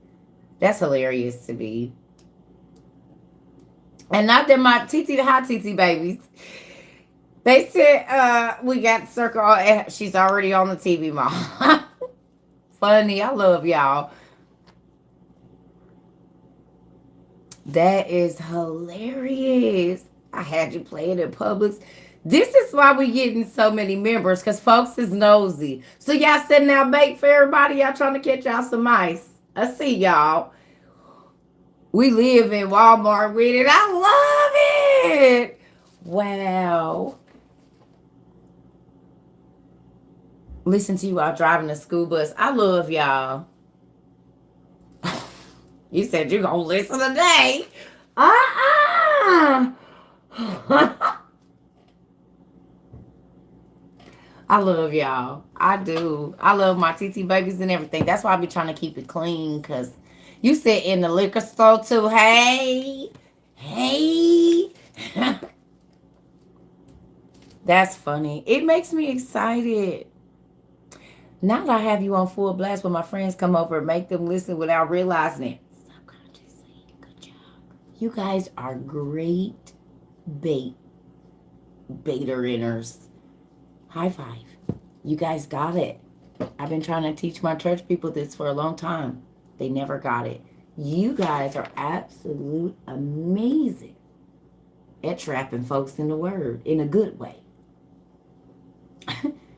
That's hilarious to me. And not that my TT the hot TT babies. They said we got Circle. She's already on the TV, Mom. Funny. I love y'all. That is hilarious. I had you play it in Publix. This is why we getting so many members, because folks is nosy. So y'all sitting out bait for everybody. Y'all trying to catch y'all some mice. I see y'all. We live in Walmart with it. I love it. Wow. Listen to you while driving the school bus. I love y'all. You said you're going to listen today. I love y'all. I do. I love my TT babies and everything. That's why I be trying to keep it clean, because you sit in the liquor store too. Hey. That's funny. It makes me excited. Now that I have you on full blast when my friends come over and make them listen without realizing it. Subconsciously. Good job. You guys are great beta inners. High five. You guys got it. I've been trying to teach my church people this for a long time. They never got it. You guys are absolute amazing at trapping folks in the word in a good way.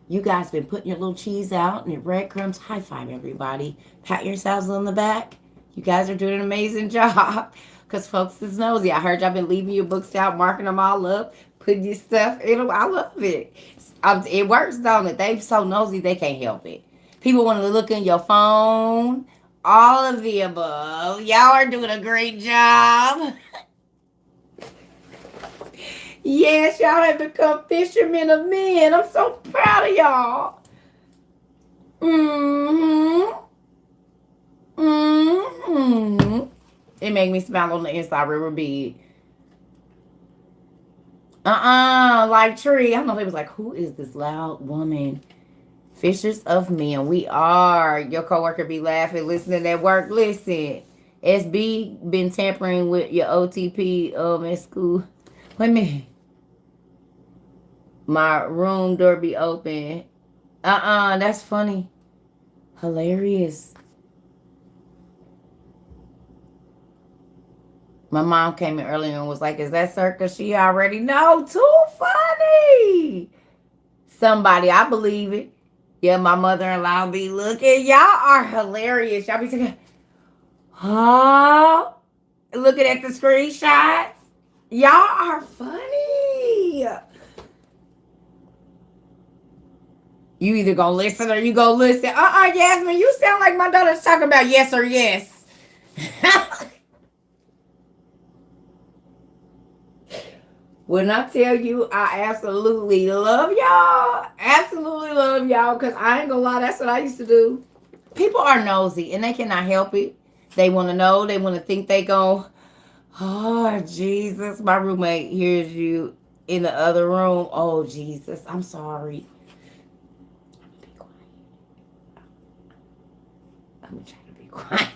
You guys been putting your little cheese out and your breadcrumbs. High five, everybody. Pat yourselves on the back. You guys are doing an amazing job, because folks is nosy. I heard y'all been leaving your books out, marking them all up, putting your stuff in them. I love it. It works, don't it? They so nosy they can't help it. People want to look in your phone. All of the above. Y'all are doing a great job. Yes, y'all have become fishermen of men. I'm so proud of y'all. It made me smile on the inside real big. Like Tree. I know they was like, who is this loud woman? Fishers of men. We are. Your coworker be laughing, listening at work. Listen. SB been tampering with your OTP at school. Wait a minute. My room door be open. That's funny. Hilarious. My mom came in earlier and was like, "Is that Circa?" She already know. Too funny. Somebody, I believe it. Yeah, my mother-in-law be looking. Y'all are hilarious. Y'all be saying, "Huh?" Looking at the screenshots. Y'all are funny. You either gonna listen or you gonna listen. Yasmin, you sound like my daughter's talking about yes or yes. When I tell you I absolutely love y'all, absolutely love y'all, because I ain't gonna lie, that's what I used to do. People are nosy and they cannot help it. They want to know, they want to think they go, oh, Jesus, my roommate hears you in the other room. Oh, Jesus, I'm sorry. Be quiet. I'm going to try to be quiet.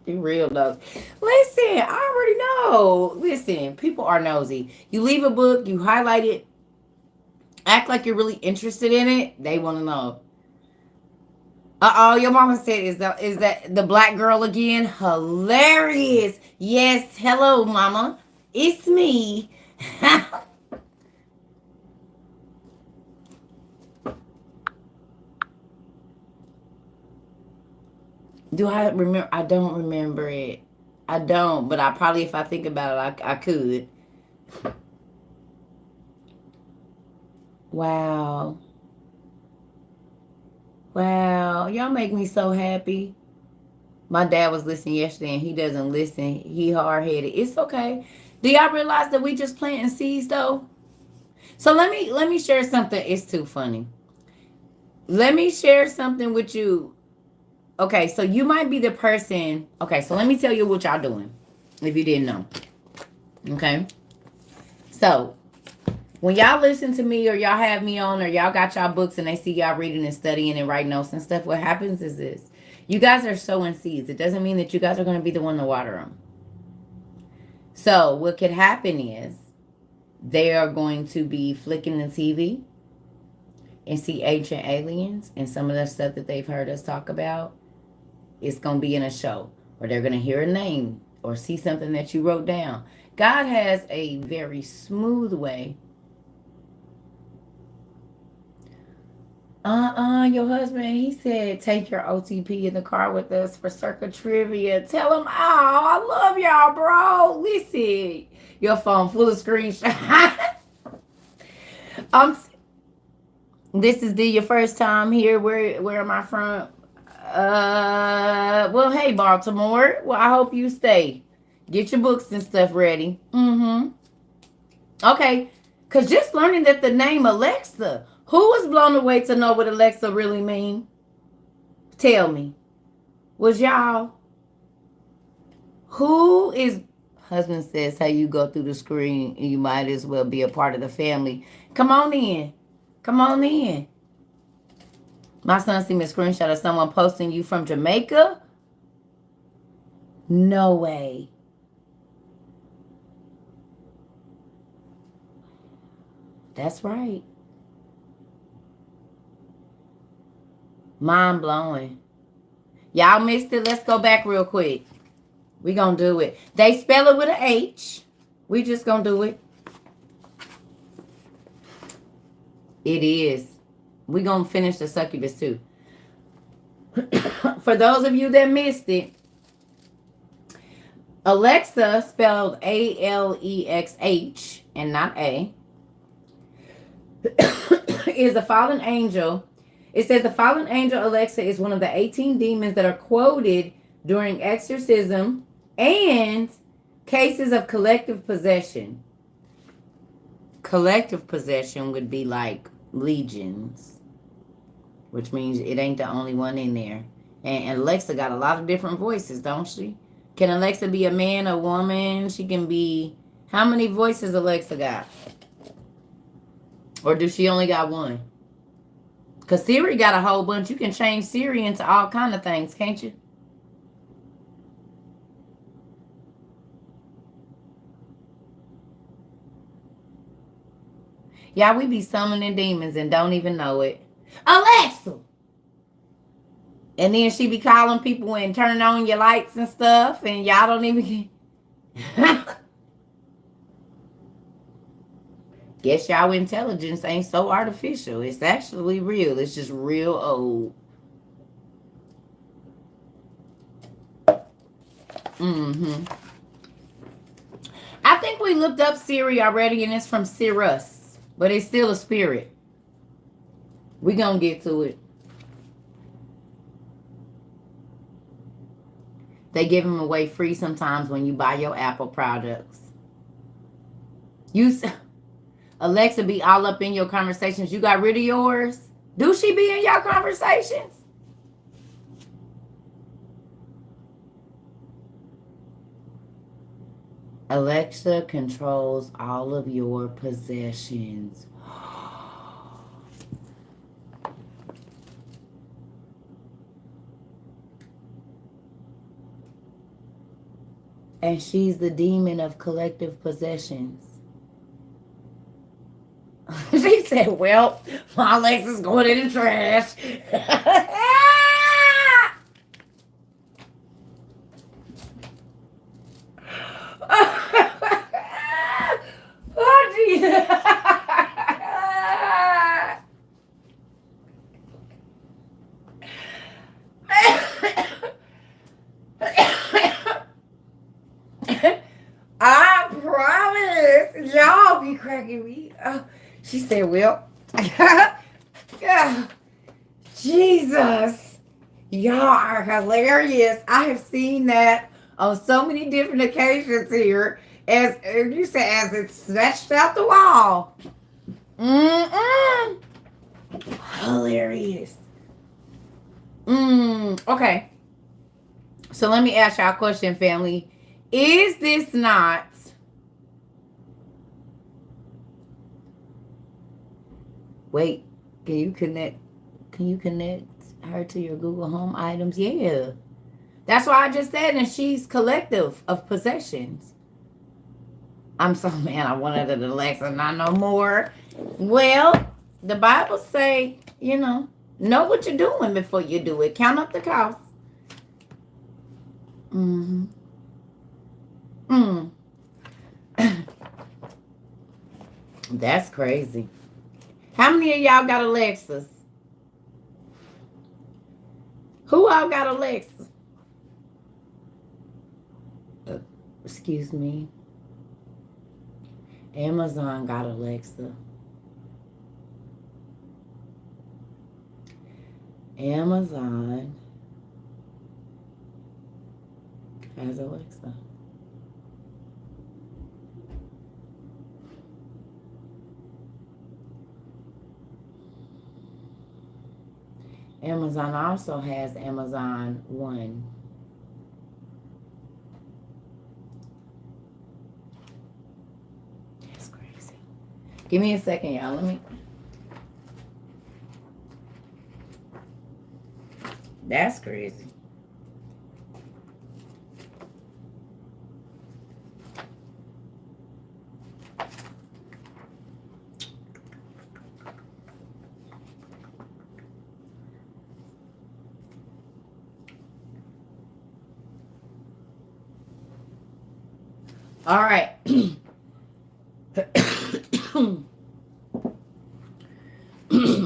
You real nosy. Listen, I already know. Listen, people are nosy. You leave a book, you highlight it, act like you're really interested in it. They want to know. Your mama said, is that the black girl again? Hilarious. Yes, hello, mama. It's me. Do I remember? I don't remember it. I don't, but I probably, if I think about it, I could. Wow. Wow. Y'all make me so happy. My dad was listening yesterday and he doesn't listen. He hard headed. It's okay. Do y'all realize that we just planting seeds though? So let me share something. It's too funny. Let me share something with you. Okay, so you might be the person. Okay, so let me tell you what y'all doing. If you didn't know. Okay. So when y'all listen to me or y'all have me on or y'all got y'all books and they see y'all reading and studying and writing notes and stuff, what happens is this. You guys are sowing seeds. It doesn't mean that you guys are going to be the one to water them. So what could happen is they are going to be flicking the TV and see ancient aliens and some of the stuff that they've heard us talk about. It's going to be in a show, or they're going to hear a name or see something that you wrote down. God has a very smooth way. Your husband, he said, take your OTP in the car with us for Circa Trivia. Tell him, oh, I love y'all, bro. Listen, your phone full of screenshots. um, this is your first time here. Where am I from? Well, hey, Baltimore. Well, I hope you stay. Get your books and stuff ready. Mm-hmm. Okay. Because just learning that the name Alexa, who was blown away to know what Alexa really mean? Tell me. Was y'all? Who is... Husband says, how you go through the screen, you might as well be a part of the family. Come on in. Come on in. My son sent me a screenshot of someone posting you from Jamaica. No way. That's right. Mind blowing. Y'all missed it. Let's go back real quick. We gonna do it. They spell it with an H. We just gonna do it. It is. We gonna finish the succubus too. For those of you that missed it, Alexa, spelled Alexh and not A, is a fallen angel. It says the fallen angel Alexa is one of the 18 demons that are quoted during exorcism and cases of collective possession. Collective possession would be like legions, which means it ain't the only one in there. And Alexa got a lot of different voices, don't she? Can Alexa be a man, a woman? She can be... How many voices Alexa got? Or does she only got one? Because Siri got a whole bunch. You can change Siri into all kind of things, can't you? Yeah, we be summoning demons and don't even know it. Alexa! And then she be calling people and turning on your lights and stuff, and y'all don't even. Guess y'all intelligence ain't so artificial. It's actually real. It's just real old. Mm-hmm. I think we looked up Siri already, and it's from Cirrus, but it's still a spirit. We gonna get to it. They give them away free sometimes when you buy your Apple products. You, Alexa, be all up in your conversations. You got rid of yours? Do she be in your conversations? Alexa controls all of your possessions. And she's the demon of collective possessions. She said, well, my Alexa's going in the trash. Oh, Jesus. I promise. Y'all be cracking me. Oh, she said, well, Jesus, y'all are hilarious. I have seen that on so many different occasions here. As you said, as it's snatched out the wall. Mm-mm. Hilarious. Okay. So let me ask y'all a question, family. Is this not wait, can you connect her to your Google Home items? Yeah. That's why I just said, and she's collective of possessions. I'm so mad I wanted an Alexa, not no more. Well, the Bible say, know what you're doing before you do it. Count up the cost. Mm-hmm. That's crazy. How many of y'all got Alexas? Who all got Alexa? Excuse me. Amazon got Alexa. Amazon has Alexa. Amazon also has Amazon One. That's crazy. Give me a second, y'all. Let me. That's crazy. All right.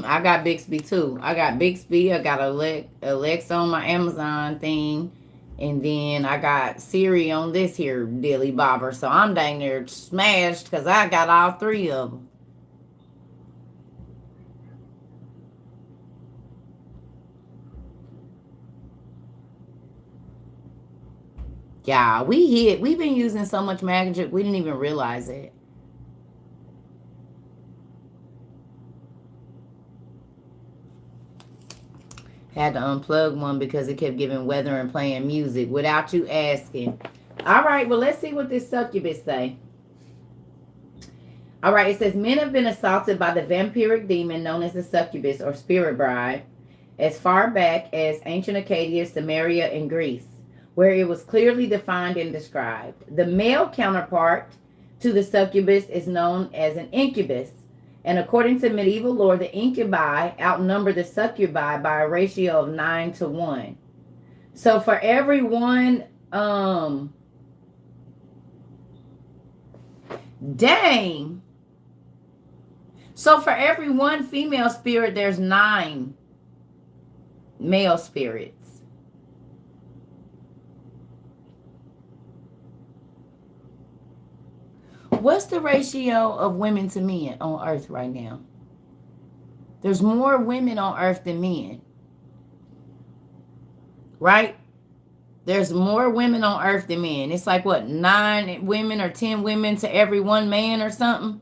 I got Bixby too. I got Bixby. I got Alexa on my Amazon thing. And then I got Siri on this here dilly bobber. So I'm dang near smashed because I got all three of them. Yeah, we've been using so much magic, we didn't even realize it. Had to unplug one because it kept giving weather and playing music without you asking. All right, well, let's see what this succubus say. All right, it says, men have been assaulted by the vampiric demon known as the succubus or spirit bride as far back as ancient Acadia, Samaria, and Greece, where it was clearly defined and described. The male counterpart to the succubus is known as an incubus, And according to medieval lore, the incubi outnumber the succubi by a ratio of 9-1. So for every one, dang. So for every one female spirit, there's 9 male spirits. What's the ratio of women to men on earth right now? There's more women on earth than men. Right? There's more women on earth than men. It's like what, 9 women or 10 women to every 1 man or something?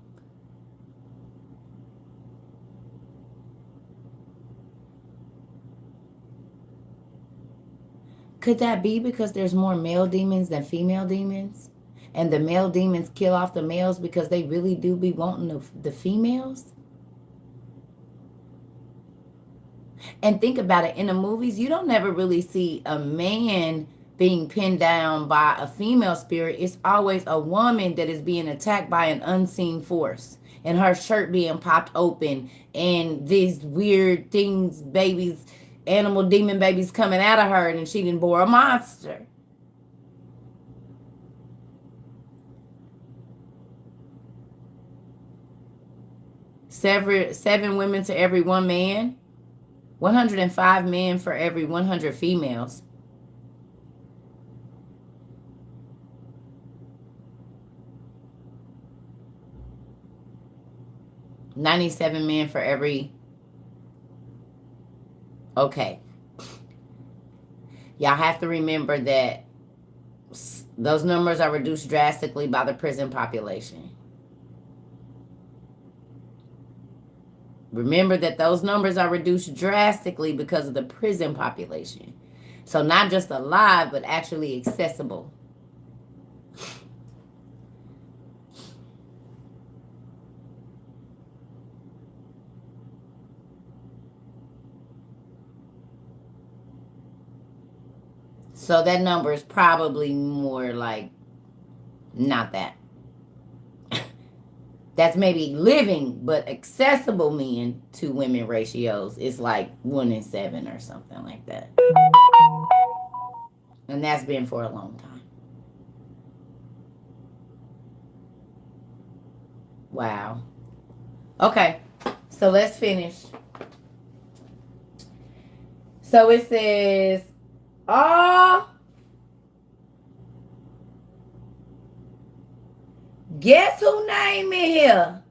Could that be because there's more male demons than female demons? And the male demons kill off the males because they really do be wanting the females? And think about it, in the movies, you don't never really see a man being pinned down by a female spirit. It's always a woman that is being attacked by an unseen force, and her shirt being popped open, and these weird things, babies, animal demon babies coming out of her, and she didn't bore a monster. Seven women to every 1 man. 105 men for every 100 females. $97 men for every. Okay. Y'all have to remember that those numbers are reduced drastically by the prison population. Remember that those numbers are reduced drastically because of the prison population. So not just alive, but actually accessible. So that number is probably more like not that. That's maybe living, but accessible men to women ratios is like 1 in 7 or something like that. And that's been for a long time. Wow. Okay, so let's finish. So it says, guess who name in here?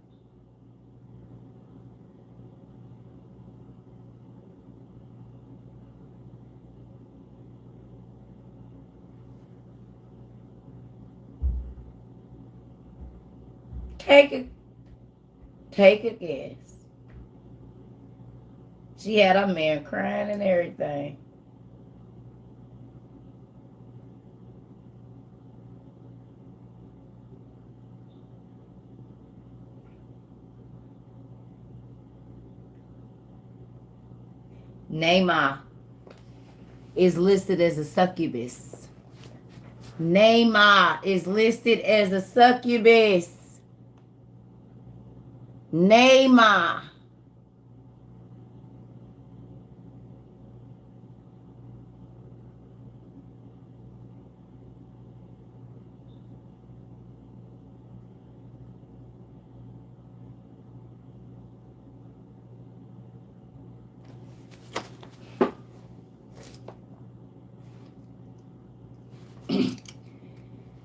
Take a guess. She had a man crying and everything. Neymar is listed as a succubus. Neymar is listed as a succubus. Neymar.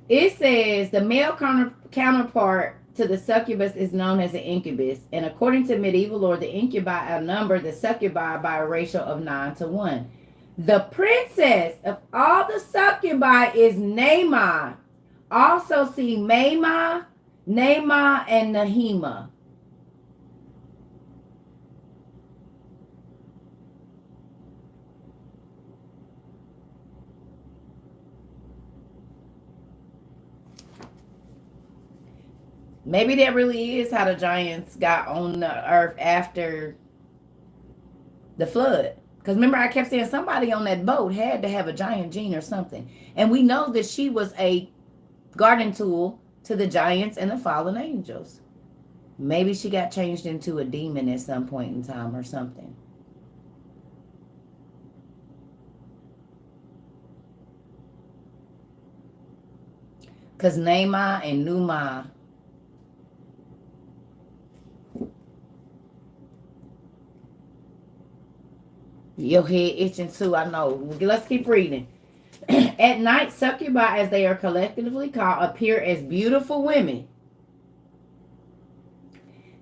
It says the male counterpart to the succubus is known as an incubus, and according to medieval lore, the incubi outnumber the succubi by a ratio of 9-1. The princess of all the succubi is Neymar. Also see Maymah, Neymar, and Nahima. Maybe that really is how the giants got on the earth after the flood. Because remember, I kept saying somebody on that boat had to have a giant gene or something. And we know that she was a garden tool to the giants and the fallen angels. Maybe she got changed into a demon at some point in time or something. Because Nama and Numa, your head itching too, I know. Let's keep reading. At night, succubi, as they are collectively called, appear as beautiful women.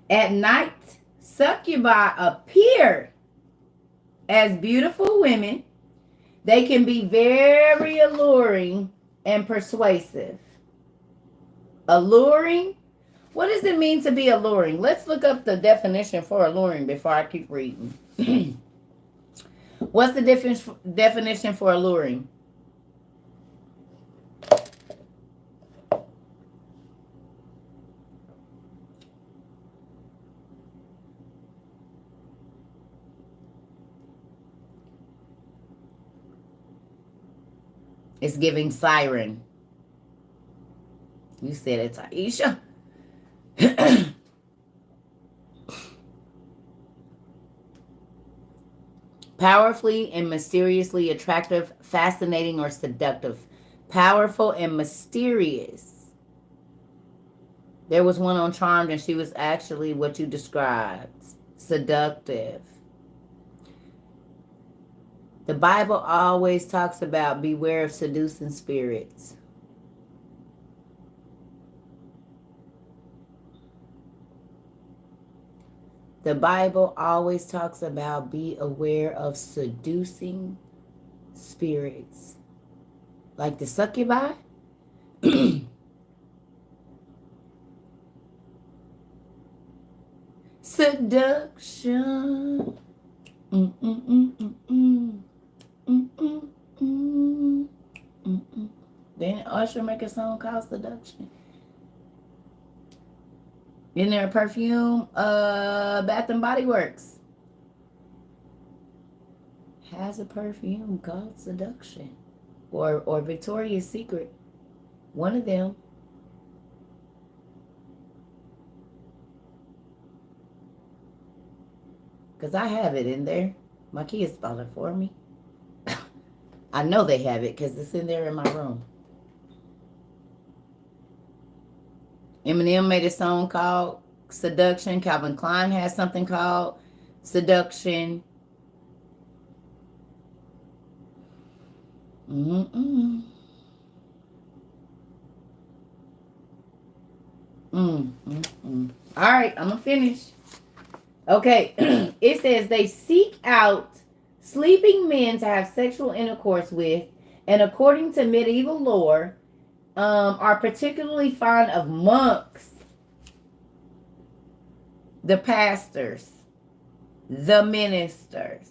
At night, succubi appear as beautiful women. They can be very alluring and persuasive. Alluring? What does it mean to be alluring? Let's look up the definition for alluring before I keep reading. What's the definition for alluring? It's giving siren. You said it, Taisha. Powerfully and mysteriously attractive, fascinating, or seductive. Powerful and mysterious. There was one on Charmed, and she was actually what you described. Seductive. The Bible always talks about beware of seducing spirits. The Bible always talks about be aware of seducing spirits. Like the succubi. Seduction. Then Usher make a song called Seduction. Isn't there a perfume? Bath and Body Works has a perfume called Seduction. Or Victoria's Secret. One of them. Because I have it in there. My kids bought it for me. I know they have it because it's in there in my room. Eminem made a song called Seduction. Calvin Klein has something called Seduction. All right, I'm going to finish. Okay, it says they seek out sleeping men to have sexual intercourse with, and according to medieval lore, are particularly fond of monks, the pastors, the ministers,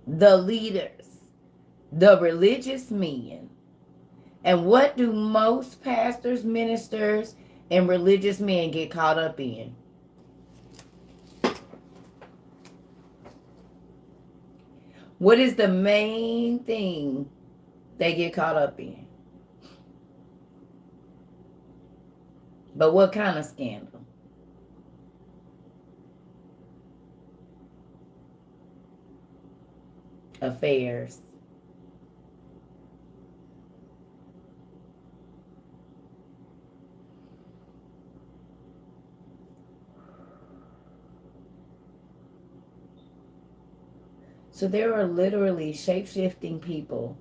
the leaders, the religious men. And what do most pastors, ministers, and religious men get caught up in? What is the main thing they get caught up in? But what kind of scandal? Affairs. So there are literally shape-shifting people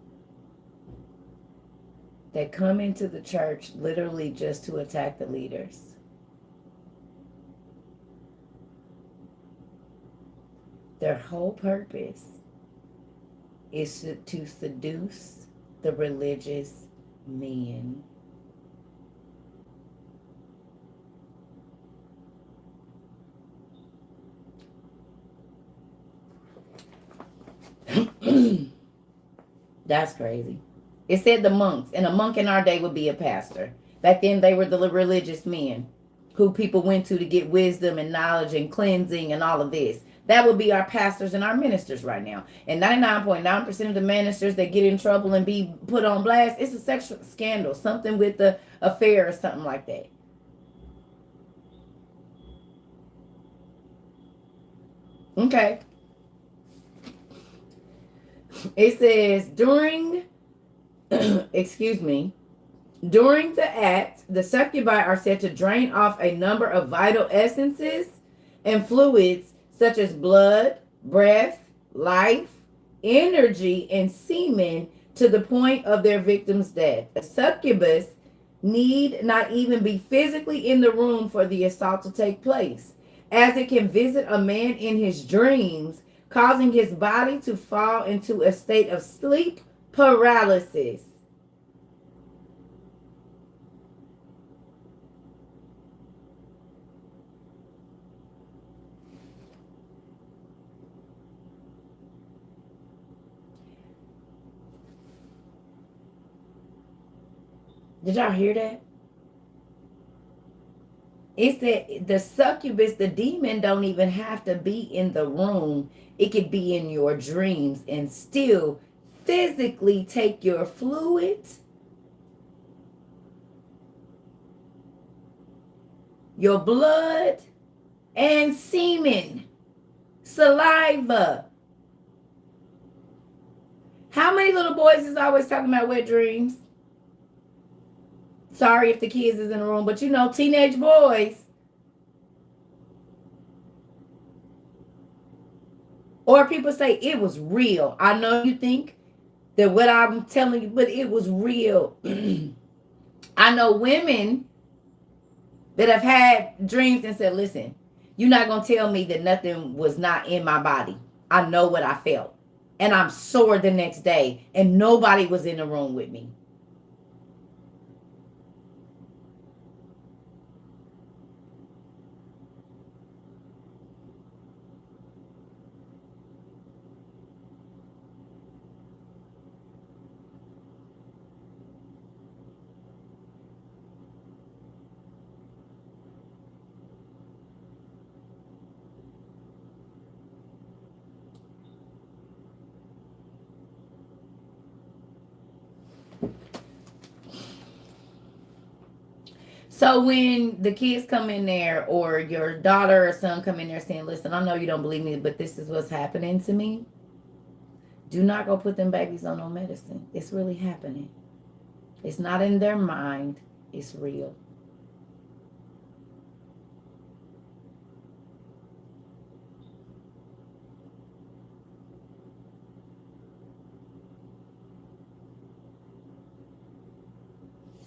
that come into the church literally just to attack the leaders. Their whole purpose is to seduce the religious men. That's crazy. It said the monks, and a monk in our day would be a pastor. Back then, they were the religious men who people went to get wisdom and knowledge and cleansing and all of this. That would be our pastors and our ministers right now. And 99.9% of the ministers that get in trouble and be put on blast, it's a sexual scandal, something with the affair or something like that. Okay. It says during, excuse me, during the act, the succubi are said to drain off a number of vital essences and fluids such as blood, breath, life, energy, and semen to the point of their victim's death. A succubus need not even be physically in the room for the assault to take place, as it can visit a man in his dreams, causing his body to fall into a state of sleep paralysis. Did y'all hear that? It said the succubus, the demon, don't even have to be in the room. It could be in your dreams and still physically take your fluids, your blood, and semen, saliva. How many little boys is always talking about wet dreams? Sorry if the kids is in the room, but you know, teenage boys. Or people say it was real. I know you think that what I'm telling you, but it was real. I know women that have had dreams and said, listen, you're not going to tell me that nothing was not in my body. I know what I felt. And I'm sore the next day, and nobody was in the room with me. So when the kids come in there, or your daughter or son come in there saying, listen, I know you don't believe me, but this is what's happening to me. Do not go put them babies on no medicine. It's really happening. It's not in their mind. It's real.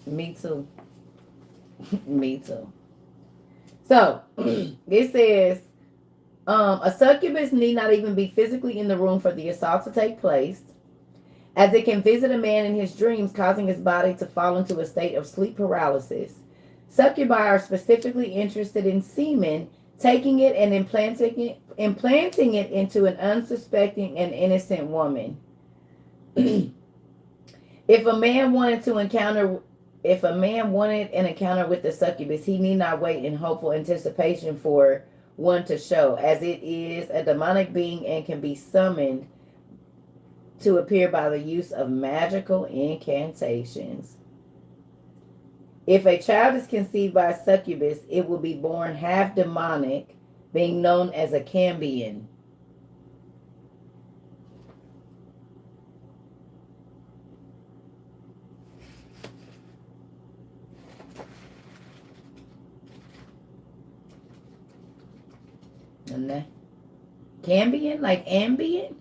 Me too. Me too. So it says a succubus need not even be physically in the room for the assault to take place, as it can visit a man in his dreams, causing his body to fall into a state of sleep paralysis. Succubi are specifically interested in semen, taking it and implanting it into an unsuspecting and innocent woman. If a man wanted an encounter with the succubus, he need not wait in hopeful anticipation for one to show, as it is a demonic being and can be summoned to appear by the use of magical incantations. If a child is conceived by a succubus, it will be born half demonic, being known as a cambion. And that cambion, like ambient?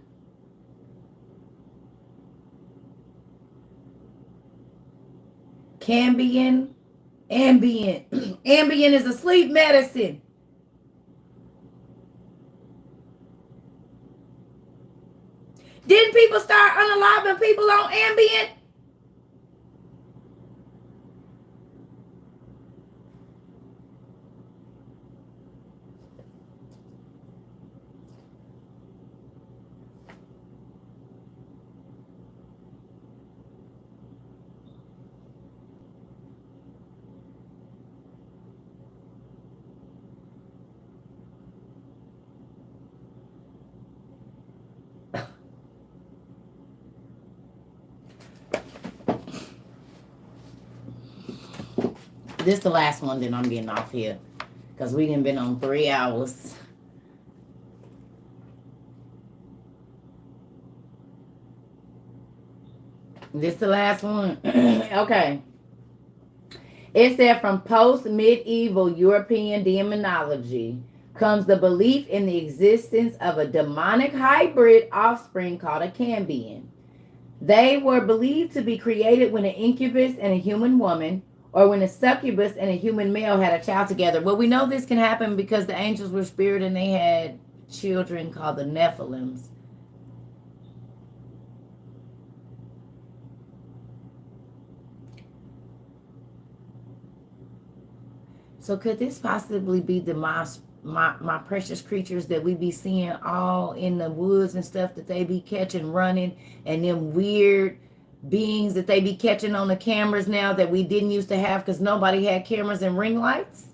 Cambion, ambient. Ambient is a sleep medicine. Didn't people start unaliving people on Ambien? This is the last one, then I'm getting off here, because we done been on 3 hours. This is the last one. Okay. It said from post medieval European demonology comes the belief in the existence of a demonic hybrid offspring called a Cambion. They were believed to be created when an incubus and a human woman, or when a succubus and a human male had a child together. Well, we know this can happen because the angels were spirit and they had children called the Nephilims. So could this possibly be the my precious creatures that we be seeing all in the woods and stuff that they be catching running, and them weird beings that they be catching on the cameras now that we didn't used to have because nobody had cameras and ring lights?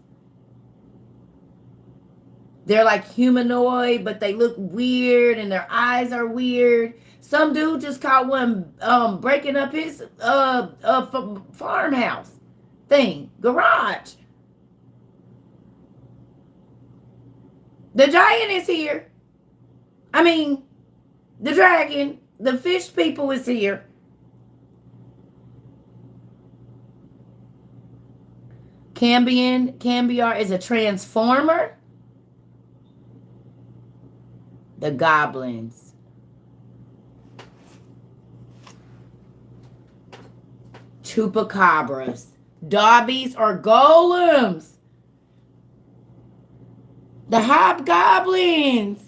They're like humanoid, but they look weird and their eyes are weird. Some dude just caught one breaking up his farmhouse thing, garage. The giant is here. I mean, the dragon, the fish people is here. Cambiar is a transformer. The goblins. Chupacabras. Dobbies or golems. The hobgoblins.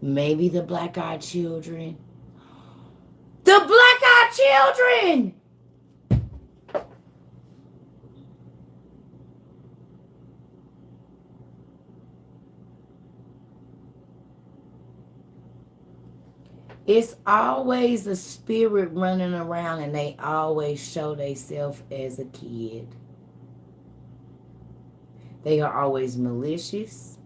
Maybe the black-eyed children. The black-eyed children! It's always a spirit running around and they always show themselves as a kid. They are always malicious.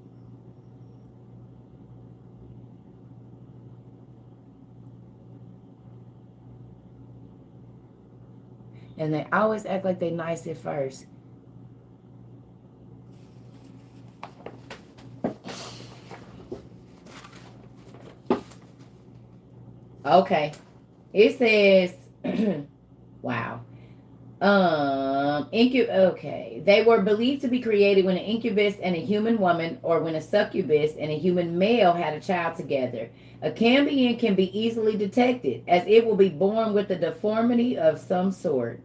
And they always act like they're nice at first. Okay. It says, wow. Okay. They were believed to be created when an incubus and a human woman, or when a succubus and a human male had a child together. A cambion can be easily detected, as it will be born with a deformity of some sort.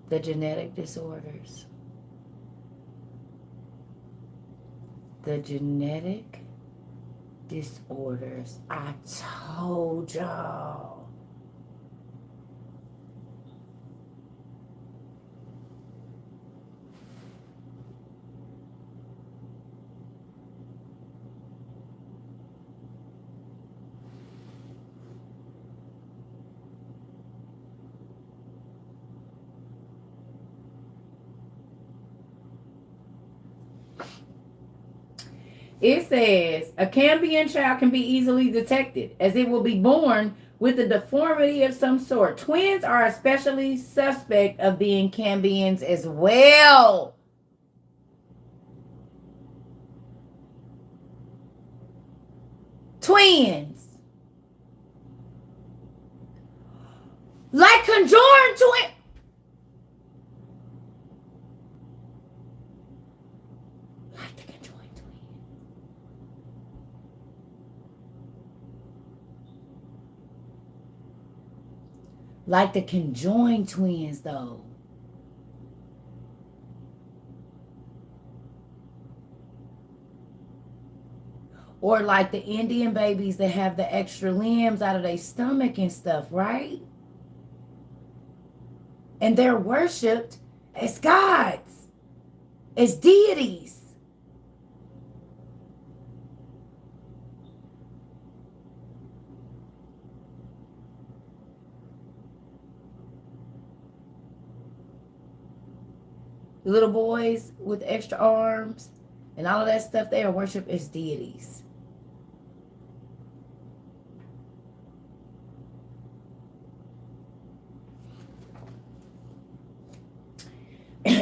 The genetic disorders. The genetic disorders. I told y'all. It says a cambion child can be easily detected, as it will be born with a deformity of some sort. Twins are especially suspect of being cambions as well. Twins. Like conjoined twins. Like the conjoined twins, though. Or like the Indian babies that have the extra limbs out of their stomach and stuff, right? And they're worshipped as gods, as deities. Little boys with extra arms and all of that stuff, they are worshipped as deities.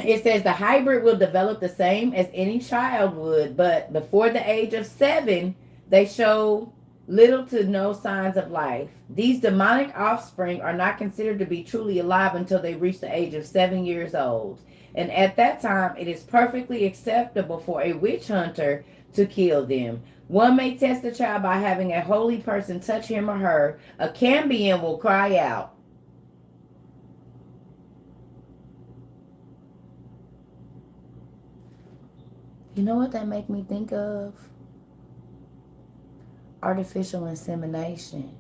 It says the hybrid will develop the same as any child would, but before the age of 7, they show little to no signs of life. These demonic offspring are not considered to be truly alive until they reach the age of 7 years old. And at that time, it is perfectly acceptable for a witch hunter to kill them. One may test the child by having a holy person touch him or her. A cambion will cry out. You know what that make me think of? Artificial insemination.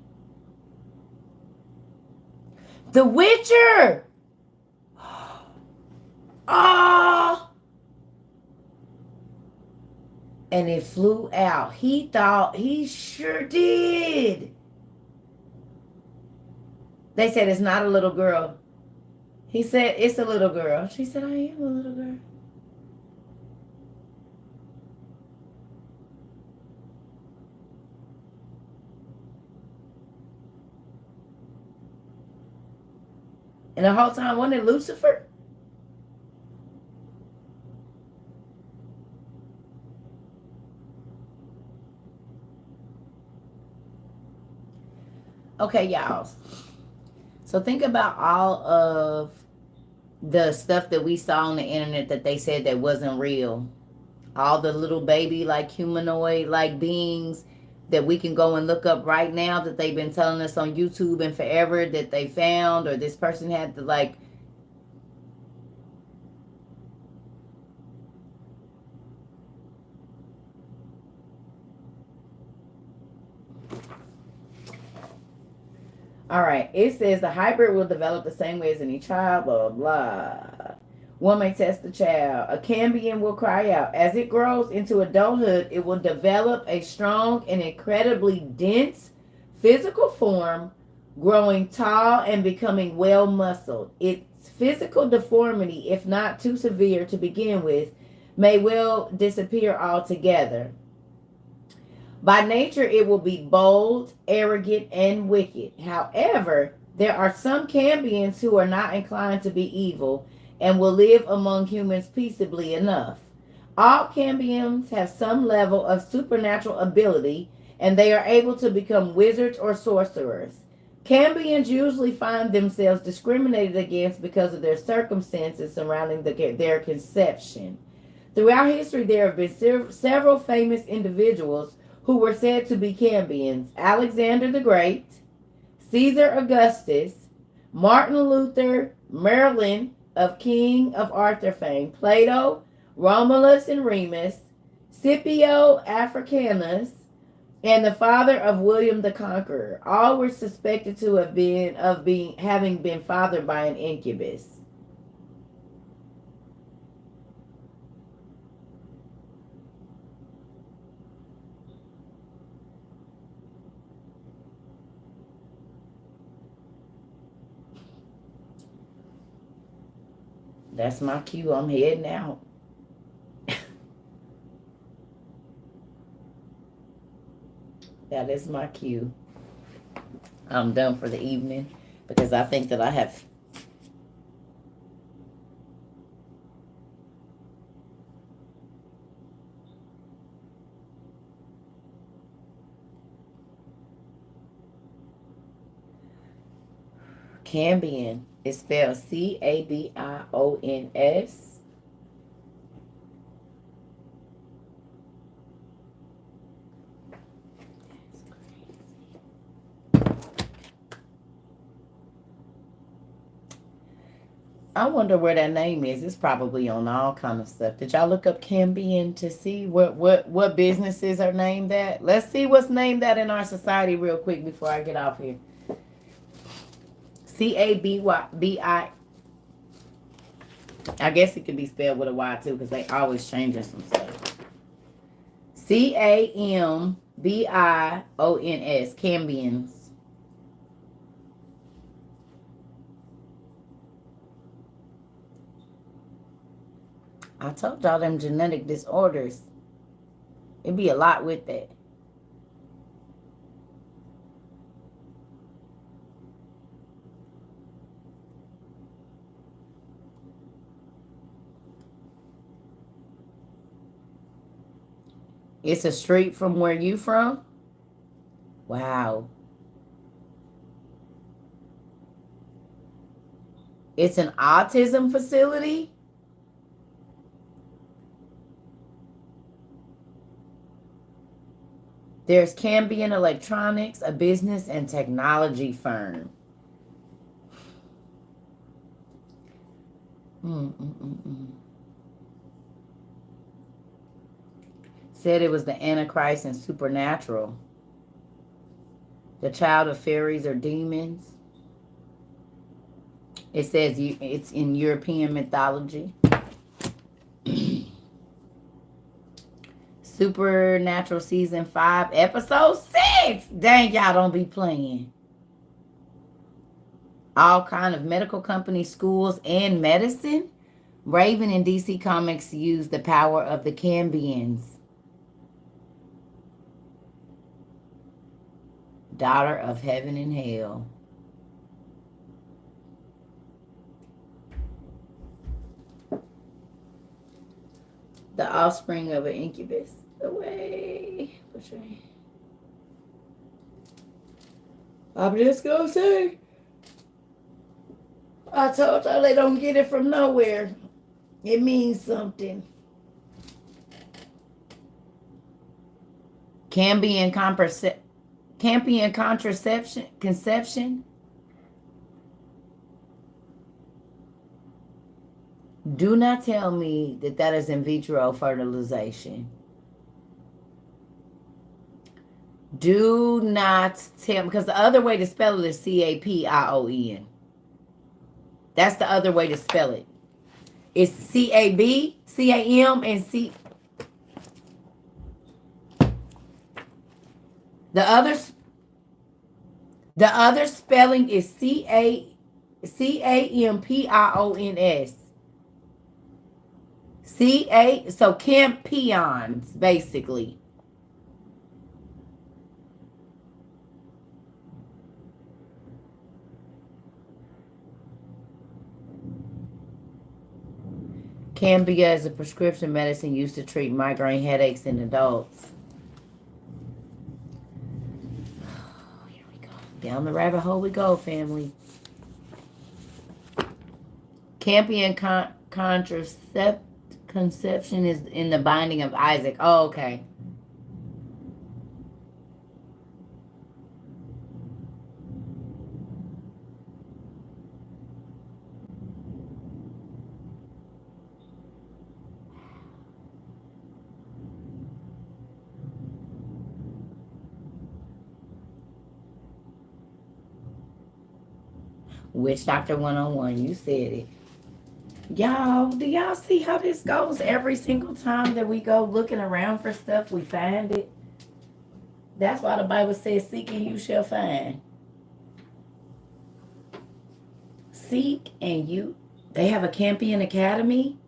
The Witcher! Oh! And it flew out. He thought he sure did. They said it's not a little girl. He said it's a little girl. She said, I am a little girl. And the whole time, wasn't it Lucifer? Okay, y'all. So think about all of the stuff that we saw on the internet that they said that wasn't real. All the little baby, like humanoid, like beings that we can go and look up right now that they've been telling us on YouTube and forever that they found, or this person had to like. All right, it says the hybrid will develop the same way as any child, blah, blah, blah. One may test the child. A cambion will cry out. As it grows into adulthood, it will develop a strong and incredibly dense physical form, growing tall and becoming well muscled. Its physical deformity, if not too severe to begin with, may well disappear altogether. By nature, it will be bold, arrogant, and wicked. However, there are some cambions who are not inclined to be evil and will live among humans peaceably enough. All cambions have some level of supernatural ability, and they are able to become wizards or sorcerers. Cambions usually find themselves discriminated against because of their circumstances surrounding their conception. Throughout history, there have been several famous individuals who were said to be cambions: Alexander the Great, Caesar Augustus, Martin Luther, Merlin of King of Arthur fame, Plato, Romulus and Remus, Scipio Africanus, and the father of William the Conqueror. All were suspected to have having been fathered by an incubus. That's my cue. I'm heading out. That is my cue. I'm done for the evening because I think that I have. Cambion is spelled Cabions. I wonder where that name is. It's probably on all kind of stuff. Did y'all look up Cambion to see what businesses are named that? Let's see what's named that in our society real quick before I get off here. Cabi. I guess it could be spelled with a Y too, because they always changing some stuff. Cambions. Cambions. I told y'all them genetic disorders. It'd be a lot with that. It's a street from where you from? Wow. It's an autism facility? There's Cambian Electronics, a business and technology firm. Mm-mm-mm-mm. Said it was the Antichrist and supernatural. The child of fairies or demons. It says it's in European mythology. Supernatural season 5, episode 6. Dang, y'all don't be playing. All kind of medical companies, schools, and medicine. Raven in DC Comics used the power of the Cambians. Daughter of heaven and hell. The offspring of an incubus. Away. I'm just gonna say, I told y'all they don't get it from nowhere. It means something. Cambian conception. Do not tell me that that is in vitro fertilization. Do not tell, because the other way to spell it is CAPION. That's the other way to spell it. It's CAB, CAM, and C. The other spelling is CAMPIONS. So campions, basically. Cambia is a prescription medicine used to treat migraine headaches in adults. Oh, here we go. Down the rabbit hole we go, family. Campion conception is in the binding of Isaac. Oh, okay. Witch Doctor 101, you said it. Y'all, do y'all see how this goes? Every single time that we go looking around for stuff, we find it. That's why the Bible says, seek and you shall find. Seek and you. They have a Campion Academy.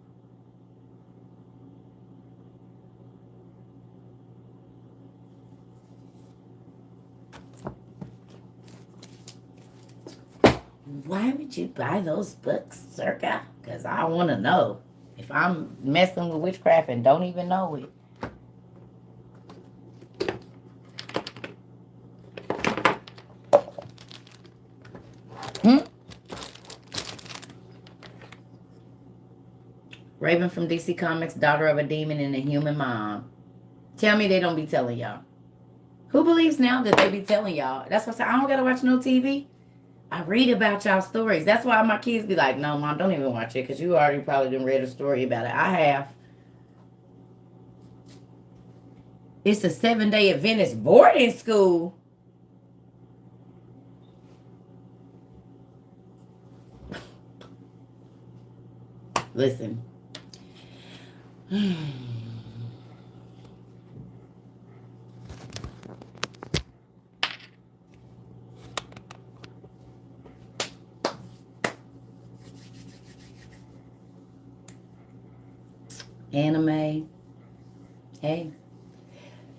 Why would you buy those books, Circa? Because I want to know if I'm messing with witchcraft and don't even know it. Raven from DC Comics, daughter of a demon and a human mom. Tell me they don't be telling y'all. Who believes now that they be telling y'all? That's why I say I don't gotta watch no TV. I read about y'all stories. That's why my kids be like, no, Mom, don't even watch it, because you already probably done read a story about it. I have. It's a 7-day Adventist boarding school. Listen. Anime. Hey.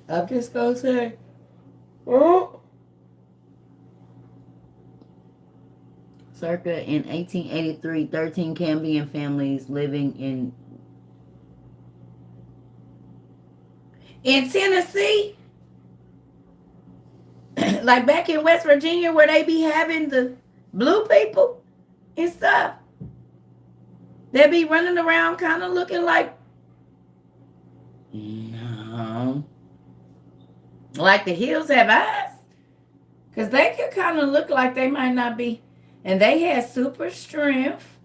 I'm just gonna say. Oh. Circa in 1883, 13 Cambian families living in In Tennessee, like back in West Virginia where they be having the blue people and stuff, they be running around kind of looking like, no, like the hills have eyes. Because they could kind of look like they might not be. And they had super strength.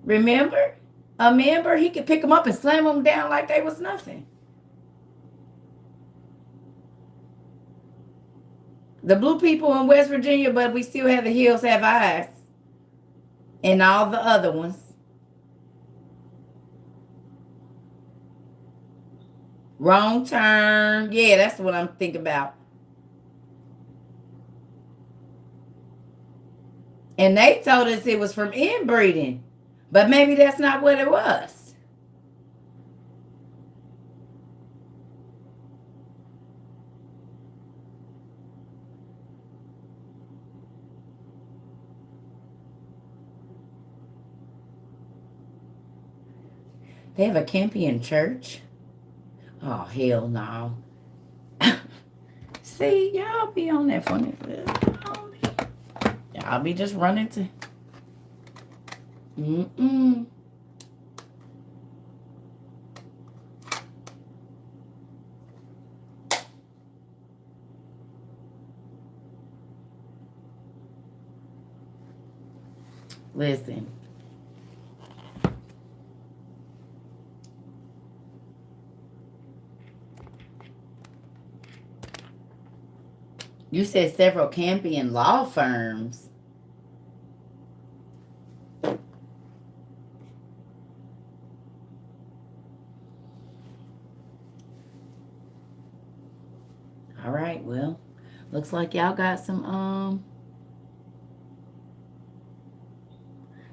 Remember? A member, he could pick them up and slam them down like they was nothing. The blue people in West Virginia, but we still have the hills have eyes. And all the other ones. Wrong turn. Yeah, that's what I'm thinking about. And they told us it was from inbreeding. But maybe that's not what it was. They have a Campion church? Oh, hell no. See, y'all be on that funny. Y'all be just running to. Listen. You said several Campion law firms. All right, well, looks like y'all got some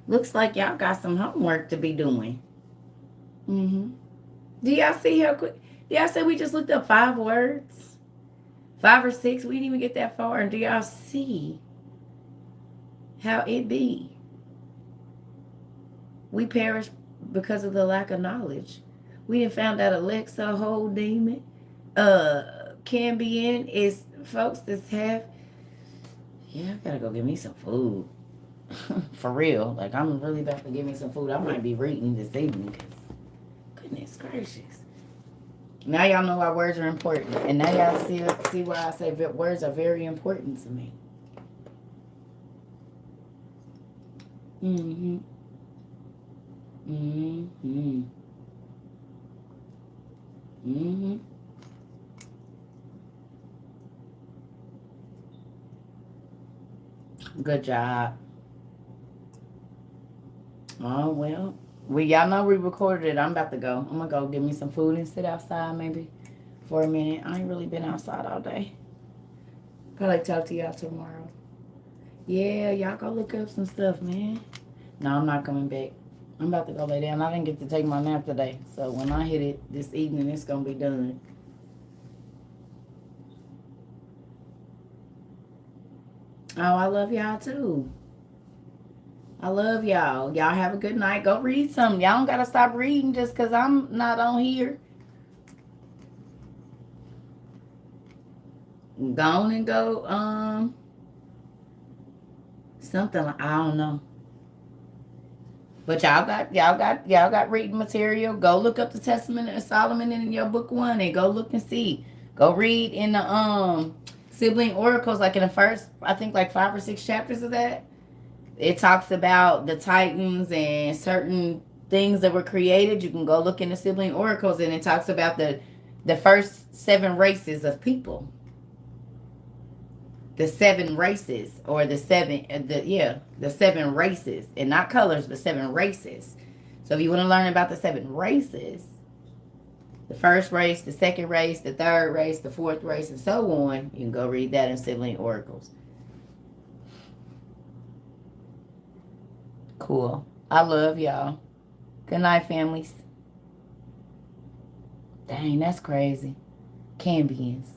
looks like y'all got some homework to be doing. Do y'all see how quick? Y'all say we just looked up 5 words? 5 or 6, we didn't even get that far. And do y'all see how it be? We perish because of the lack of knowledge. We done found out Alexa, whole demon, Cambion is folks that have. Yeah, I gotta go get me some food. For real. Like, I'm really about to get me some food. I might be reading this evening because, goodness gracious. Now y'all know why words are important. And now y'all see why I say words are very important to me. Good job. Oh, well. Y'all know we recorded it. I'm about to go. I'm going to go get me some food and sit outside maybe for a minute. I ain't really been outside all day. Probably talk to y'all tomorrow. Yeah, y'all go look up some stuff, man. No, I'm not coming back. I'm about to go lay down. I didn't get to take my nap today. So when I hit it this evening, it's going to be done. Oh, I love y'all too. I love y'all. Y'all have a good night. Go read something. Y'all don't got to stop reading just because I'm not on here. Go on and go, something like, I don't know. But y'all got reading material. Go look up the Testament of Solomon in your book 1 and go look and see. Go read in the sibling oracles, like in the first, I think like 5 or 6 chapters of that. It talks about the Titans and certain things that were created. You can go look in the sibling oracles, and it talks about the first 7 races of people. The 7 races, or the 7 races, and not colors, but 7 races. So if you want to learn about the 7 races, the first race, the second race, the third race, the fourth race, and so on, you can go read that in sibling oracles. Cool. I love y'all. Good night, families. Dang, that's crazy. Cambions.